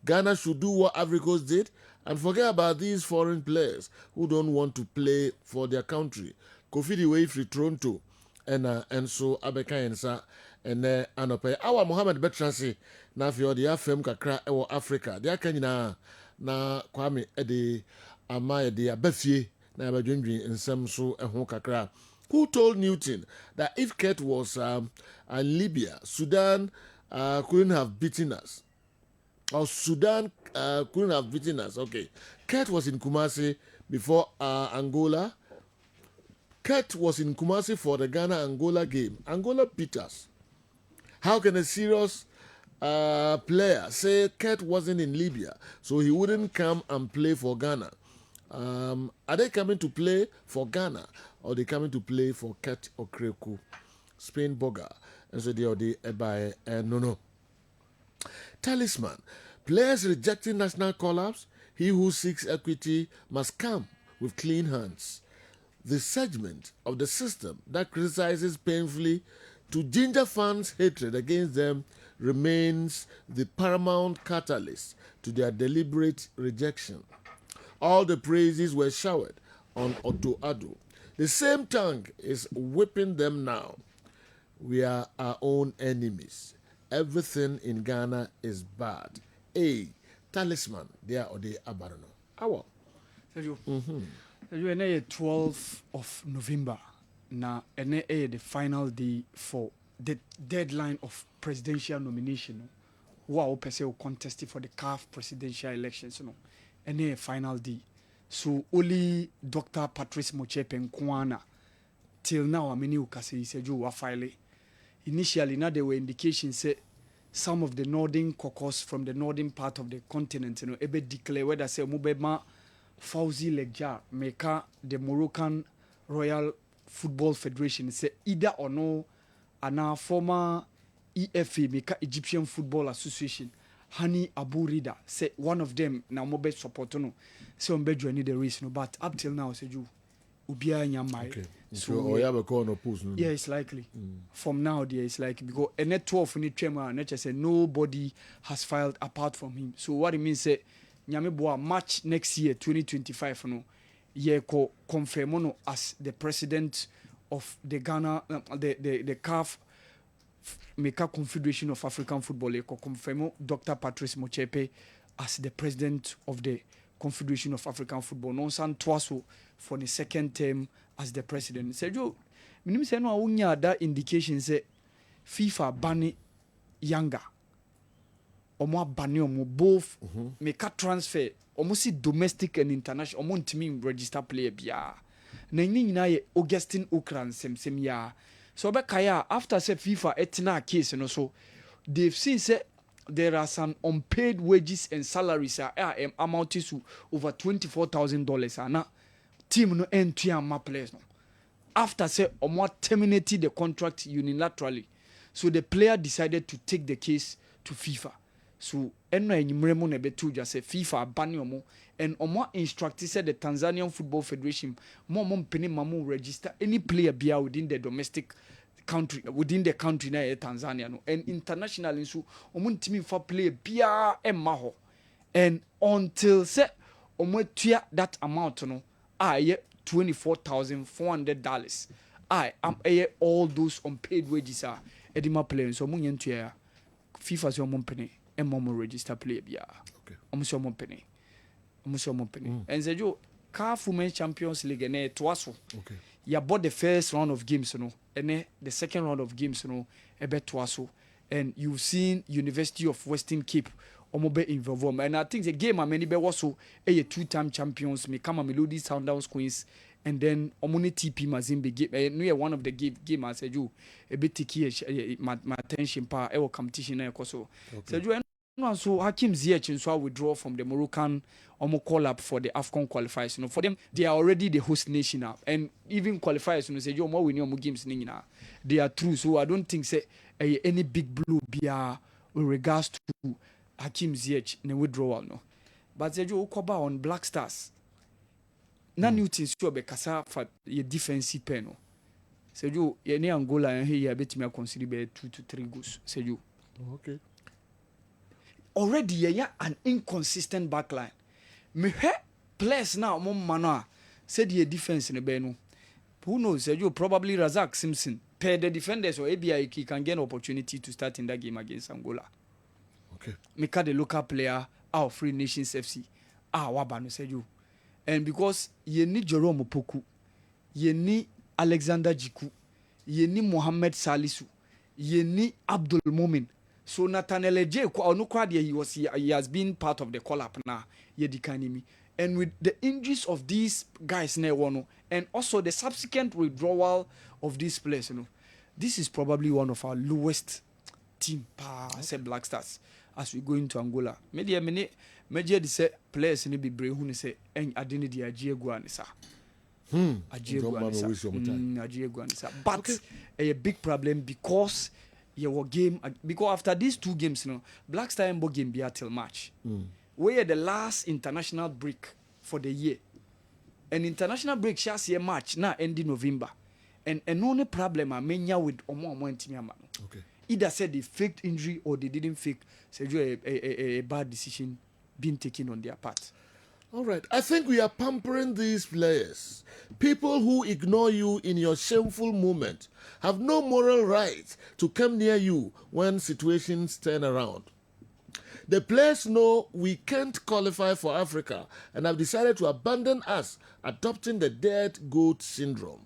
Ghana should do what Ivory Coast did and forget about these foreign players who don't want to play for their country. Kofi the way free Toronto and so abeka ensa ene anope awa Mohammed Betransi na fi odi afem kakra e wo Africa de aka nyina na Kwame ede ama ede abafie na abadwendwen nsem so ho kakra. Who told Newton that if Kurt was in Libya, Sudan couldn't have beaten us? Or Sudan couldn't have beaten us. Okay. Kurt was in Kumasi before Angola. Kurt was in Kumasi for the Ghana-Angola game. Angola beat us. How can a serious player say Kurt wasn't in Libya, so he wouldn't come and play for Ghana? Are they coming to play for Ghana, or are they coming to play for Kurt Okreku, Spain Boga? And so they are by no. Talisman. Players rejecting national call-ups. He who seeks equity must come with clean hands. The segment of the system that criticizes painfully to ginger fans' hatred against them remains the paramount catalyst to their deliberate rejection. All the praises were showered on Otto Addo. The same tongue is whipping them now. We are our own enemies. everything in Ghana is bad. Talisman, they are or they abarano. Awo. Sergio. Sergio, ene 12th of November. Na ene the final day for the deadline of presidential nomination. Who pese will contest for the CAF presidential elections. No, ene final day. So only Dr. Patrice Motsepe Nkwana till now ameni ukase Sergio wa file. Initially, now there were indications say some of the northern caucus from the northern part of the continent, ebe declare whether say Mubema Fauzi Legja meka the Moroccan Royal Football Federation say either or no, and our former EFA meka Egyptian Football Association Hani Abu Rida say one of them na mobe support no say on bedro any the race no, but up till now say you ubia nyamai. Okay. So yeah, yeah, it's likely. From now there it's likely because a net 12 in the tremor nature say nobody has filed apart from him. So what it means say nyame boa March next year 2025 no ye ko confirm no as the president of the Ghana the CAF Meka Confederation of African Football ye ko confirm Dr. Patrice Motsepe as the president of the Confederation of African Football. Non san twaso for the second term as the president. Sergio, minim say no awunya that indication say FIFA banning younger. Omo banning omo both make a transfer. Omo si domestic and international. Omo ntimi register player bia. Na nyina ye Augustine Okran sem ya. So be kaya after say FIFA etina case no so they've seen say there are some unpaid wages and salaries amounting to over $24,000 and team no entry my players no. After say Omo terminated the contract unilaterally, so the player decided to take the case to FIFA. So enno enyimremo na betu just say FIFA ban Omo and Omo instructed said the Tanzanian Football Federation mo mpeni mamu register any player bia within the domestic country within the country na Tanzania no, and internationally so omo ntimi fa play bia emma ho, and until say omo tua that amount no $24,400 am all those unpaid wages edima players so omo nyentua FIFA so omo mpene emma mo register play bia omo so omo mpene and say jo CAF Women's Champions League na twaso ya bought the first round of games and then the second round of games ebe twaso, and you've seen University of Western Cape omobe involved, and I think the game many be also a two-time champions me come Melody Sundowns Queens, and then omuni TP Mazembe game no one of the game I said you a bit tiki my attention pa e competition na so said you no, so Hakim Ziyech so withdraw from the Moroccan call up for the AFCON qualifiers. For them, they are already the host nation now, and even qualifiers. Say you more winning games nina. They are true. So I don't think say any big blue be with regards to Hakim Ziyech ne withdrawal no. But say you koba on Black Stars. Na new things sure be kasa for your defensive pen no. Say you any Angola and here bet me consider be 2 to 3 goals. Say you. Okay. Already an inconsistent backline. Me players now mano said the defense in the beno. Who knows? You probably Razak Simpson. Per the defenders or ABI he can get an opportunity to start in that game against Angola. Okay. Make the local player our Free Nations FC. Wabano said you. And because ye need Jerome Opoku, ye need Alexander Jiku, ye need Mohamed Salisu, ye need Abdul Momin. So Nathaniel J. he has been part of the call-up now. And with the injuries of these guys, and also the subsequent withdrawal of these players, this is probably one of our lowest team, say Black Stars, as we go into Angola. Maybe say players in the brave who say, "And I didn't the Ajiaguanisa." But a big problem because. Your game because after these two games, Black Star and game be till March. Where the last international break for the year. An international break shall see a March now ending November. And only problem I mean with okay. Either said they faked injury or they didn't fake. So a bad decision being taken on their part. All right. I think we are pampering these players. People who ignore you in your shameful moment have no moral right to come near you when situations turn around. The players know we can't qualify for Africa and have decided to abandon us, adopting the dead goat syndrome.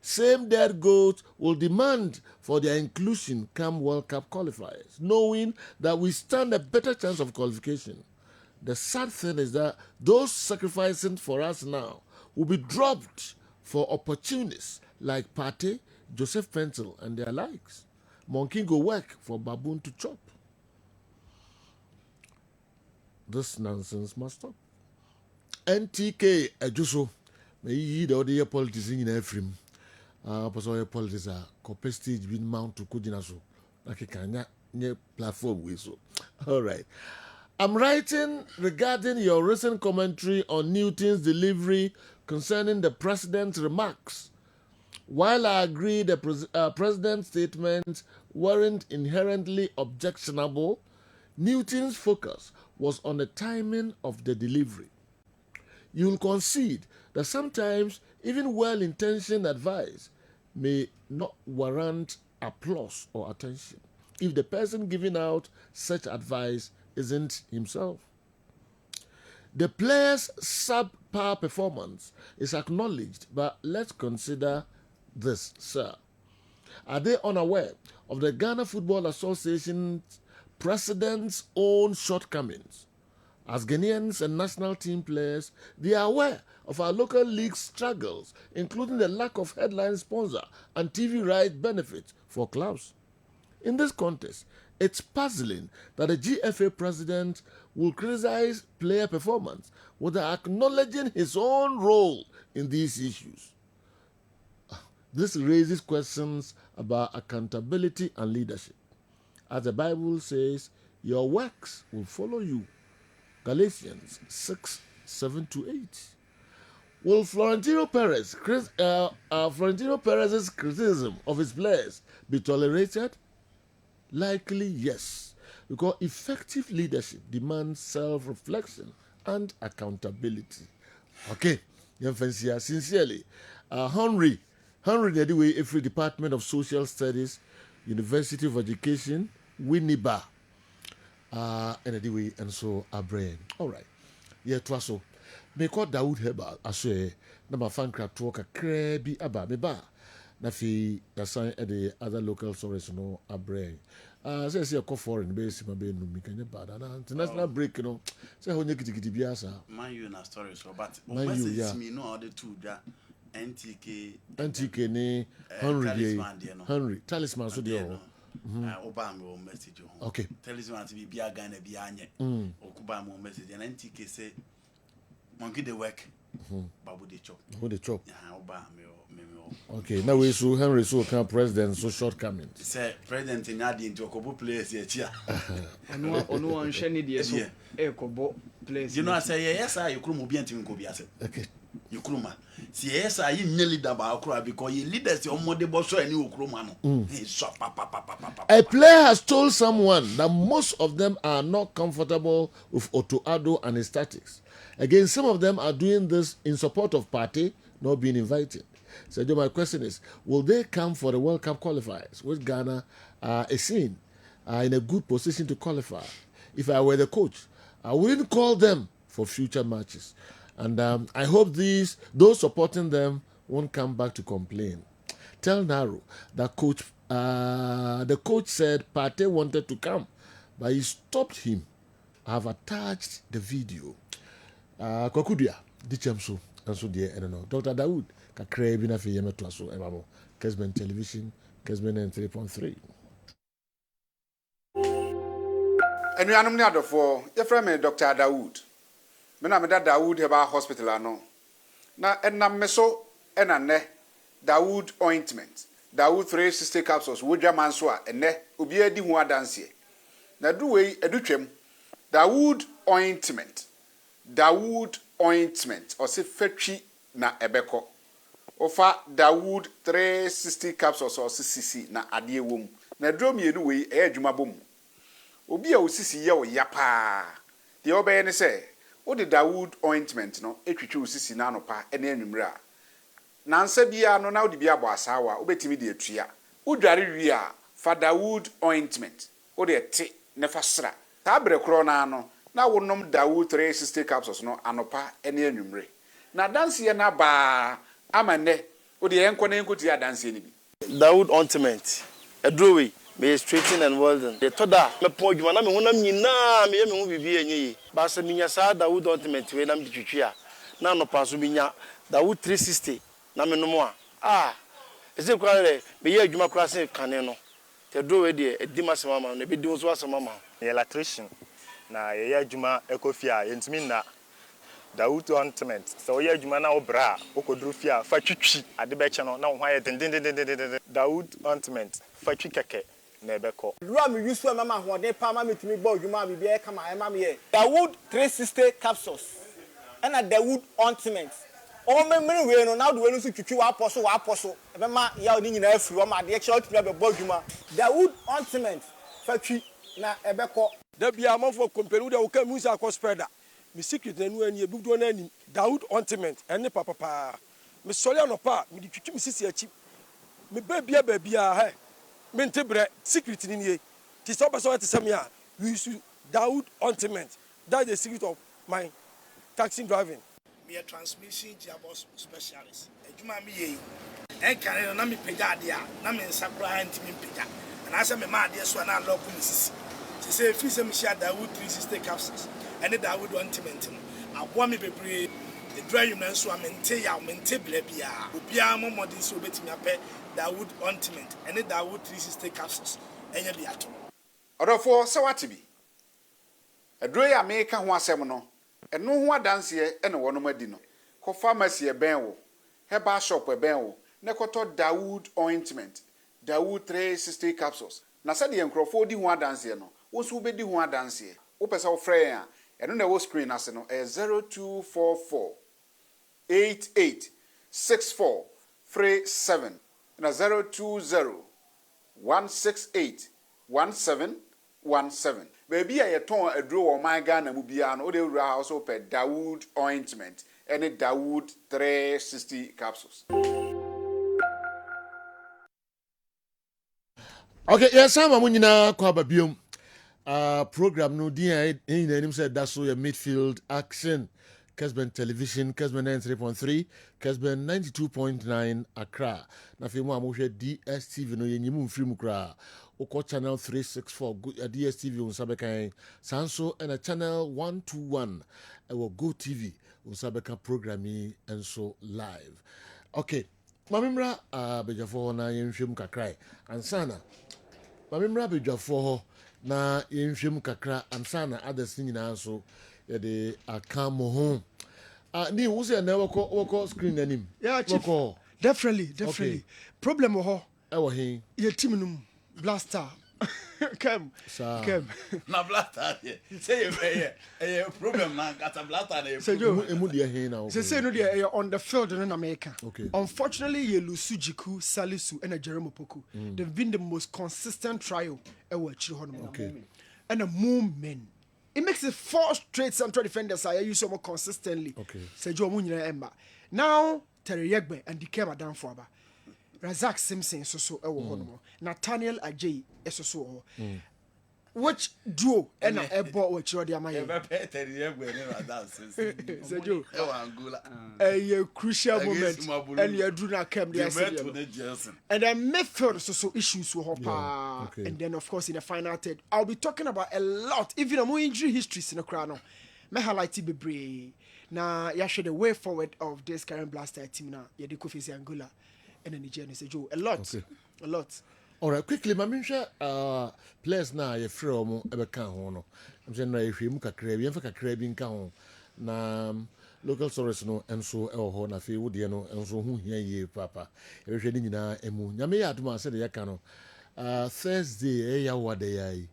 Same dead goats will demand for their inclusion come World Cup qualifiers, knowing that we stand a better chance of qualification. The sad thing is that those sacrificing for us now will be dropped for opportunists like Partey, Joseph Pencil, and their likes. Monkey go work for baboon to chop. This nonsense must stop. NTK Ejuso, may you the other politics in every person politics are copy stage being mount to Kudinaso. Like a kanya platform way so. All right. I'm writing regarding your recent commentary on Newton's delivery concerning the president's remarks. While I agree the president's statements weren't inherently objectionable, Newton's focus was on the timing of the delivery. You'll concede that sometimes even well-intentioned advice may not warrant applause or attention if the person giving out such advice isn't himself. The player's subpar performance is acknowledged, but let's consider this, sir. Are they unaware of the Ghana Football Association's president's own shortcomings? As Ghanaians and national team players, they are aware of our local league struggles, including the lack of headline sponsor and TV right benefits for clubs. In this context, it's puzzling that the GFA president will criticize player performance without acknowledging his own role in these issues. This raises questions about accountability and leadership. As the Bible says, your works will follow you. Galatians 6:7-8. Will Florentino Perez's criticism of his players be tolerated? Likely yes, because effective leadership demands self-reflection and accountability. Okay, sincerely, Henry, anyway, every Department of Social Studies, University of Education, Winneba, and anyway, and so our brain. All right, yeah, twaso. Me call Dawood herbal. I say, na my fan crab talk a crabby aba me ba. Na fi yasan at the other local sources no a brain. Say a call foreign base my be no me can bad. International break, you know. Say how nyekiti biasa. Man, you na story so, but yeah. Me know all the two that NTK ni Henry talisman so dey. Obama message. Okay. Talisman to be a Ghana be anye. Obama message and NTK say monkey the work. Babu the chop. Who the chop? Yeah, Obama. Okay, now we so Henry so can president so shortcomings. Say president in adi into kobo players here. Ono one sheni dey so e kobo players. You know I say yes I you krumo bi antim ko bi ase. Okay. You kruma. See yes I you nearly leader ba akura because you leaders your mode boss so any okruma no. He so A player has told someone that most of them are not comfortable with Otto Addo and his tactics. Again, some of them are doing this in support of Partey not being invited. So my question is, will they come for the World Cup qualifiers, which Ghana is seen in a good position to qualify? If I were the coach, I wouldn't call them for future matches. And I hope those supporting them won't come back to complain. Tell Naro that the coach said Partey wanted to come, but he stopped him. I have attached the video. Kokudia, Dichamso, and so dear, I don't know. Dr. Dawood. Kakre bina fi yeme to aso emamo Kessben television Kessben 3.3. Enuanum ni adofo ye frɛ me Dr. Dawood. Me na me da Dawood Herbal Hospital ano. Na enam me so ena ne Dawood ointment. Dawood 360 capsules wodwa manso a ene obi adi hu adanse. Na du wei edutwem Dawood ointment. Dawood ointment o se fatwi na ebeko. Ofa Dawood 360 capsules or CC na ade wom na drum ye no we e adwuma bom obi a osisi ye o ya pa de obeye ne se What the Dawood ointment no etwitwe osisi na anopa ene anwumre a nansa bia no na wode bia bo asawa obetimi de atua udware wi a fa Dawood ointment wode ete ne fa sra ta bre kro na no na wonom Dawood 360 capsules no anopa ene anwumre na danse na ba amane wode enko na enko ti adanse ni bi Dawood ointment edrowe me straighten and welding the toda me po djuma na me honam nyina me hu bibi enyi ba se minya sa Dawood ointment we na me twitwi a na no pa so minya Dawood 360 na me no mo a eze kware me ye adwuma kra se kane no te drowe de edima se mama no be di so asema mama electrician na ye adwuma ekofia yentimi na Dawood ointment so ye adwuma na obra okodru fia fa twitwi ade be che no na ho aye den Dawood ointment fa twi keke na ebeko lua me use mama hoden pa ma metimi bo adwuma bibia e kama e ma me ye Dawood 360 capsules and Dawood ointment o memre we no na do we no so twitwi wa aposo e be ma ya oni nyina afiri o ma de che otumi be bo adwuma Dawood ointment fa twi na ebeko da bia amafo company de wo ka mu sa cospeda mi secret na nu ani e bugdo na ani Dawood ointment ene papa mi sori anopa mi di twitwi mi sisi achi mi babia he Mentebre secret in here. Tis up so at Samia. We use Dawood ointment. That's the secret of my taxi driving. Me a transmission gearbox specialist. Ejuma mi ye. En kan na mi pega dia, na me nsakura anti mi pega. And I say me ma dia so na lock mi sisi. Ti say fi say me share Dawood 360 capsules. And the Dawood ointment. Aboa me bebre. The drive na so amente ya mente bia. Obia mo modern so betimi ape Dawood ointment and the Dawood 360 capsules. Enya bi ato. Odofo se wate bi. Adro ya me ka ho asem no. Eno ho adanse ene wono adi no. Ko pharmacy e ben wo. Herbal shop e ben wo. Ne koto Dawood ointment. Dawood 360 capsules. Na se de enkrofo di ho adanse no. Wo so be di ho adanse. Wo pese wo frɛ ya. Eno na wo screen ase no 0244 886437 na 020-168-1717. Baby a yeton adro wo man Ghana mu bia no de wura house pe Dawood ointment and Dawood 360 capsules. Okay, yes, sama mu nyina kwa babiom. Program no dia enim said that's so your midfield action. Kessben Television, Kessben 93.3, Kessben 92.9 Accra. Na fi mu amohwe DSTV no yenyimu mfiri mu kra. Oko channel 364 DSTV on sabekan. Sanso and a channel 121 ewo Go TV on sabeka programming and so live. Okay. Mamimra bejafo na yenhwem kakrai. Ansana. Mamimra bejafo na yenhwem kakra ansana others nyina so yede akamo home ni wo say na woko screen anim yeah chief definitely okay. Problem ho e wo hin ye team num blaster come na blaster say e problem na kata blaster na emu de hin na say no dey on the field in America. Okay. Unfortunately ye Lusujiku Salisu and Jeremy Poku they've been the most consistent trio e wo chiri hono okay and a movement. It makes it 4 straight central defenders I use so more consistently. Okay. Sejo Munyina Emba. Now Terry Yegbe and Dikema down for Aba. Razak Simpson so ewo hono. Nathaniel Ajay so. Which duo and a ball which you are the Amaya. Sejo. A crucial moment and you do not come there. And then Midfield so issues with Hopper. And then of course in the final third I'll be talking about a lot, even a more injury histories in the crown. Me highlight be na ya show the way forward of this current blaster team na ya de Kofi Angola and the Nigeria Sejo a lot. Okay. A lot. All right, quickly, Mamisha, players now, you're free or more ever can. I'm saying, if you muka crab, you have a crab in count. Na local source no, and so, oh, na fe would you know, and so who hear ye, Papa. Everything in a emu. Yame Atma said, Yakano. Thursday, ya what day,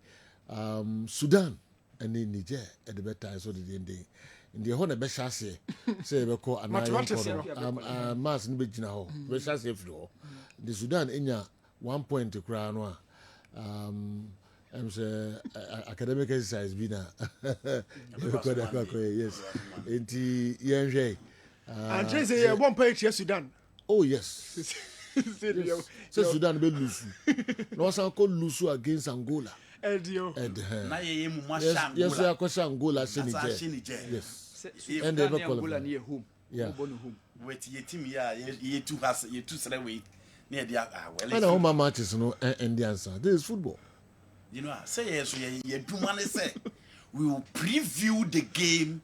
Sudan, and in Niger, at the bedtime, so the day. In the whole Beshase, say, we call an eye, Mass in Bijino, Beshase floor. The Sudan in ya. 1 point to crown I'm say academic exercise bi na. Yes. Enti yenhwe. And Jay say one page here Sudan. Oh yes. Yes. So Sudan be lose. No san ko lose against Angola. Edio. Na ye mu ma Yes, Angola. yes, I question Angola Senegal. Yes. And they Angola near home. Yeah. Wait, ye team ye two has ye two sere way near the well. And home matches no and the answer. This is football. You know, say yes, ye do man say we will preview the game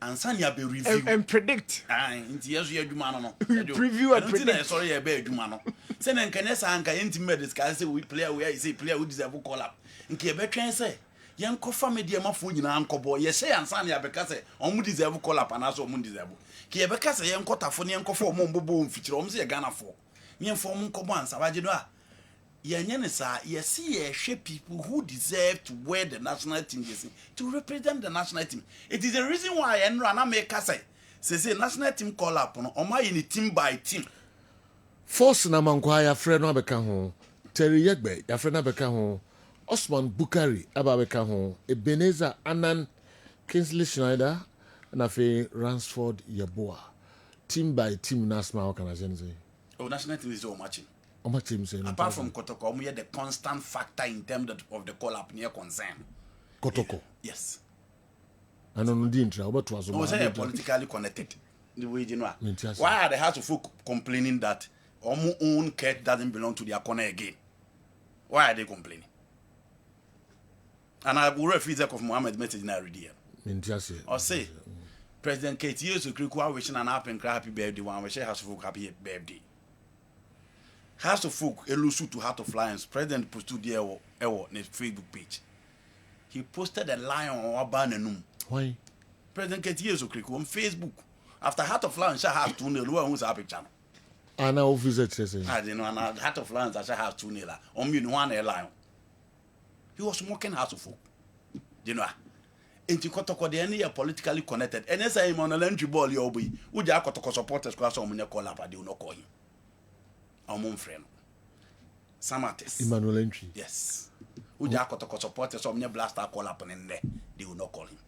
and Sanya be review and predict. Into yes, you do man no. Preview and predict. Sorry, ye be do man no. Say na nkanesa anka intimate discuss say we player where say player who deserve call up. Nke ye be twen say yen ko family ma fo nyina ankobo ye say ansa na abeka say omu deserve call up and aso omu deserve. Ke ye beka say yen kotafo ne yen ko fo omu mbobo mfichire omu say ye Ghana fo. Yen fo omu nkobo ansa baje do a yenye ne sa ye see ye hwe people who deserve to wear the national team jersey to represent the national team. It is the reason why yen run make say national team call up no omo ye team by team. Force na mankwa ya frɛ no abeka ho. Terry Yegbe ya frɛ no abeka ho. Osman Bukari ababeka ho. Ebenezer Anan, Kingsley Schneider, and afi Ransford Yeboah. Team by team national organization. Oh, national team is all matching. Apart from Kotoko, we are the constant factor in terms of the call up near concern. Kotoko. Yes. I don't know the intro, but was politically connected. The way you know. Why are the House of Folk complaining that our own cat doesn't belong to their corner again? Why are they complaining? And I will refuse of Mohammed message now read here. Or say, President Kate years ago, wishing an happy birthday, one wish House of Folk happy birthday. House of Folk elusu to Heart of Lions. President posted there on his Facebook page. He posted a lion on Abanenum. Why? President Kate years ago on Facebook. After Heart of Lions, I have 2-0. Who's happy channel? And I will visit. I didn't know. Heart of Lions, I have 2-0. On me, one lion. He was smoking House of Folk. You know. Into Kotoko, the any politically connected. And as I'm on a entry ball, you'll be. Would you have Kotoko supporters class on your call up? I do not call him. Our own friend. Samates. Emmanuel Entry. Yes. Would you have Kotoko supporters on your blaster call up and there? They will not call him.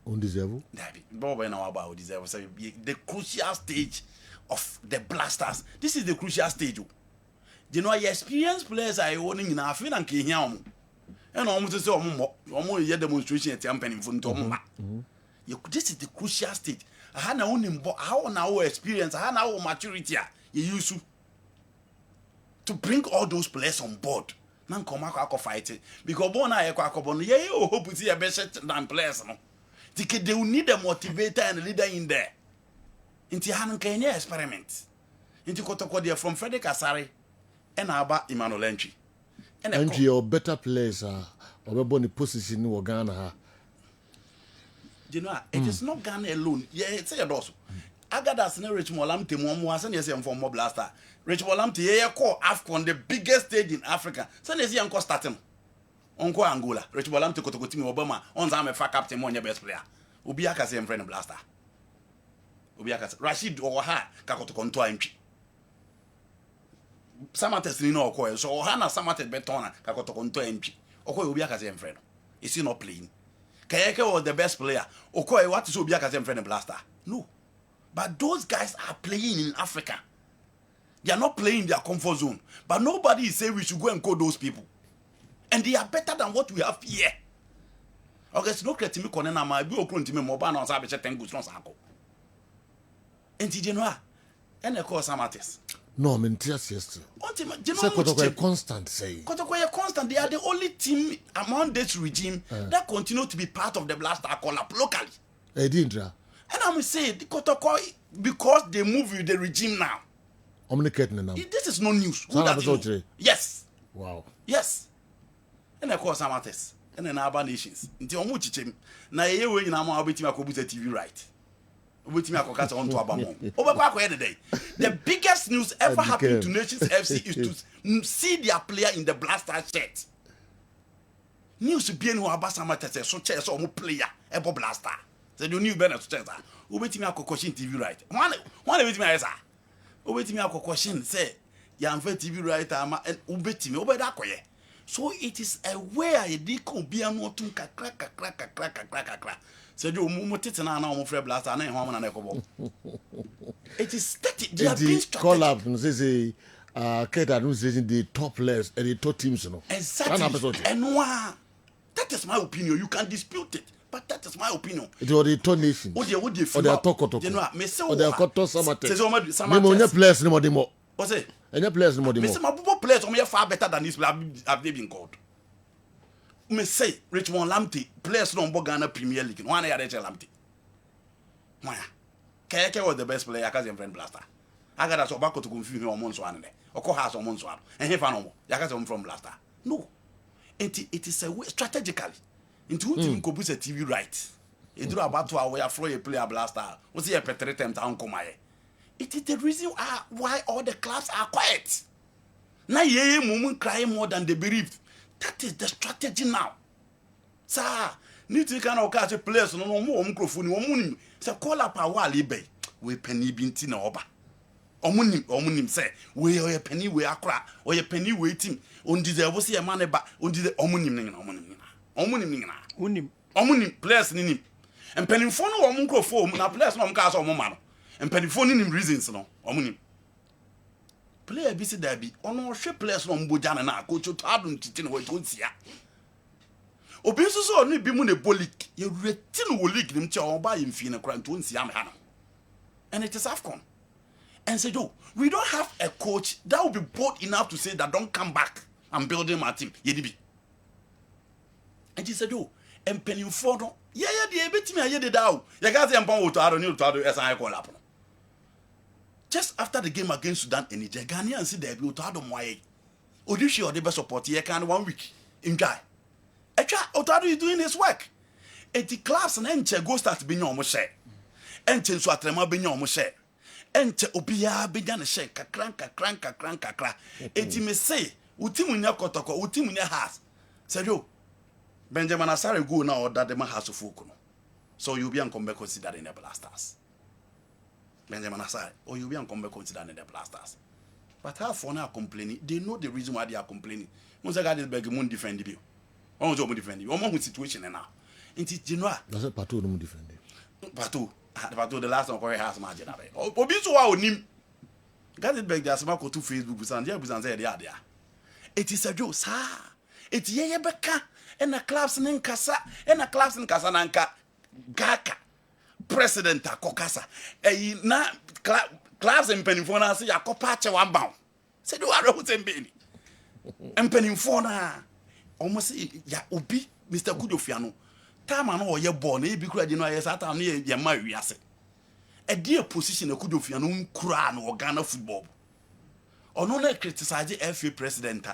Undeserved? Bob and our about deserve the crucial stage of the blasters. This is the crucial stage. You know, your experienced players are owning in our field and Kenya. And almost say, almost a demonstration at Champion in front of this is the crucial stage. I had no own how now experience, I had now maturity. You used to bring all those players on board. Nan come out fight it because Bona Equacobon, yeah, hope to see a better than players. No, they will need a motivator and a leader in there. Into Hanan Kenya experiment. Into Kotokodia from Frederick Asari and Abba Emmanuel Entry. And your better players are or position in Ghana. You know, it is not Ghana alone. Yeah, it's a also. Agadas ne Rich Molam Timon was an SM for Blaster. Rich Molam Tia call AFCON, the biggest stage in Africa. San is young Costatum. Uncle Angola, Rich Molam to Kotokotimi Obama, on Zame fa captain one your best player. Ubiaka same friend Blaster. Ubiaka Rashid or Ha Kakotokonto entry. Samates no okoye so Hana Samates betona Kakotokonto entry. Okoye Ubiaka same friend. Is he not playing? Kayeke was the best player. Okoye what is Ubiaka same friend Blaster? No. But those guys are playing in Africa. They are not playing in their comfort zone. But nobody is saying we should go and call those people. And they are better than what we have here. Okay, it's no credit to me. Konena ma bi okun timi mo ba na onsa be cheten gus no sanko. Enti Genoa. And call Samates. No, I'm yes. Kotoko constant say. Kotoko constant. They are the only team among this regime that continue to be part of the blaster call up locally. Edindra. And I'm saying Kotoko because they move with the regime now. This is no news. Yes. Wow. Yes. And I call Samates. And then other nations. Until I'm watching. Now, you will now be to TV right. With me, I on to Abamon. The biggest news ever happened to Nations FC is to see their player in the blaster shirt. News being who Abba Samates, so chess or player, a blaster. So you knew better to tell that. Who wait me a question TV right? One wait me as who wait me a question say, Yan TV right and who bet me over that way. So it is a way I did come be an autumn crack. Said you move na no free blast and home and echo. It is static. They have been call up and say Keta who's the top players and the top teams, you know. Exactly. And that is my opinion. You can dispute it, but that is my opinion. It was the top nations. Or they are talk. You know, me say or they are caught some players no more. What's it? Any players no more. Me say my players are far better than this have they been called. Me say Richmond Lamptey players no Ghana Premier League. One year Rachel Lamptey. Why? Keke was the best player because him friend Blaster. I got us back to confuse him on Monswan. Or call house on Monswan. And he found no more. Yaka's from Blaster. No. It is a way strategically. Into who could put a TV right. It do about 2 hours for a player Blaster. Was he a petre time to Uncle Maye? It is the reason why all the clubs are quiet. Now ye moment crying more than they believed. That is the strategy now. Sir, need to kind of catch a place no more microphone no money. Say call up a while eBay. We penny binti na oba. Omunim say we or penny we akra or penny waiting. On deserve see a man ba on the omunim players ni. And penny phone or microphone na players no mka so mo and penny phone ni reasons no omunim. Player be say there be ono hwe players no mboja na coach to adun titi no we tonsia obi so no bi mu ne bolik ye retin wo league nim che on ba ye mfi na kran tonsia me ha no and it is AFCON and say yo we don't have a coach that will be bold enough to say that don't come back and building my team ye di and he said yo and penny for no ye de ebetimi aye de da o ye ga say empon wo to ado ni to ado esan call up no. Just after the game against Sudan and Niger, Ghanaians see there be Otado Moye. Odishi or the best support here can 1 week in Guy. Otado is doing his work. Et the class and enche go start being almost share. Enche so atrema being almost share. Enche obia began share kakra. Et me say, Utimunya kotoko, Utimunya has. Said you, Benjamin Asare go now that the man has to fukuno. So you'll be uncombe considered in the blasters. Benjamin Asare, or you be uncombe considered in the blasters. But how for now complaining? They know the reason why they are complaining. Once I got this bag, won't defend you. Once you defend you, one situation now. Into Genoa. That's a Pato no defend you. Pato, the last one Corey has margin. Obi so our name. Got it back there, some to Facebook, and there. It is a joke, sir. It's ye beka, and a class in Casa, and a class in Casananca, Gaka. President Kokasa. Na class and penifona say Yakopache 1 bound. Said you are always penny. And penifona almost ya ubi Mr. Kudofiano. Time I know you're born, be credited in my satan near your marry. A dear position of Kudofiano Kuran or Ghana football. Or no criticize the FA president.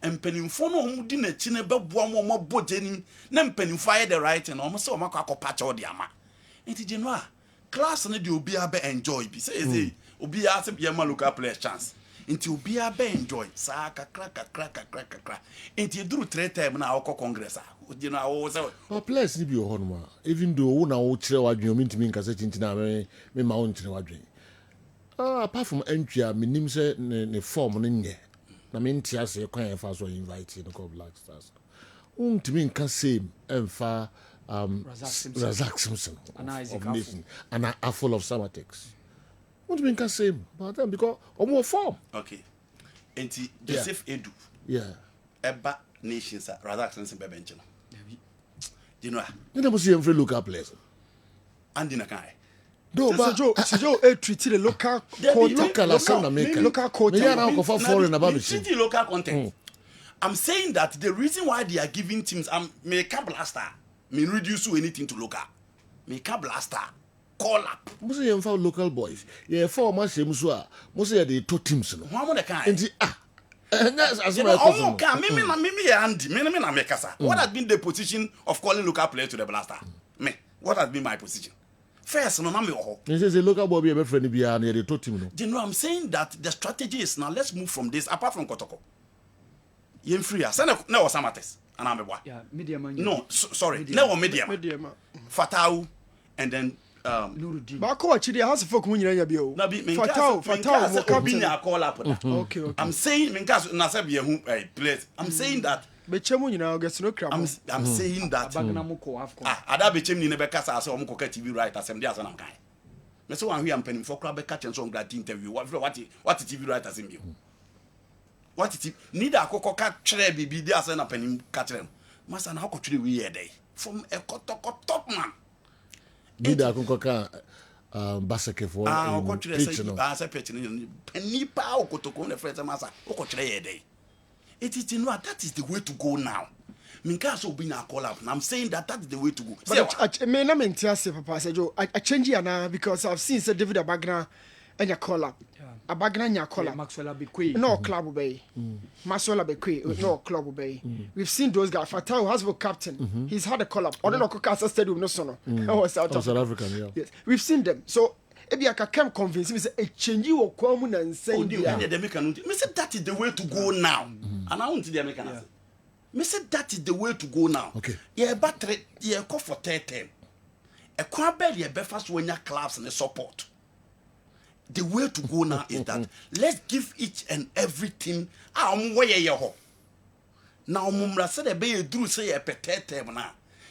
And penifona didn't chin about 1 more bojening, then penify the right and almost so much patch or the ama. Inti Genoa class na de obi abe enjoy bi say obi ase be ma local players chance inti obi abe enjoy sa kakra inti duru 3 time na akọ congress Genoa wo say players ni bi o hono ma even though wo na wo kire wadwen o mintimi nkase tintina me ma wo nkire wadwen apart from entry a minim say ne form no nye na me ntia se kwan e fa so invite no call Black Stars untimi nka same emfa Razak Simpson of Nation and are full of Samatics. What do you mean same? But then because more form. Okay. Enti Joseph Edu. Yeah. Eba Nations Razak Simpson bebench no. You know. You never see him for local players. And in a guy. Do but Joe treat the local coach. Me yana go for foreign about it. Treat local content. I'm saying that the reason why they are giving teams me can blaster. Me reduce anything to local. Me can blaster. Call up. Most of them found local boys. Yeah, 4 months most of the 2 teams no. One more the kind. And that's as well. What has been the position of calling local players to the blaster? Me. What has been my position? First, no me ho. He says a local boy be a friend be and the 2 team no. You know I'm saying that the strategy is now let's move from this apart from Kotoko. Yen free. Send no Samates. Yeah, medium. No, sorry. No medium. Medium. Fatau and then Baako achi dey house folk munyira nya bio. Fatao mo captain call up. Okay. I'm saying minkas na say be hu place. I'm saying that Bechemu nyina get no crab. I'm saying that Abagna mo ko afcon. Ada bechemu ni ne be kasa say omo ko ka TV right asem dey asem kan. Me say wan hwe am penim for crab be catch so grad interview. What TV right asem bio. What it need akoko ka twere bibi dey asem na penim ka twere. Masa na akotwere we here dey from a top man. Need akoko ka basake for pitch no. Say pitch no. Penipa okotoko na friend masa okotwere here dey. It is that is the way to go now. Minkaso being a call up. I'm saying that is the way to go. But me na mentiase papa say Joe. I change here now because I've seen say David Abagna and your call up. Abagna nya call up. Maxwell Abekwe. No club obey. Maxwell Abekwe no club obey. We've seen those guys. Fatau has been captain. He's had a call up. Other no Kokasa Stadium no sono. South African, yeah. Yes. We've seen them. So ebi aka convince me say a change you or come and say me say that is the way to go now. And I want to the American. Me say that is the way to go now. Okay. Yeah, battery yeah call for 10. A crabbe yeah be fast when your clubs and the support. The way to go now is that let's give each and every team where you ho. Now mumra say the be do say a petete na.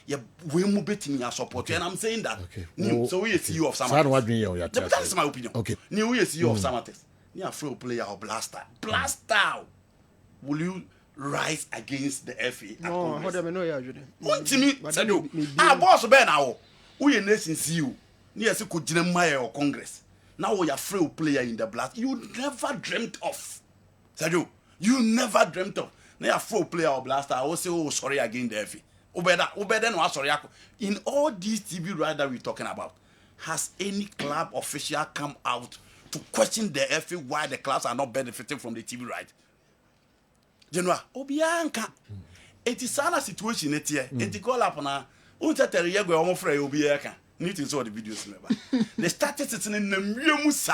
Yeah, we move betting your support. And I'm saying that. Okay. So we see you of Samates. That is my opinion. Okay. New we see you of Samates. You are free player or blaster. Blaster. Will you rise against the FA? No, how do I know you? One to me, boss Ben now. We are nation see you. Near se could Jeremiah or Congress. Now we are free player in the blast. You never dreamt of. Sadio, you never dreamt of. Now a free player or blaster. I will say, oh, sorry against the FA. Obeda no sorry. In all these TV rights that we're talking about, has any club official come out to question the FA why the clubs are not benefiting from the TV right? General, Obianka. It is a situation it here. It call up na. Unta teriye go omo frey Obianka. Need to saw the videos never. The statistics in the musa.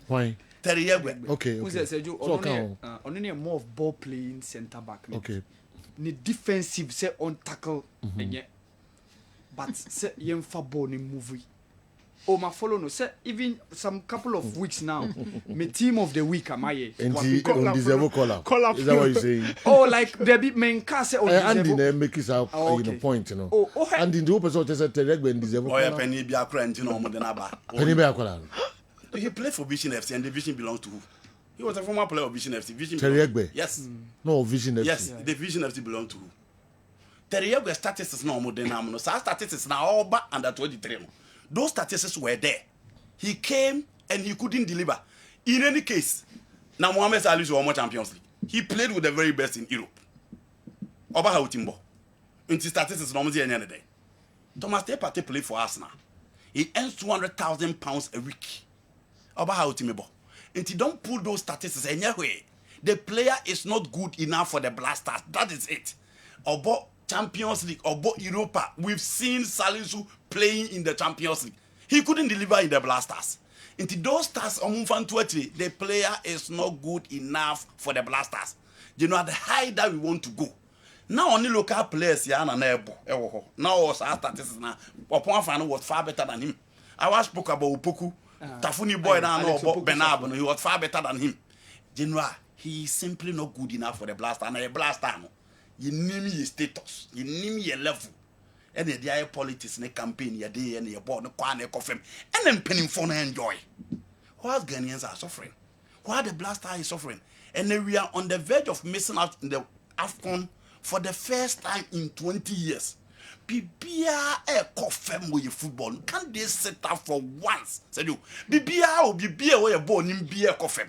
Why? Teriye. Okay. Who says you only more of ball playing center back. Okay. Ni defensive say on tackle but say yen fa ball ni movie. Oh my follow no say even some couple of weeks now me team of the week am I and he deserve call up. Is that what you saying? Oh like there be men can say on Andy make his out point you know. And in the opposite say Teregbe deserve call up. Penny be akra enti no mo de na ba. Penny be akra. He played for Vision FC and the Vision belongs to who? He was a former player of Vision FC. Vision Teregbe. Yes. No Vision FC. Yes, the Vision FC belongs to who? Teregbe statistics no mo de na no. So statistics na all back under 23. Those statistics were there. He came and he couldn't deliver. In any case, now Mohamed Salah won more Champions League. He played with the very best in Europe. Oba how timbo. Into statistics no more any day. Thomas Partey played for Arsenal. He earns £200,000 a week. Oba how timbo. And he don't pull those statistics anyway. The player is not good enough for the Blasters. That is it. Oba Champions League or Europa. We've seen Salisu playing in the Champions League. He couldn't deliver in the Blasters. Into those stars the player is not good enough for the Blasters. You know, at the high that we want to go. Now only local players here and now our statistics now. Upon fan was far better than him. I was spoke about Upoku. Tafuni boy now about Benab, he was far better than him. You know, he is simply not good enough for the Blaster. And a Blaster no. You name your status, you name your level, and the idea politics in a campaign, your day and your board, no quantity coffee, and then penning for enjoy. Why Ghanaians are suffering? Why the Blaster is suffering? And then we are on the verge of missing out in the AFCON for the first time in 20 years. Bibia a coffee with football. Can't they sit up for once? Said you, Bibia or Bibia where you're born in beer coffee.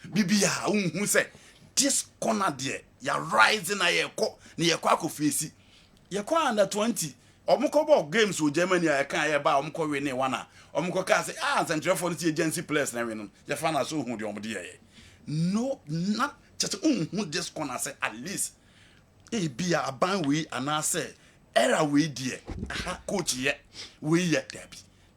Bibia, who say this corner there. You're rising na ye kwa face. Ye kwa under 20. Omuko games with Germany I can't ba omuko we ne wana. Omuko ka say Central for the agency players na we no. Ye fa na so hu de omde ye. No, not just who this corner say at least e be a ban we and say era we there. Coach ye we yet there.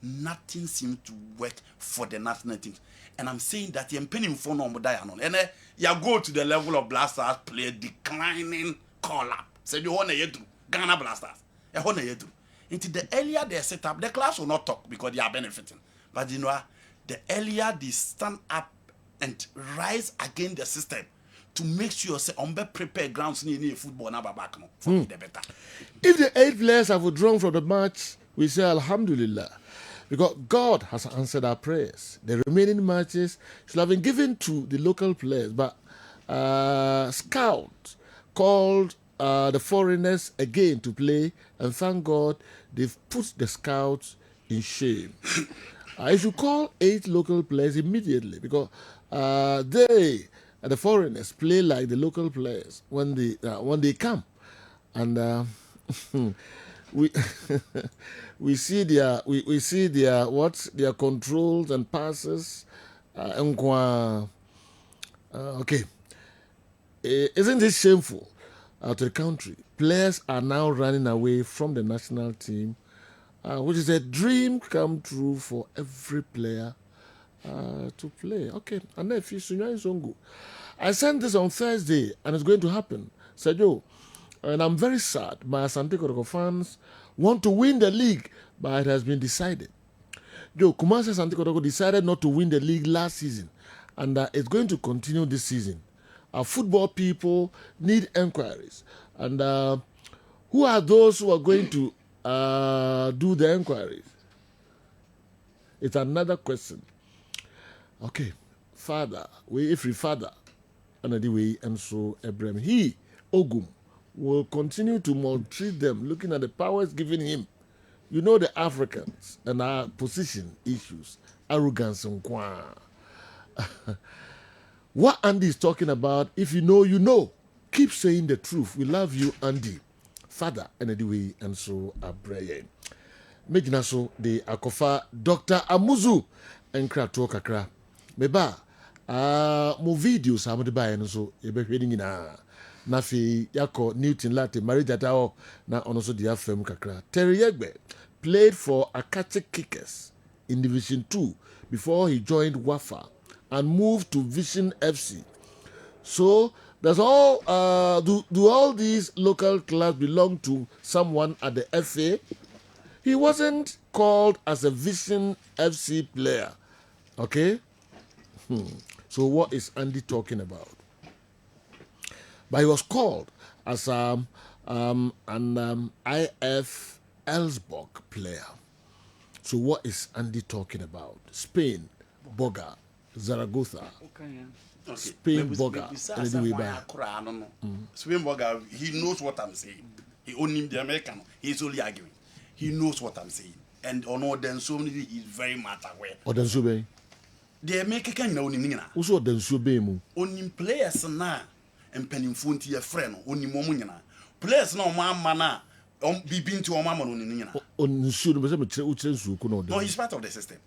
Nothing seems to work for the national teams. And I'm saying that you're penning for no more diamond. And you go to the level of Blasters play declining call up. So you want to Ghana Blasters. You want to Into the earlier they set up, the class will not talk because they are benefiting. But you know, the earlier they stand up and rise against the system to make sure say on be prepare grounds near football now back no for the better. If the 8 players have withdrawn from the match, we say Alhamdulillah. Because God has answered our prayers. The remaining matches should have been given to the local players, but scouts called the foreigners again to play, and thank God they've put the scouts in shame. I should call 8 local players immediately because the foreigners play like the local players when they come, and we we see their their controls and passes. Okay, isn't this shameful to the country? Players are now running away from the national team, which is a dream come true for every player to play. Okay, and then I sent this on Thursday, and it's going to happen, Sergio. And I'm very sad. My Asante Kotoko fans want to win the league, but it has been decided. Joe, Kumasi Asante Kotoko decided not to win the league last season, and it's going to continue this season. Our football people need enquiries. And who are those who are going to do the enquiries? It's another question. Okay, Father, if we Father, and so Abraham, he, Ogum, will continue to maltreat them, looking at the powers given him. You know the Africans and our position issues, arrogance and kwa. What Andy is talking about, if you know, you know. Keep saying the truth. We love you, Andy. Father, anyway, and so Abraham. Megina so the akofa Dr. Amuzu and Krato Kakra. Meba, mo videos I'm the buy and so ebehweding na. Nafi yako Newton Latte married at our na also the FM Kakra. Terry Yegbe played for Akache Kickers in Division 2 before he joined Wafa and moved to Vision FC. So that's all. Do all these local clubs belong to someone at the FA? He wasn't called as a Vision FC player. Okay? So what is Andy talking about? But he was called as an IF Elsborg player. So what is Andy talking about? Spain, Boga, Zaragoza. Okay. Spain Boga. Spain Boga, he knows what I'm saying. He only the American. He's only arguing. He knows what I'm saying. And on Odenso, he's very much aware. Odenso, the American know him. Also, Odenso, only players now. And penning funti a friend, only momuna. Players no mana be been to a mamma on should be no, he's part of the system.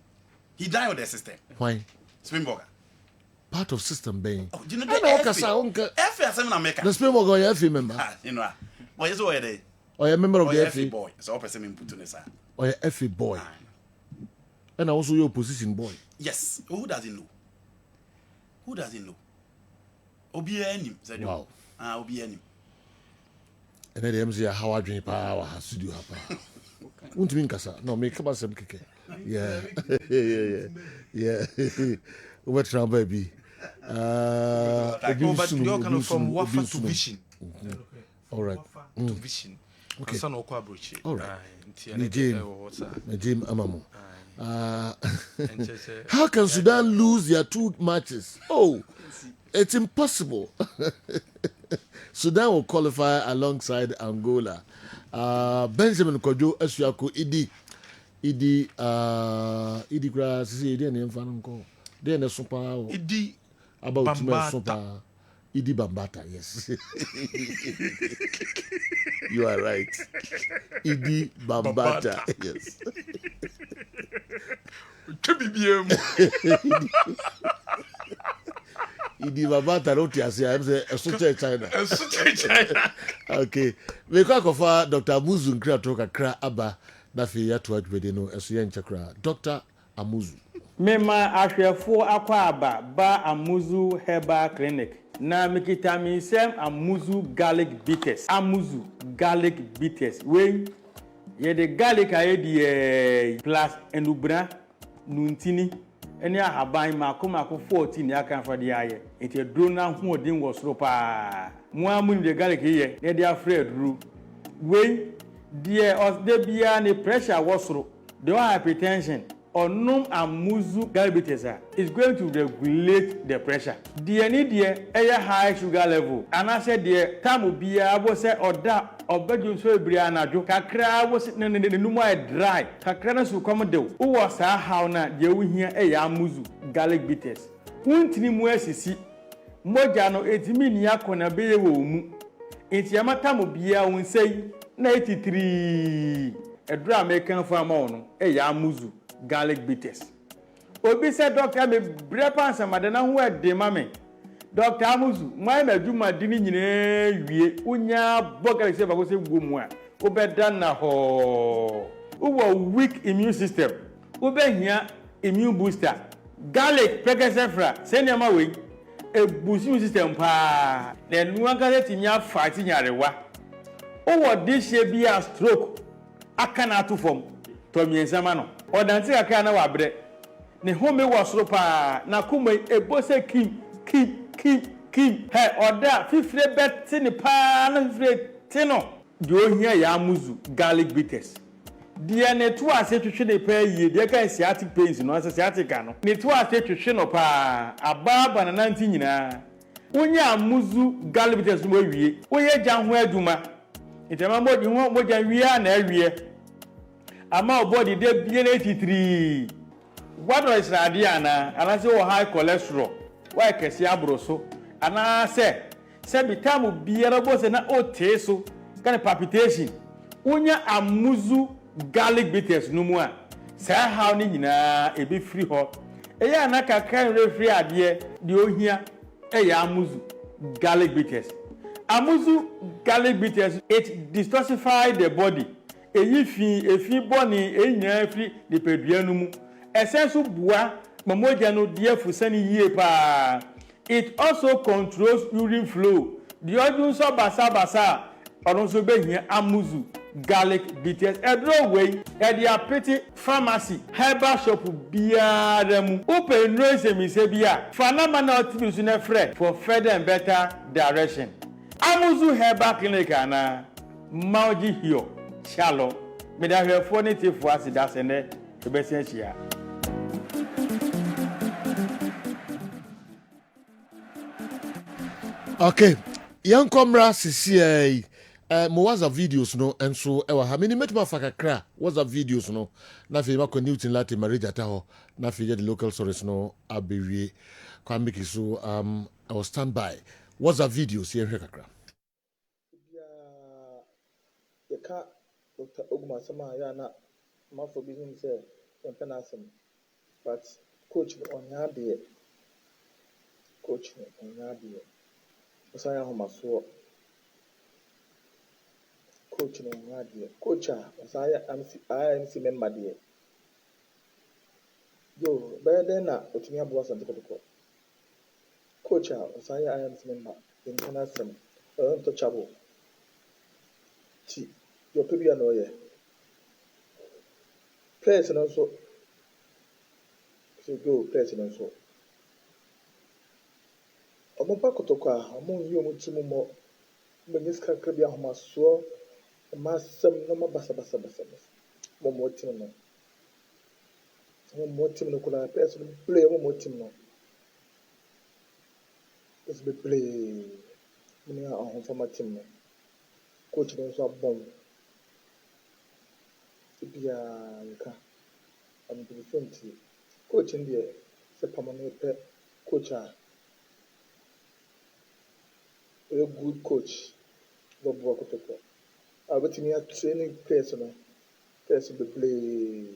He died of the system. Why? Springboga. Part of system being. Oh, you know the FA, the Springboga FA member. You know, what is over there? Or a member of the FA boy. So person in Putunesa. Or a FA boy. And also your position boy. Yes. Who doesn't know? Who doesn't know? Obianim, said wow. Obianim. And then the MC how I drink power has to do her. Won't mean Cassa. No, make up some kick. Yeah. What trouble baby? But we all come from Wafa to Vision. All right. To Vision. Okay. All right. Najim Amamo. How can Sudan lose their 2 matches? Oh, it's impossible. Sudan will qualify alongside Angola. Benjamin Kojo Esuako Idi Grass Idi and Fanko. Then a super Idi about Bambata. Idi Bambata, yes. You are right. Idi Bambata, yes. Idi Bambata roti ase I say esoche China. Okay. We kwa kofa Dr. Amuzu nkra to kakra aba na fe ya to adwede no eso ye nchakra. Dr. Amuzu. Mema ahwefo akwa aba ba Amuzu herbal clinic. Na mikita sem Amuzu garlic bitters. Amuzu garlic bitters. We Ye de garlic a ye plus enubra nuntini ene ahaban mako 14 ya kan fa de aye. Enti aduro na ho odin wo soro pa. Mo amun de garlic ye ne de afre aduro. We de os de bia ne pressure wo soro. The hypertension or num amuzu diabetes is going to regulate the pressure. The need a high sugar level. And I said the time be able say or that or bedroom so briana jo kakra was no dry. Kakra so come do. Who was how na the we here a amuzu garlic bitters. Untini mu asisi moja no etimi ni akona be wo mu. Enti amata mo bia won say na 83 edura American farmer no amuzu garlic bitters. Obi said doctor me brepa samade na ho ede mame. Doctor amuzu mai na djuma dini nyine wie unya bogali se bago se gomu a obeda na ho. Uwo weak immune system. Ubehia immune booster. Garlic pekesefra se niama we e boost immune system pa. Na nuwa garlic tinya fight nyarewa. Uwo this year be a stroke. Akana atu fom to miensama no odanti aka na wabre ne home wasoro pa na kuma ebose kim he oda fifre bet ni pa na fifre tino de ohia ya amuzu garlic bitters de ne to ase twhwe ne pa yie de ka sciatic pains no ase sciatic no ne to ase twhwe no pa ababa na nanti nyina wonya amuzu garlic bitters mo wie woye gya ho aduma itama mo di ho mo gya wie na awie ama body dey bien 83 what is radiana ana say o high cholesterol why kesi abroso ana say bitamu biara bo say na o teso kan palpitation unya amuzu garlic bitters no mu a say how ni nyina e be free ho eya na kakran refree ade de ohia eya amuzu garlic bitters amuzu garlic bitters it detoxify the body efi boni enya free the pedua no mu essential bua mamoja no die fusani yie pa. It also controls urine flow. The odun so basa odun so be hia amuzu garlic bitters edro way e dia pretty pharmacy herbal shop biara mu open no se mi se bia fanama na otibi so na frɛ for further and better direction. Amuzu herbal clinic ana mauji hio Shalom. Me da hwe fo ne te fo asida se ne e be sen hia. Okay. Yan komra sisi mo WhatsApp videos no enso e wa ha mini metuma fakakra WhatsApp videos no na fe ma Newton lati marriage ata ho na fe the local source no abewie kwa make so I will stand by WhatsApp videos here kakra. Yeka Dr. Oguma sama ya na mafo bi him say empenasem but coach on yade osaya homaso coach no yade coach osaya MC member de yo better na otumi abo asante kotoko coach osaya MC member empenasem untouchable ti your people know ye players and also so go players and also omo pa kotoko omo yi omo tumu mo benyiska krabi ahomaso masem no mabasa mo tim no kula players no play mo tim no is be play mini ahon for my team no coach no so bomb bia yeka am different coach ndie se pamone pe coach a good coach bobo kotoko abetimi a training place no place be play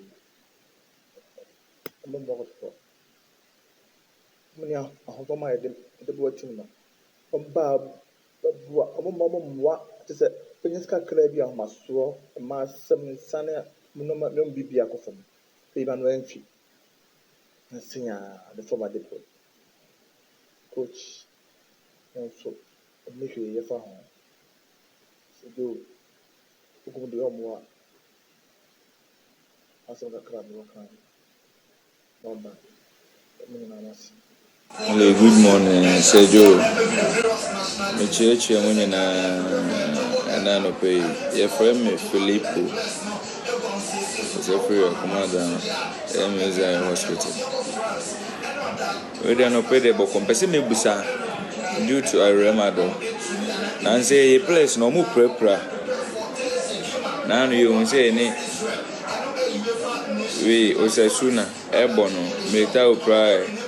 am bobo kotoko muni a ho ma de bo team no omba bo mwa tse penyeska club ya maso ma sem sane no bibia ko fam pe ba no enfi nsinya the former depot coach so make you fa ho so do ko de omo asɛm kakra me wɔka na ɔba me nyinaa n'ase. Hello, good morning, Sergio. Mechiche mwenye na no pay. Your friend me Filippo. It's a free commander. MSI hospital. We don't pay the book. Compensate me busa due to a remado. Nancy, a place no more prepra. Now you say any. We Osasuna, Ebono, Metao Pride.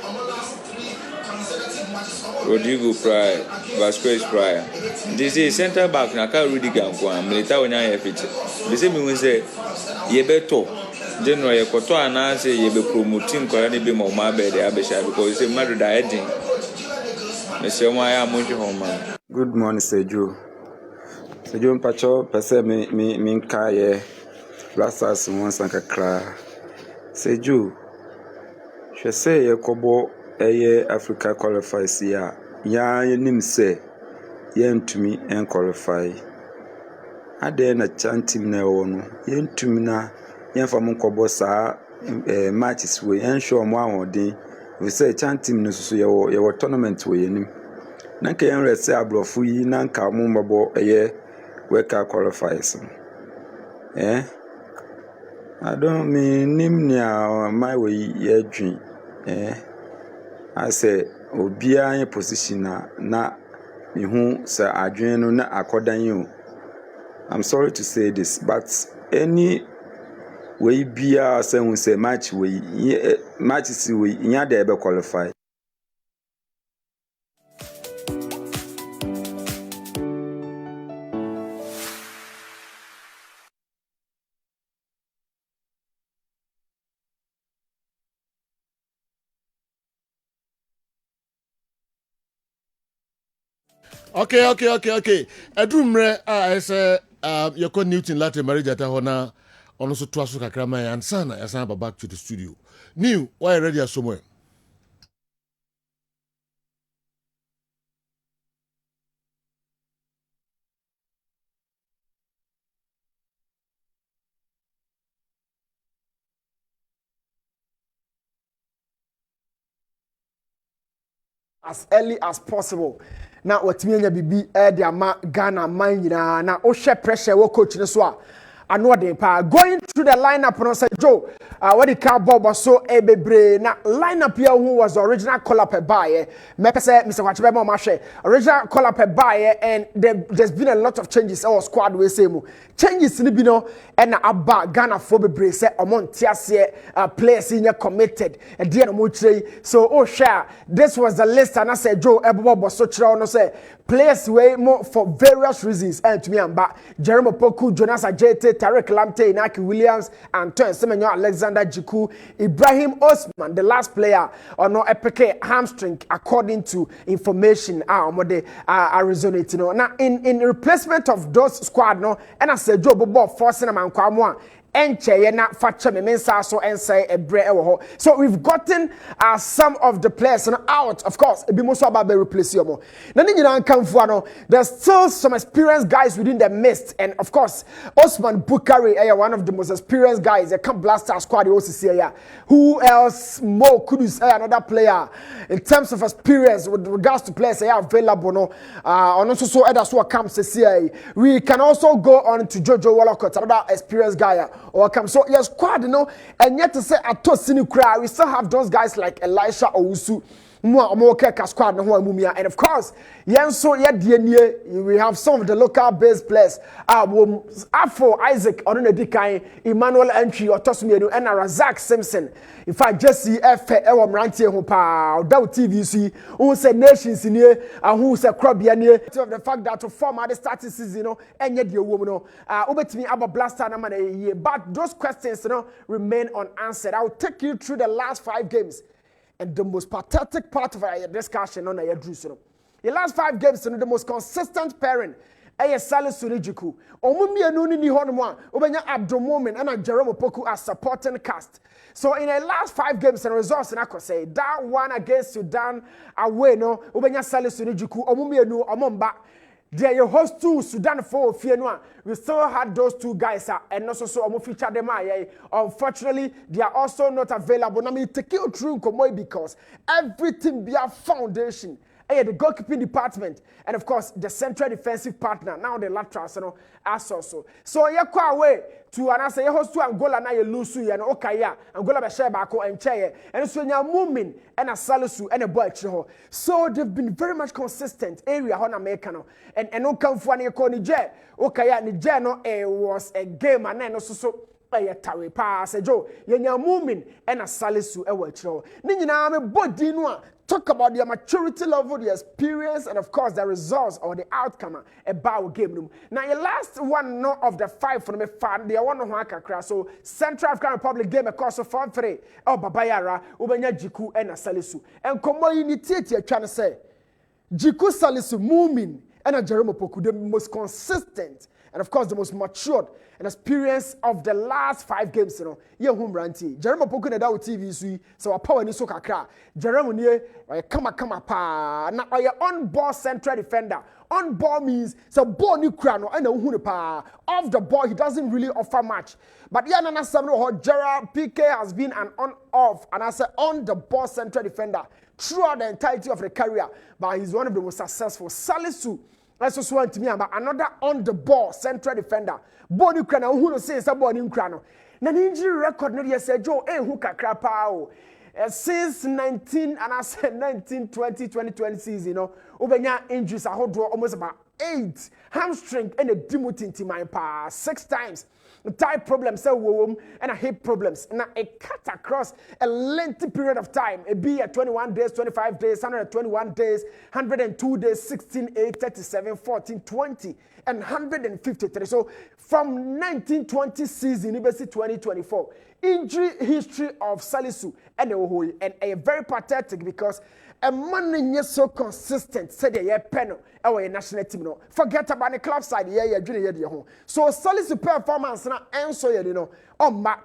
Rodrigo Pryor, Vasquez Pryor. This is center back na ka Rudiger kwa milita onya ye fiche. Be say me won say ye beto. General ye koto ana say ye be promoting kwa ni be mo ma be dey abesha because say Madrid da heading. Me say mo ya mo homa. Good morning, Sergio. Sergio mpacho pese me nka ye blasters won sanka kra. Sergio she say ye kobo eye Africa qualifies ya nim say yentumi en qualify ade na chantim na ewo no yentumi na yemfa mo kobo saa matches we en show mo ahodin we say chantim no so ye tournament we yenim na ka yen rese abrofu yi na nka mo mbabo eye we ka qualifies I don't mean nim nia my way ye dream I say obia in position na mihu sa adwen no na akodan you. I'm sorry to say this, but any way bia say we say match we matches we nya dey be qualify. Okay. Edumre say yoko Newton Latte marriage at hona ono so to aso kakra man ansa na yasan back to the studio. New, why ready somewhere? As early as possible. Now what me nya bibi the ama Ghana man nyina na o hwe pressure wo coach ne so a ano de pa going through the lineup no say Joe what the car bob so bebre na lineup here who was the original call up by me say Mr. Kwachebe mo ma hwe original call up by and there's been a lot of changes our squad we say mu changes ni bi no and na aba Ghana for bebre say omon tiase players in committed and dey no mo three so oh share this was the list and I said Joe ebobo so kire no say players way more for various reasons and to me amba Jeremy Poku Jonas Ajete Tarek Lamptey Inaki Williams Antoine Semenyo Alexander Jiku Ibrahim Osman the last player or no epic hamstring according to information Arizona no now in replacement of those squad no and I said Joe Bobo forcing am ankwamwa enche na fache me mensa so ense ebre ewo ho so we've gotten some of the players out of course ebi mo so about be replace yomo na ni nyina nkamfo no there's still some experienced guys within the midst and of course Osman Bukari one of the most experienced guys a Camp Blaster squad OCC who else Mo Kudus another player in terms of experience with regards to players available no on also so other so camp CCA we can also go on to Jojo Walcott another experienced guy or come so yes squad and yet to say atosini kra we still have those guys like Elisha Owusu squad and of course we have some of the local based players Afo Isaac Onunedikai Emmanuel Entry or Tosmienu and Razak Simpson in fact Jesse F Mrantie ho pa Daw TVC who said nations in here and who said Krobia near of the fact that to form at the starting season and yet the woman ubetimi aba blaster na man but those questions remain unanswered. I will take you through the last 5 games. And the most pathetic part of our discussion on our Jerusalem. The last 5 games, the most consistent pairing. Salis Sunijiku. Omumi Anuni ni Honwa, Obenya Abdul Moment and Jerome Poku as supporting cast. So in the last 5 games and results, and I could say that one against Sudan away no Obenya Salis Sunijiku, Omumi Anu Omomba. They are host to Sudan for Fianua. We still had those 2 guys and also so feature them. Unfortunately, they are also not available. Now me take you through Komoy because everything be a foundation. The goalkeeping department and of course the central defensive partner. Now the laterals as also. So you go away to anasa you host to Angola na you lose you no okaya Angola be share back and chair and so nya movement and a salisu and a boy ho. So they've been very much consistent area ho na make no and no come for na ko Niger okaya Niger no was a game and no so tawe pa sejo yenya movement and a salisu e wa chiro ni nyina me body no a talk about their maturity level, the experience, and of course the results or the outcome about game. Now, the last one no of the 5 for me fan, the one who kakra. So Central African Republic game across of 4-3. Oh, Babayara, Ubenya Jiku and Salisu. And Komo unity trying to say Jiku Salisu moving and a Jerome Poku, the most consistent and of course the most matured and experience of the last 5 games, ye home ranty. Jerome Poku na dawo TV sui, so a power ni so kakra. Jerome nie, kama pa. Na on ball central defender. On ball means so ball ni krano and uhune pa. Off the ball he doesn't really offer much. But yeah, nana samno Gerald PK has been an on-off and I say on the ball central defender throughout the entirety of the career. But he's one of the most successful. Salisu. That's also one to me about another on the ball central defender. Body crano who says about in crano. Na injury record no yes Joe who kakra pa since 19 and I said 2020 season Ubenya injuries are draw almost about 8 hamstring and a demoting my pa 6 times. Thigh problems, and a hip problems. Now, a cut across a lengthy period of time. It be at 21 days, 25 days, 121 days, 102 days, 16, 8, 37, 14, 20, and 153. So, from 1920 season, University 2024, injury history of Salisu and a very pathetic because a man is so consistent, said the penal, our national team. No, forget about the club side, so Salisu performance na enso ma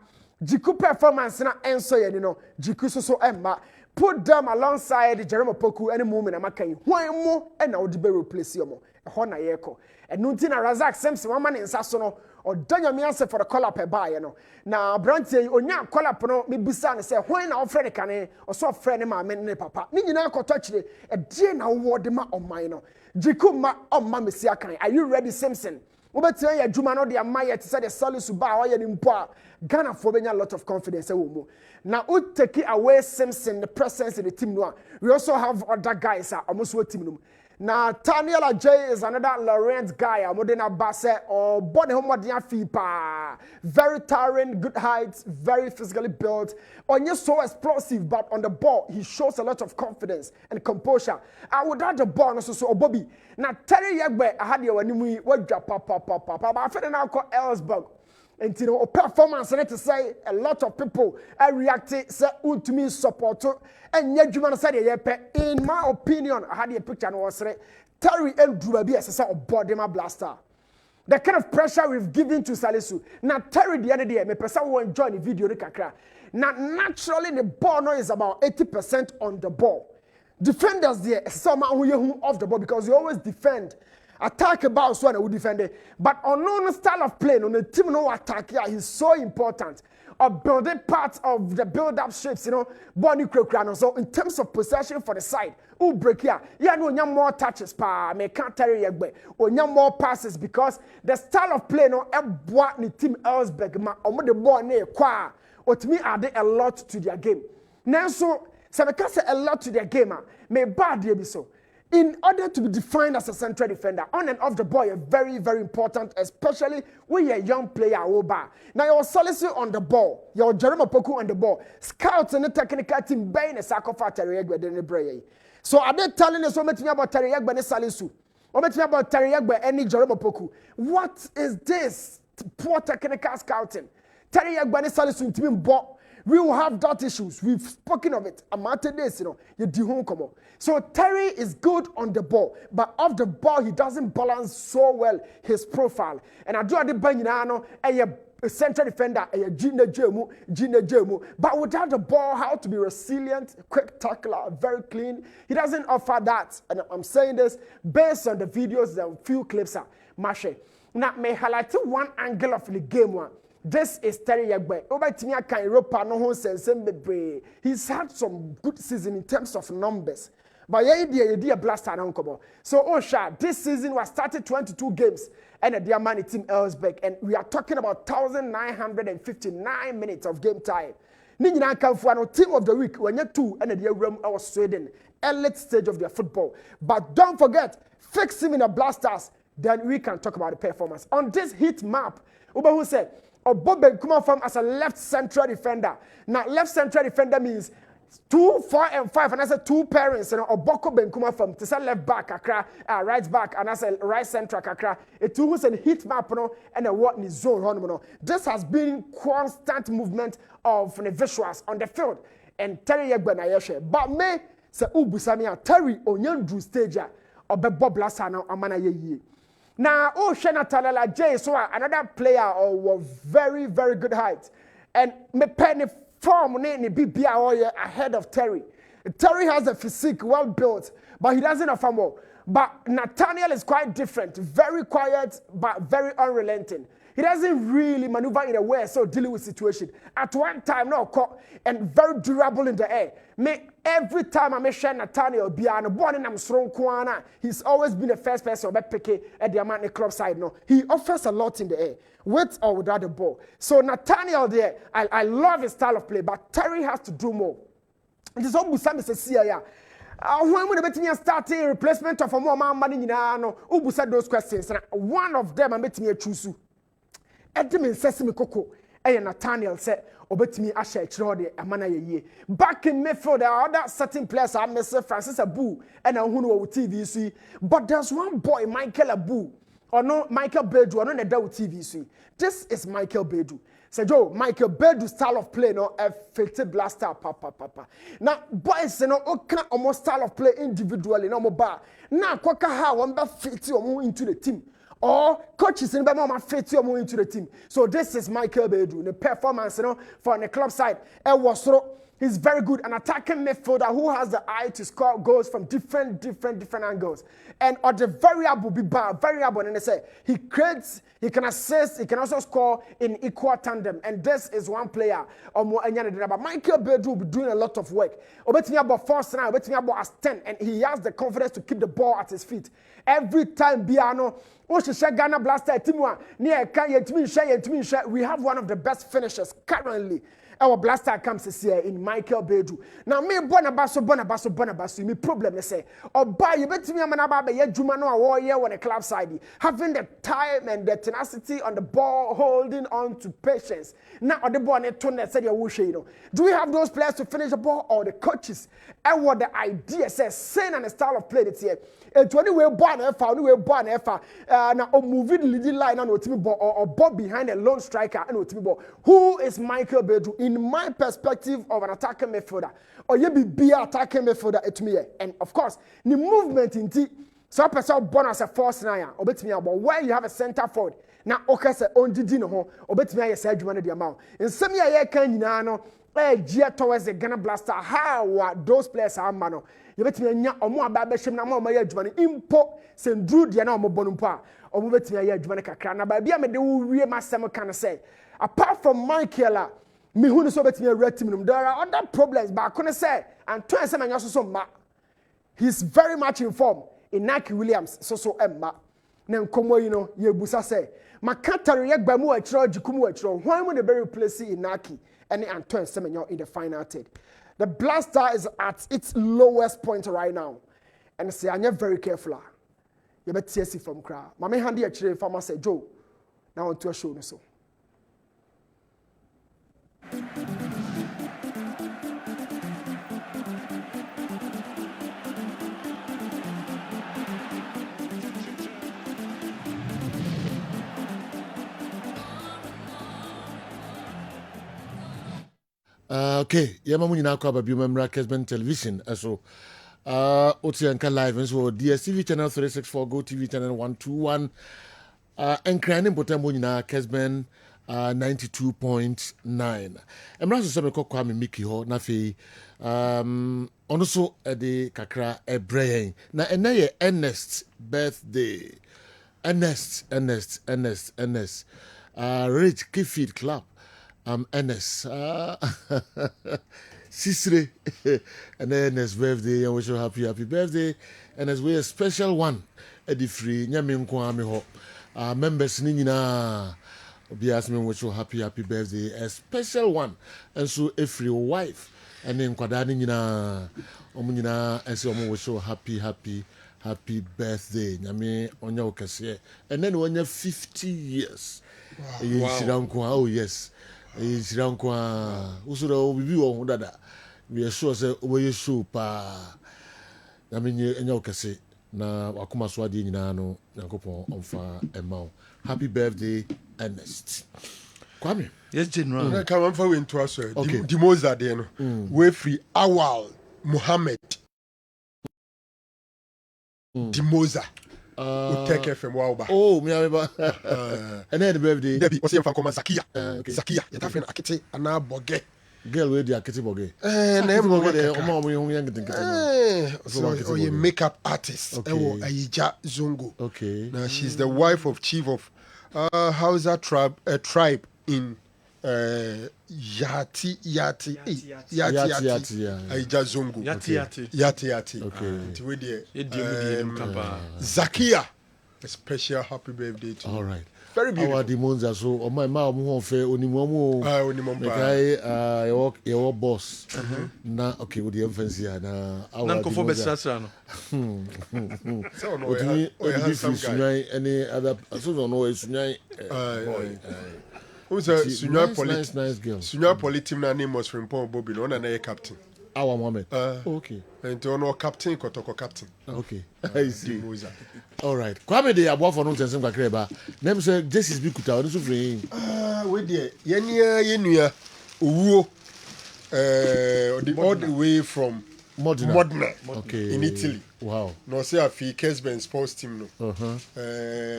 Jiku performance na enso Jiku so emma. Put them alongside Jerome Poku any moment amakai. Why more and now the be replace yomo. Hona yeko. And Nuntina Razak Simpson one man in Sasono or Danya Mianse for the call up a buy Now Branty onya call up no me bisa say when our friend can or so friend ma men papa. Ni nyina ko touch a dear na word ma on mine. Jiku ma on ma mesia kan. Are you ready Simpson? Ubetire ya juma no de amaye to say the Salisu ba o ye ni mpo Ghana for benya a lot of confidence wo. Now we take away Simpson the presence in the team no. We also have other guys almost what team no. Now Taniela J is another Laurent guy. Modena Basse or body homodia fipa. Very towering, good height, very physically built. Onye so explosive, but on the ball he shows a lot of confidence and composure. I would add the ball also so Bobby. Now Terry Yagbe I had your new what drop papa. But I feel now called Ellsberg. And performance and to say a lot of people reacted say to me support and yet you said in my opinion I had a picture and was Terry and Drubabi as a body my blaster. The kind of pressure we've given to Salisu. Now Terry the other day me person will enjoy the video kakra. Now naturally the ball now is about 80% on the ball. Defenders there someone who off the ball because you always defend. Attack about so and will defend it. But unknown style of play on the team no attack here is so important. Of building part of the build-up shapes, Bonnie Krokrano. So in terms of possession for the side, who break here, no more touches, me can't tell you or more passes because the style of play no what the team Ellsberg ma or the ball near qua or to me add a lot to their game. Now so say a lot to their game, may bad be so. In order to be defined as a central defender, on and off the ball are very, very important, especially when you're a young player. Now, you're Salisu on the ball, you're Jerome Poku on the ball, scouts and the technical team, Bain and Sakofa Terriegbe in the Bray. So, are they telling us something about Terriegbe and Salisu? Or about Terriegbe and Jerome Poku? What is this poor technical scouting? Terriegbe and Salisu to me, but we will have that issues. We've spoken of it. Amate this, you do home come on. So Terry is good on the ball, but off the ball he doesn't balance so well his profile. And I do the banyano a a central defender, a Gina Jemu, but without the ball, how to be resilient, quick tackler, very clean. He doesn't offer that. And I'm saying this based on the videos and few clips. Mashe. Now, may highlight one angle of the game one. This is Terry Yagbe. Over Timia can Europa no one sense. He's had some good season in terms of numbers. But yeah, idea blaster and uncle. So Osha, this season was started 22 games and a dear money team Elsbeck, and we are talking about 1,959 minutes of game time. Nina come for no team of the week when you're 2 and a dear room of Sweden, elite stage of their football. But don't forget, fix him in the blasters, then we can talk about the performance. On this heat map, Uba who said, Bob Benkuma from as a left central defender. Now, left central defender means 2, 4, and 5, and I said 2 parents, or Boko Benkuma from to say left back, Akra, right back, and I said right central, Akra. A 2 who's a hit map, and a what in zone. This has been constant movement of the visuals on the field, and Terry Yagbanayeshe. But me say Ubusamia Terry Onyandru stage or Bob Lasana Amana ye. Now, Shana Talala J, so another player of very, very good height. And me penny form name BBA ahead of Terry. Terry has a physique well built, but he doesn't offer more. But Nathaniel is quite different, very quiet, but very unrelenting. He doesn't really maneuver in a way so dealing with situation. At one time, no caught and very durable in the air. Me every time I share Nathaniel Biano, born in Amstrong Kwana, he's always been the first person to pick at the Amani club side. No, he offers a lot in the air, with or without the ball. So Nathaniel there, I love his style of play, but Terry has to do more. It is almost Sam says here. When we bet start a replacement of a more money, no, Ubu said those questions. One of them I met me a choose. Edmund Sesame Coco, and Nathaniel said, Obetimi Asha Chirode, Amana ye. Back in midfield, there are other certain players, I Mr. Francis Abu, and a Huno TVC. But there's one boy, Michael Abu, or no, Michael Bedu, or no, Dao TVC. This is Michael Bedu. Say, Joe, Michael Bedu's style of play, no, a filtered blaster, papa. Now, boys, no, okay, almost style of play individually, no more bar. Now, Kwaka ha, one ba fit you into the team. Or coaches in Bama fit you into the team. So this is Michael Bedu. The performance, for the club side, he's very good. An attacking midfielder who has the eye to score goals from different angles. And on the variable, and they say he creates, he can assist, he can also score in equal tandem. And this is one player. But Michael Bedu will be doing a lot of work. Obetimi about first now, Obetimi about as 10, and he has the confidence to keep the ball at his feet. Every time Biano, Ghana Blaster, we have one of the best finishers currently. Our blaster comes this year in Michael Bedu. Now, me Bonabaso, me problem is say, or buy you bet me a manaba, Jumano, a warrior on a club side, having the time and the tenacity on the ball, holding on to patience. Now, the ball, said your wish, do we have those players to finish the ball or the coaches? And what the idea says, saying and the style of play this year. And 20 way born now moving the leading line on or ball behind a lone striker and who is Michael Bedu in my perspective of an attacking midfielder or you be attacking midfielder at me and of course the movement in T so person born as a force nine or bet me about where you have a center forward now okay say on did no or bet me say adwuma the amount in some year can no gear towards the Ghana Blaster how those players are mano you bet me nya omo aba be hwem na ma omo ya adwuma impo sendru de na omo bonumpo a omo bet me ya adwuma kakra na ba bia me de wo wie masem kan say apart from Michael me hu no so bet me red team there are other problems but I say and try say manya so ma he's very much informed in Naki Williams so emma na nkomo yi no ye busa say makatare ye gba mu achiro jikumu achiro hwan mu de be replace in Naki and Antoine Semenyo in the final third. The blaster is at its lowest point right now. And say, I'm very careful. You better see from crowd. My man handy actually farmer say, Joe, now on to a show so. Okay, Yamamu nyina kwa babi memra Kessben television so Otianka live and so DSTV channel 364 Go TV channel 121 and craning botamu nyina Kessben 92.9 ɛmmra so sɛ mekɔkɔa me miki hɔ na afei ɔno so ɛde kakra ɛbrɛ yɛn na ɛnɛ yɛ Ernest birthday. Ernest Rich Kifid Club Ernest Sisre and Ernest birthday and wish you happy birthday and as we a special one Eddie free nyame nko ame ho members ni nyina obi ask me wish you happy birthday a special one and so every wife and then kwada ni nyina omo nyina and so omo wish you happy birthday nyame onya okese and then when you 50 years wow. Oh yes Isiranko usura obibi wo ho dada we are sure say we show pa na menye enya okese na wakoma so ade nyina no yakopon onfa emma happy birthday Ernest Kwame yes general na ka man fa we into aso di moza de no we free Awal Muhammad di moza Utek FM Wauba. Oh, me and then the birthday. Debbie, what's your phone? Zakia. Zakia. You're having a kitty and now boge. Girl, where the kitty boge? Never so you makeup artist. Ayija Zungu. Okay. Now she's the wife of chief of Hausa tribe in Yati. Ayija Zungu. Yati. Okay. Zakia, a special happy birthday to you. All right. Very beautiful. Our demons are so. Oh my mom, who fe onimomo. Onimomo. Your boss. Na okay. With the emphasis here na. Nanko for best no. So no. Any other? So no. Sunyai. Who's a Sunyai Nice girl. Sunyai Poly team na name was from Paul Bobby. No, na captain. Our Mohammed. Okay. And to no captain, Kotoko captain. Okay. I see. All right. Kwame de abo for no tensem kakra ba. Nem say Jesus bi kuta onu so free. We there. Yenua owuo all the way from Modena. Okay. In Italy. Wow. No say afi Kessben sports team no.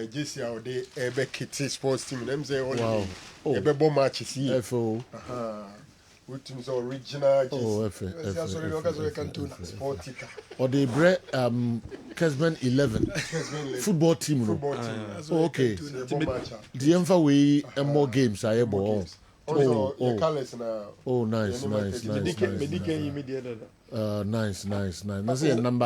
JC how they ebe Kitty sports team. Them say all the ebe bomb matches here. FO. Which is original. Sportica. Or they bred Kessben 11 football team. Okay. The Enfa way and more games I ever. Oh, nice. Nice. That's a number.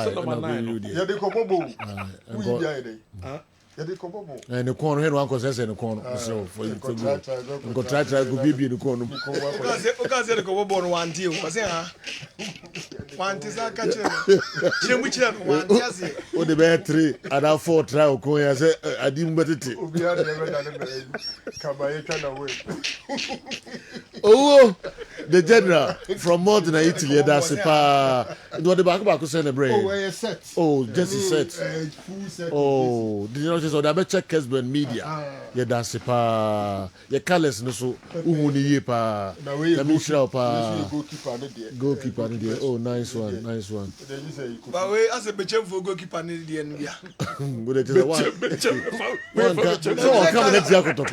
And the corner here one cause in the corner. So for you to go try go be in the corner. Because the kobobo no one deal. Was it one is a catcher. One oh the bear 3 and 4 try go here say I didn't better it. Oh the general from Modena Italy that's a pa do the back celebrate. Oh set. Oh just set. Oh did you know so that check Kessben media. Yeah that's a pa your colors no so uhuni ye pa. Let me show pa goalkeeper there. Oh nice one. But we as a bechem for goalkeeper need the end. Good it is one. So come let's go to.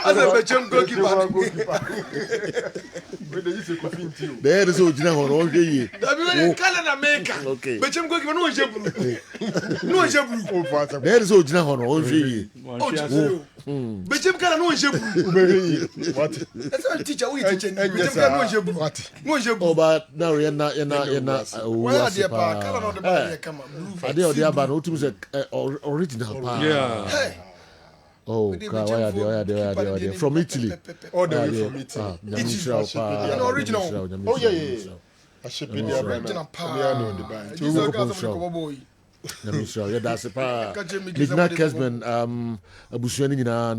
As a bechem goalkeeper. There is original on ye. That be when Canada make. Okay. Bechem goalkeeper no jebu. No jebu. There is original on ye. Bechem Canada no jebu. What? That's our teacher we teaching. Bechem Canada no jebu. What? No jebu. Oh but now you're not why are they pa Canada no the ball come are they the aba no to say original pa. Yeah. Oh, why are they from Italy? All the way from Italy. An original. Oh yeah. I should be there by now. Yeah, that's a pa. Midnight Kessben abusuani nyina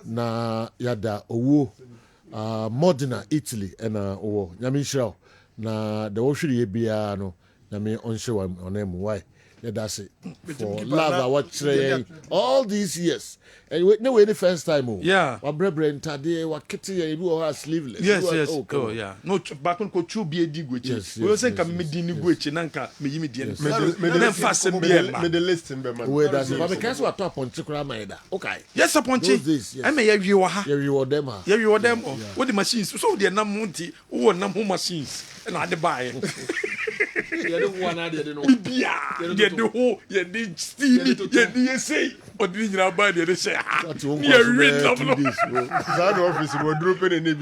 na yada owo Modena Italy na owo nyame nhyira na the wohwere ye bia no nyame onhye wa onemu why Yeah, that's it. For love, I watch all these years. And we no any first time. Yeah. What brethren today, what kitty, you are sleeveless. Yes. Oh, yeah. No, back on coach be a dig which is. We also can meet the which and anka me immediately. Then fast and be the list in Beman. Where does it? Because what top on Chikra. Okay. Yes, upon this. I may have you reward them. You reward them. What the machines? So they're not multi or no machines. And I buy. You don't want to the whole, you need steamy, you say, or did you buy the say? You're reading that office was dropping in the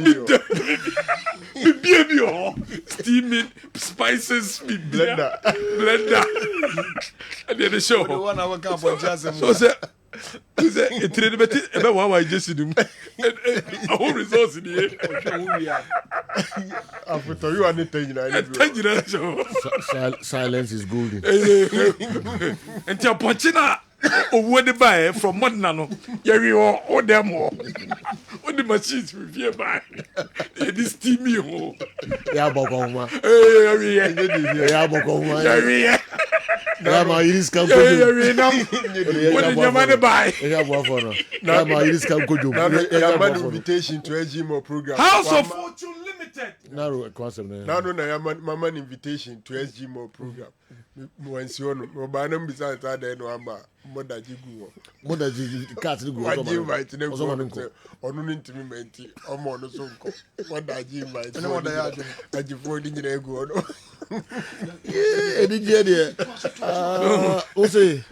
video. Steaming spices, blender. And then the show. The 1 hour camp on Jason. So, it trade about one I just do. A whole resource in the after you are not silence is golden. And tell Ponchina, what the buy from Modnano, Yari or them all. What the machines we fear by this team you. Yabokoma. Nama iris kan kojo. What did your money buy? Nama iris kan kojo. Nama invitation to a gym or program. House of Fortune Limited. No concept. No, mama invitation to a gym or program. Once you know, Obanam besides that, no ama. Moda jigu. Moda jigu. Cat jigu. What you might never on intimate. Omo no sonko. Moda jigu might. No moda ya. Ajifu di nego. Edi jede. So say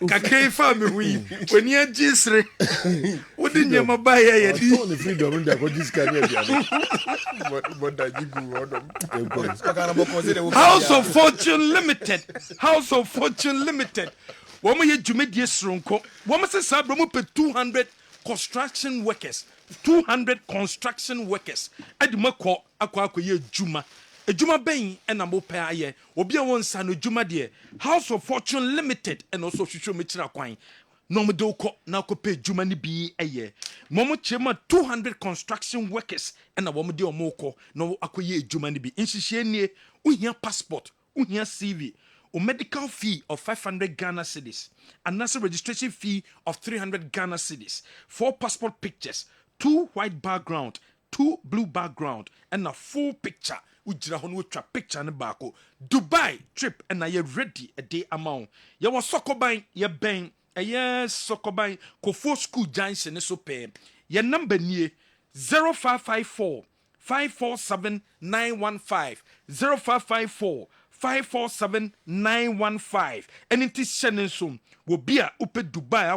kakay family we. When you jisre. What did you buy ya di? The freedom nda ko discard ya. Moda jigu odom. House of Fortune Limited. House of Fortune Limited. Woman ye jumedie sronko. Woman say sabro mo pe 200 construction workers. 200 construction workers. Aduma ko akwa ye juma. Ejuma ben na mo pe aye. Obi a won sa no juma de. House of Fortune Limited and also hwehwe me kira kwan. No mo de ko na ko pe juma ni bi aye. Momo chema 200 construction workers and na wo mo de omo ko no akoye juma ni bi. Nhihye nie, uhia passport, uhia CV. A medical fee of 500 Ghana cedis, a national registration fee of 300 Ghana cedis, 4 passport pictures, 2 white background, 2 blue background, and a full picture. Ujira honu twa picture ne bako. Dubai trip and I ready a day amount. Ya was sokoban ya ben a yes sokoban ko 4 school junction so pay. Ya number nie 0554 547 915 0554 547-915. And it is sending soon. Will be a upe Dubai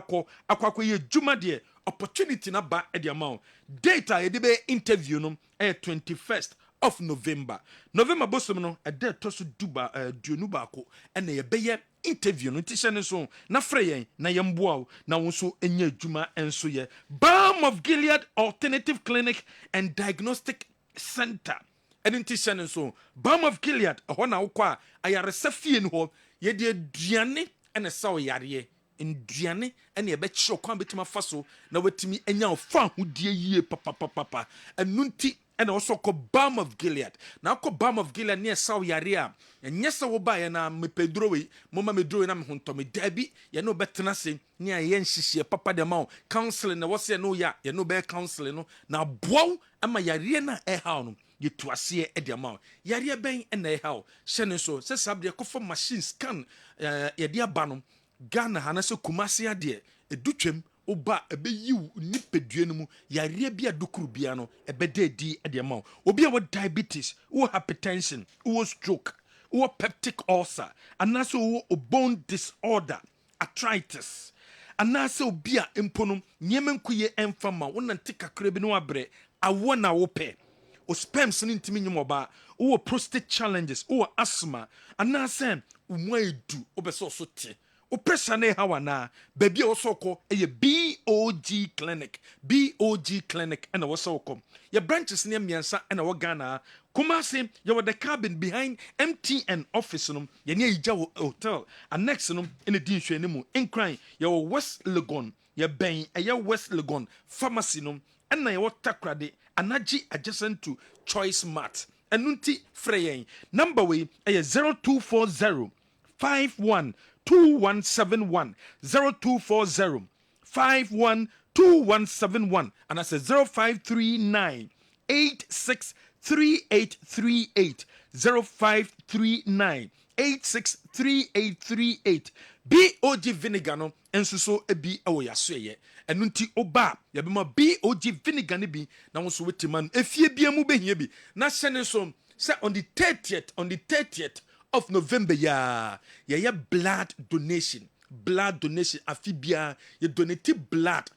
akwa ye juma de opportunity na ba e the amount. Data e debe interview no 21st of November. November bosom no e de to so Dubai duonu ba ko and ye be interview no ti sending soon. Na freyen na yemboa na wonso enya juma enso ye. Balm of Gilead Alternative Clinic and Diagnostic Center. Edinti sene so Balm of Gilead hona wokwa ayaresa fie no ho ye de aduane ene saw yare nduane ene ye be kire kwan betima faso na watimi enya ofa hodie yie papa enunti ene osoko Balm of Gilead na akọ Balm of Gilead ne saw yare a enye se wo ba ye na mepedro we moma medro na me honto me dabi ye no betena se ne ye nhihye papa de ma counseling na wo se no ya ye no be counseling no na boaw ama yare na e ha no you to see a amount. Yaria ben and a how. Shannon so says Sabia Kofo machine scan Yadia Banum, Ghana Hanaso Kumasia dear, a duchem, oba, a be you nipeduanum, Yaria bia ducrubiano, a bede d at the amount. Obia what diabetes, or hypertension, or stroke, or peptic ulcer, and also bone disorder, arthritis. And also bia imponum, Yemen kuye enfama, one and take a crabino abre, a 1 hour pay. O spams ntimi nyumoba o prostate challenges o asthma anase umwaidu obeso so te o pressure na hawa na baby osoko eye BOG clinic and osoko your branches near miansa and our Ghana Kumasi you the cabin behind MTN office no ye near Ijawo hotel and next no in the dinhwe ne mu in crying your West Legon your ben your West Legon pharmacy no and na your takrade Anaji adjacent to Choice Mart. Enunti Freyen. Number way 0240 2171 0240 512171 and I say 0539 863838 0539 863838 BOG vinegar no enso so ebi ewo yasoye enu nti oba yabema BOG vinegar ne bi na wo so wetima no efie bia mu behia bi na hyene so say on the 30th of November ya blood donation afibia ye donate blood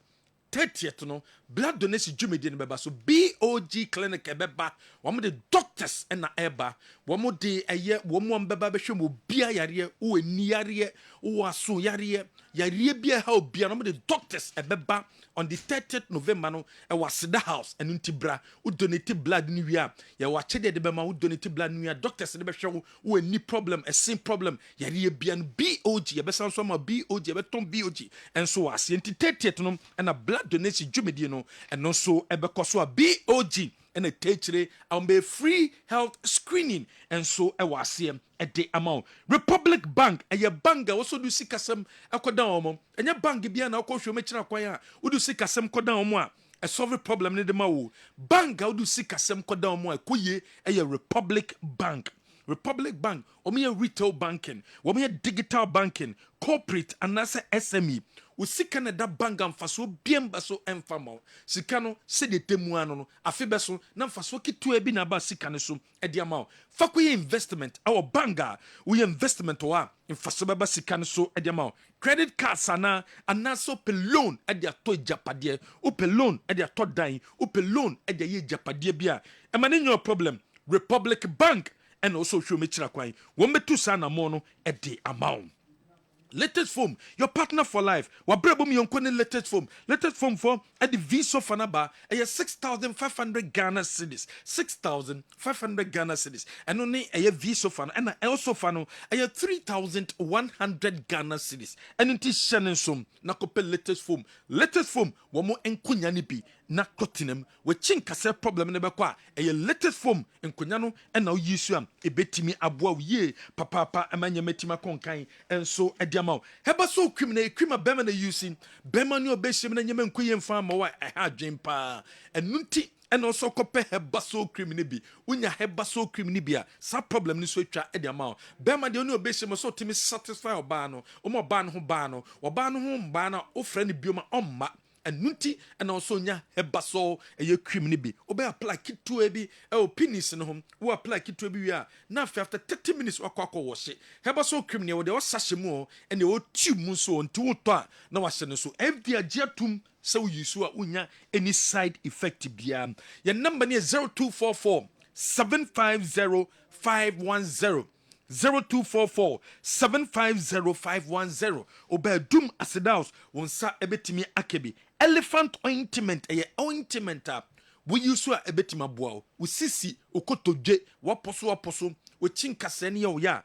30th no blood donation jumedi beba so BOG clinic ebeba wo the doctors na eba wo de eye wo mo beba behwe mo bia yare wo eni yare wo aso yare bia ha obia no the doctors ebeba on the 30th November no e was the house and ntibra wo donate blood ni wia ye wa chede de bema wo donate blood ni wia doctors de behwe wo eni problem a sin problem yare bia no BOG ye besan so ma BOG ye beton BOG enso was enti 30th no na blood donation jumedi no and also ebekoso a BOG and a teacher be free health screening and so ewasiem a day amount Republic Bank a bank also do sikasem akoda omo enya bank bia na akwohwe mechira kwan a udu sikasem koda omo a solve problem ne de ma wo bank udu sikasem koda omo a koye a Republic Bank omo retail banking omo digital banking corporate and nasa SME usika na da bank amfaso biemba so enfamo sika no se de temu ano no afi beso na mfaso kitu bi na ba sika ne so e de ama fa ko investment our banka we investment wa mfaso baba sika ne so e de ama credit cards ana so pe loan e de ato japade o pe loan e de ato dan o pe loan e de ye japade bia e ma ne problem Republic Bank and also show me chira kwan wo metu sa na mo no e de ama latest foam, your partner for life. Wabrabum yonkone latest foam for at the Viso Fanaba, a 6,500 Ghana cedis. 6,500 Ghana cedis. And only a Viso fan, and also fano, a 3,100 Ghana cedis. And it is Shannon Sum, Nakope latest foam, Wamo enkunyanibi, na cotinem, we chinkase problem nebekwa, a latest foam, enkunyano, and now yisuam, a betimi abwa ye, papa, a manya metima konkai, and so a diamond. Heba so criminal, bema na using, bema ni obeshim na nyemen kuyen farm wa a jimpa, and nunti. And also compare heba so criminal be. Unya heba so criminal be. Sa problem ni so twa e dia ma. Bema de oni obeshim so timi satisfy obano. Omo ban ho bano. Obano ho mbana o friend bioma omma. And nunti and also nya heba so e criminal be. Obe apply kitu e bi e penis no hom. Wo apply kitu e bi wi a. Na after 30 minutes wakwa wash it. Heba so criminal wo de o sashe mu and e o tube so nti wo to a na wa hye so. Every agiatum so you saw unya any side effect bia. Your number is 0244 750 510. 0244 750 510. Obe dum asidaus wonsa ebetimi akebi. Elephant ointment ointment up. We use a ebetima boa. We sisi okotoje waposo. We chinkaseni ya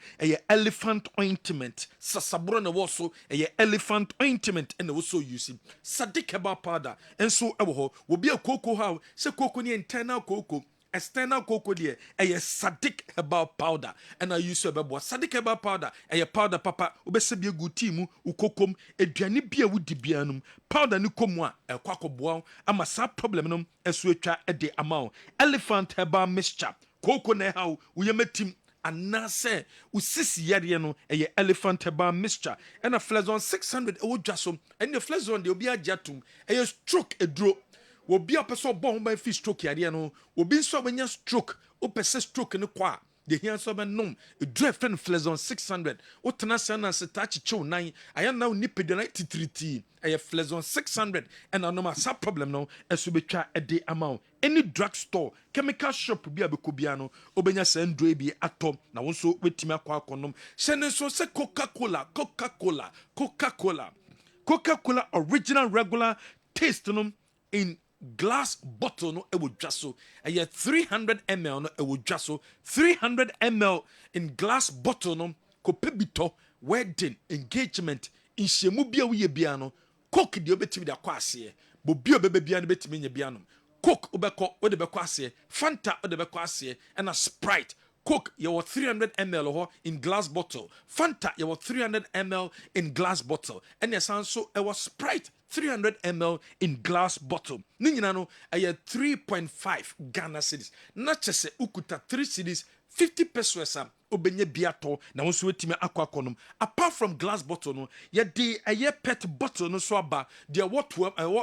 elephant ointment. Sasabro na woso elephant ointment and also using Sadik herbal powder. And so will be a cocoa how se cocoa ni internal cocoa. External cocoa dear Sadik herbal powder. And I use a babo Sadik herbal powder powder papa ubesebi good team ukokom eduani bia wudi bianum powder ni komwa kwako boa ama sa problem num esuetwa de amount elephant herbal mixture cocoa na how uyemetim anase usisi yare no elephant herbal mixture and a flazon 600 ewo dwaso and the flazon de obi ajatum stroke edro obi apeso bon ba fi stroke yare no obi nso benya stroke o pese stroke ne kwa de hian so be nom edro friend flazon 600 o tena sana se tachi chew nan aya na ni pedana titriti flazon 600 and anoma sa problem no esu betwa de amount any drugstore chemical shop bi abekobia no obenya sandro bi atom na wonso wetimi akwa akonom hyene so se Coca-Cola original regular taste no in glass bottle no ewo dwaso 300 ml no ewo dwaso 300 ml in glass bottle no kopebito wedding engagement inhyemu bia wo ye bia no Coke de obetimi da kwase bo bia bebe bia no betimi nya bia no Coke ubeko ode beko ase Fanta ode beko ase and a Sprite Coke, you 300 ml in glass bottle. Fanta, you 300 ml in glass bottle. And yes, also it was Sprite 300 ml in glass bottle. Ninginano, I 3.5 Ghana cedis. Not just say ukuta 3 cedis, 50 pesos. Obenye biato na wonso wetime akwakonom. Apart from glass bottle no, ye de aye pet bottle no so aba. De what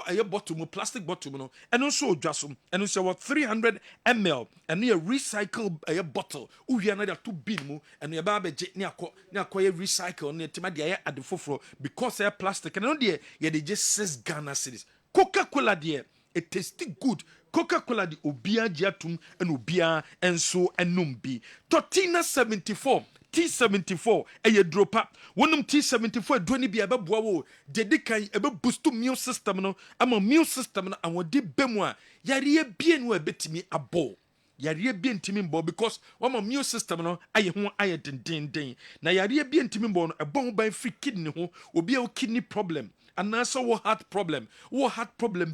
aye bottle mo plastic bottle no. And also odwasom. And also what 300 ml and a recycle aye bottle. Uwia na da to bin mu and ye ba beje ne akwa ye recycle ne tima de aye adefoforo because aye plastic. And no de ye de just 6 Ghana cedis. Coca-Cola de it tastes good. Coca-Cola di obia jiatum and obia enso enumbi. Tortina 74 T74 eye dropa. Wonum T74 dwani bi ababua wo. Dedi kan ebe boost immune system no. Ama immune system no awodi bemu a yare bie no ebetimi abo. Yare bie ntimi mbo because wama immune system no aye ho aye den. Na yare bie ntimi mbo no ebon ban free kidney ho. Obi a kidney problem. And also heart problem,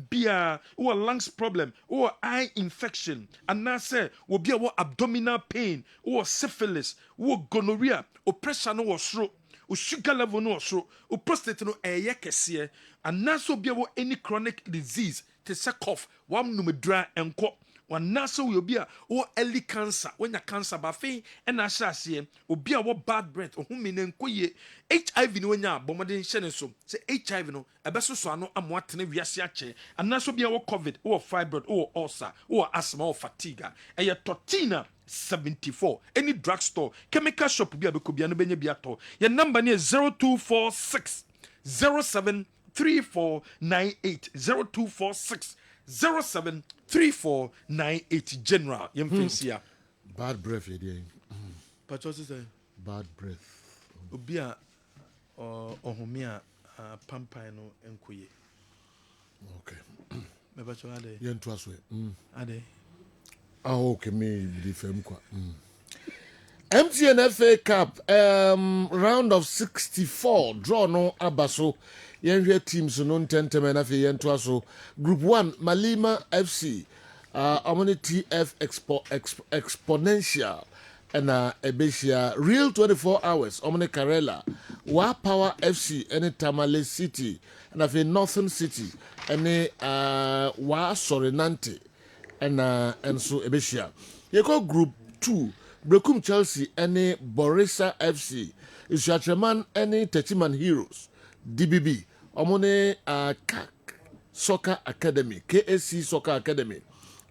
beer, or lungs problem, or eye infection, and also will be a abdominal pain, or syphilis, or gonorrhea, or pressure no or throat, or sugar level no throat, or prostate no ayekesier, and also be any chronic disease, to say cough, one numedra and cough. One nasa will be a early cancer when your cancer buffet and assassin will be a bad breath or whom in HIV no nya bomodin shene so say HIV no ebeso so ano amwatene wiase ache and naso be a COVID or fibroid or ulcer or asthma or fatigue e ye tortina 74 any drugstore chemical shop be abekobia no benye biato your number near 0246 073498 0246 073498 general yemfensia bad breath ye but what is bad breath obia ohomia pampai no enkoye okay me bacho ade yen to aso ade okay me di fam kwa MTN FA Cup round of 64 draw no abaso yenhwe teams no ntenteme na fe yen to aso group 1 Malima FC Omni TF Exponential and Ebesia Real 24 Hours Omni Karela Wa Power FC and Tamale City and afi Northern City and Wa Sorinante and so Ebesia yeko group 2 Brekum Chelsea and Borisa FC Ishatraman and Techiman Heroes DBB Omone CAC Soccer Academy KSC Soccer Academy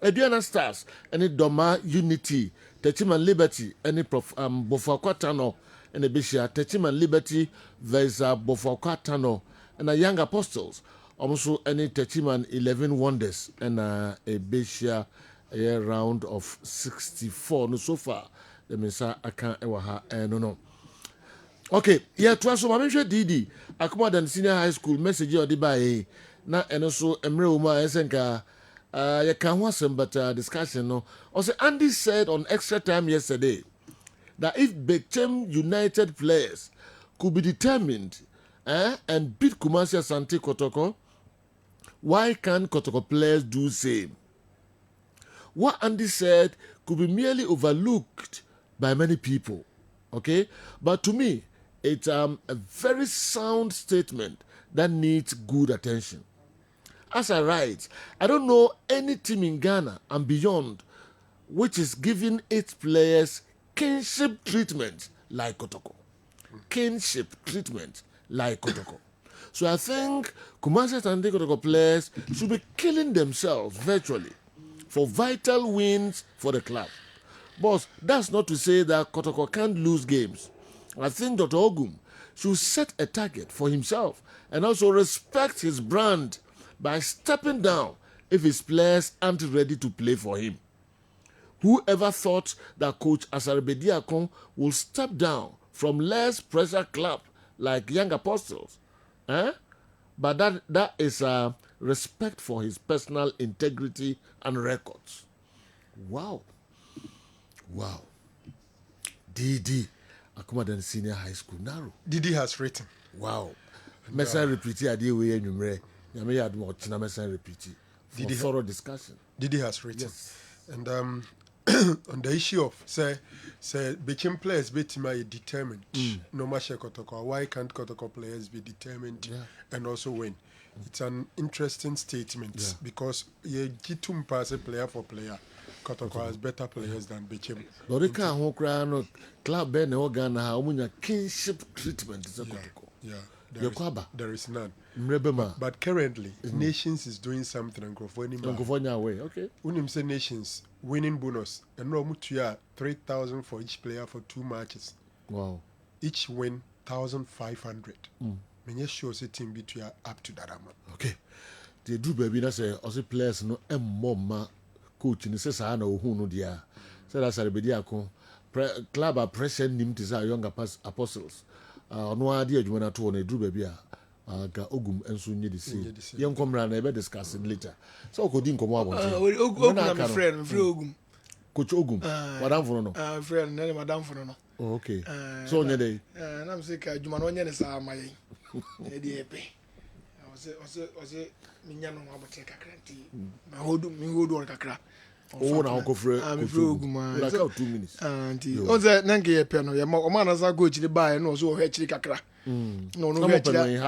Ediana Stars and Doma Unity Techiman Liberty and Bofakwatano and Bishia Techiman Liberty Vesa Bofakwatano and Young Apostles also any Techiman 11 Wonders and a Bishia a round of 64 no so far the mensa aka ewa ha no okay yeah to aso mamehwe DD akoma dan senior high school message or di bae na eno so emre wo ma esenka ya kan ho asem but discussion no also Andy said on extra time yesterday that if Bechem United players could be determined and beat Kumasi Asante Kotoko, why can't Kotoko players do same? What Andy said could be merely overlooked by many people, okay? But to me, it's a very sound statement that needs good attention. As I write, I don't know any team in Ghana and beyond which is giving its players kinship treatment like Kotoko. Kinship treatment like Kotoko. So I think Kumasi and Kotoko players should be killing themselves virtually for vital wins for the club. But that's not to say that Kotoko can't lose games. I think Dr. Ogum should set a target for himself and also respect his brand by stepping down if his players aren't ready to play for him. Whoever thought that Coach Asarbediakon will step down from less pressure club like Young Apostles? But that is respect for his personal integrity and records. Wow. DD Akumadan Senior High School Naro. DD has written. Wow. Mesa repeat idea we enumere. Yame had more china mesa repeat for thorough discussion. DD has written. Yes. And on the issue of say between players betima determined. No matter Kotoko, why can't Kotoko players be determined and also win? It's an interesting statement because you get pass a player for player. Kotoko has better players than Bechem. Lorika Hokrano club Ben Organa Umunya kinship treatment is a Kotoko. There is none. Mrebema. But currently, Nations is doing something and Grofoni way, okay. Unim say Nations winning bonus and no mutuya 3,000 for each player for 2 matches. Wow. Each win 1,500. Many sure say team between up to that amount. Okay. The do baby na say also players no mma coach ni say sa na ohun no dia. Say that say be dia ko club a pressure nim to say younger apostles. No ade adwuma na to na do baby a ga ogum enso nye de say. Yen komra na e be discussing later. So ko di nkomo abon. Ogum na my friend ogum. Coach ogum. Madam for no. Friend na madam for no. Oh, okay. So onye dey. Na am say ka adwuma no onye ne sa amaye. E dey epe. Ose minya no abote kakra nti. Ma hodu on kakra. Oh na ko frɛ ogum. Like 2 minutes. Nti onze nange epe no ye ma na sa coach ni bae no so hwe chiri kakra. No hwe chiri.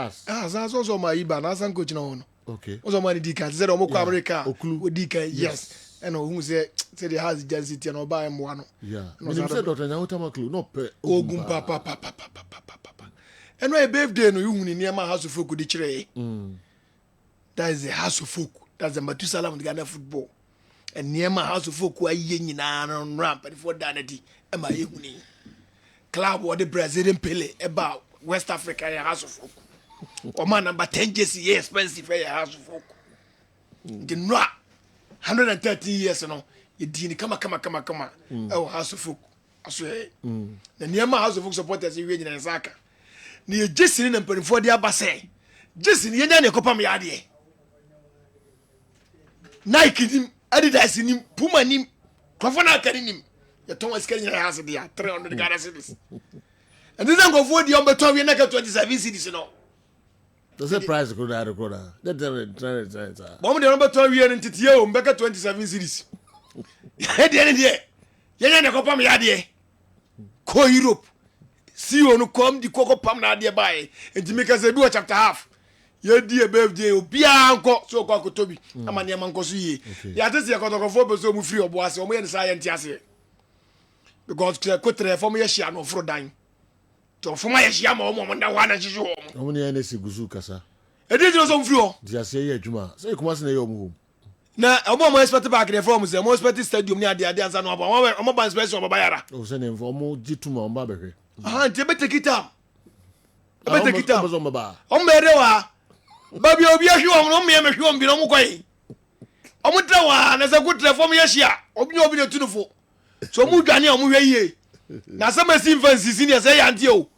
Sa so ma iba na sa coach no no. Okay. Ozo ma ni dika ze do mo kwa America. Odika yes. And who say the house just no buy mo no. Yeah. Me say Dr. Nyawuta clue no pe ogum papa. And why birthday no you huni near my house of folk di kire. That is the house of folk. That's the Matusalam of Ghana football. And near my house of folk who are nyina on ramp before danity and my huni. Club or the Brazilian Pele about West Africa house of folk. Or man number 10 JC expensive house of folk. The no 130 years no you dini kama house of folk aso na niema house of folk supporters you nyina nsaka na ye jesini na mpanifo de abase jesini yenya ne kopam ya de Nike nim Adidas nim Puma nim Krofona akari nim ye ton askari nyina house de 300 Ghana cedis and then go for the on beton we na 27 cedis no. Does the price go down? Bomb the number 12 year in Titio, Becca 27 cities. Head the end here. Yan the Copa Miadi. Co Europe. See you no come the Coco Pam Nadia by and to make us a do a chapter half. Your dear birthday, Bianco, so Coco Toby, Amania Mancosi. Yatis Yacoto for so free of was or science. Because Cotre for me a shiano for dime. To for my yamo moment that one as you only any Siguzu Casa. It is also floor. Just say Juma. Say, come on, your move. Now, a more expected back in the form is the most expected stadium near the ideas and mobile special of Bayara. Oh, send him for more G2 on Babbery. Ah, take it up. I better get up on my bar. On Berewa. Baby, I'll be a shoe on me, I'm a shoe on Bilomuquay. I'm with the one as a good reform year. Open your video to the full. So Mugani on Muye. Now some fancy senior say until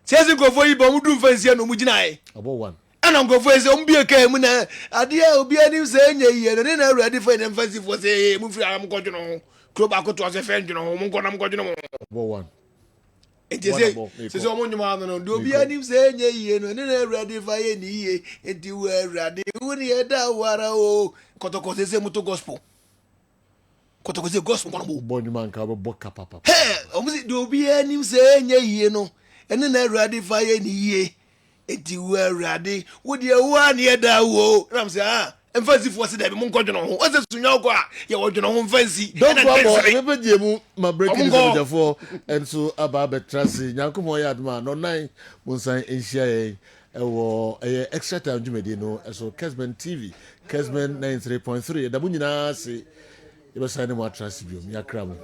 says go for you, but we do fancy no Mujinai. About one. And I'm going for his own beer came in a idea will be any saying ye and then I ready for an fancy for say movie I'm going to know. Club I to as a friend, you know, I'm going to know. About one. It is a says on your mother no do be any saying ye and then I ready for any ye and you were ready when you had that water Kotoko say Muto gospel. Kotoko say gospel Bonnyman Cabo Boca Papa. Hey, almost do be any saying ye no and then I ready for any ye. Eti we ready wo de one year da wo ram say emphasis for say da mo nko dwono ho o se sunya ko a ye wo dwono ho emphasis don't go be je mu ma breaking the for and so aba betrasi nyankomo ya adma no nan munsan enhia ye ewo extra time jumedi no so Kessben TV Kessben 93.3 da bu nyina se ye be sign mo atrasi biom ya kra mo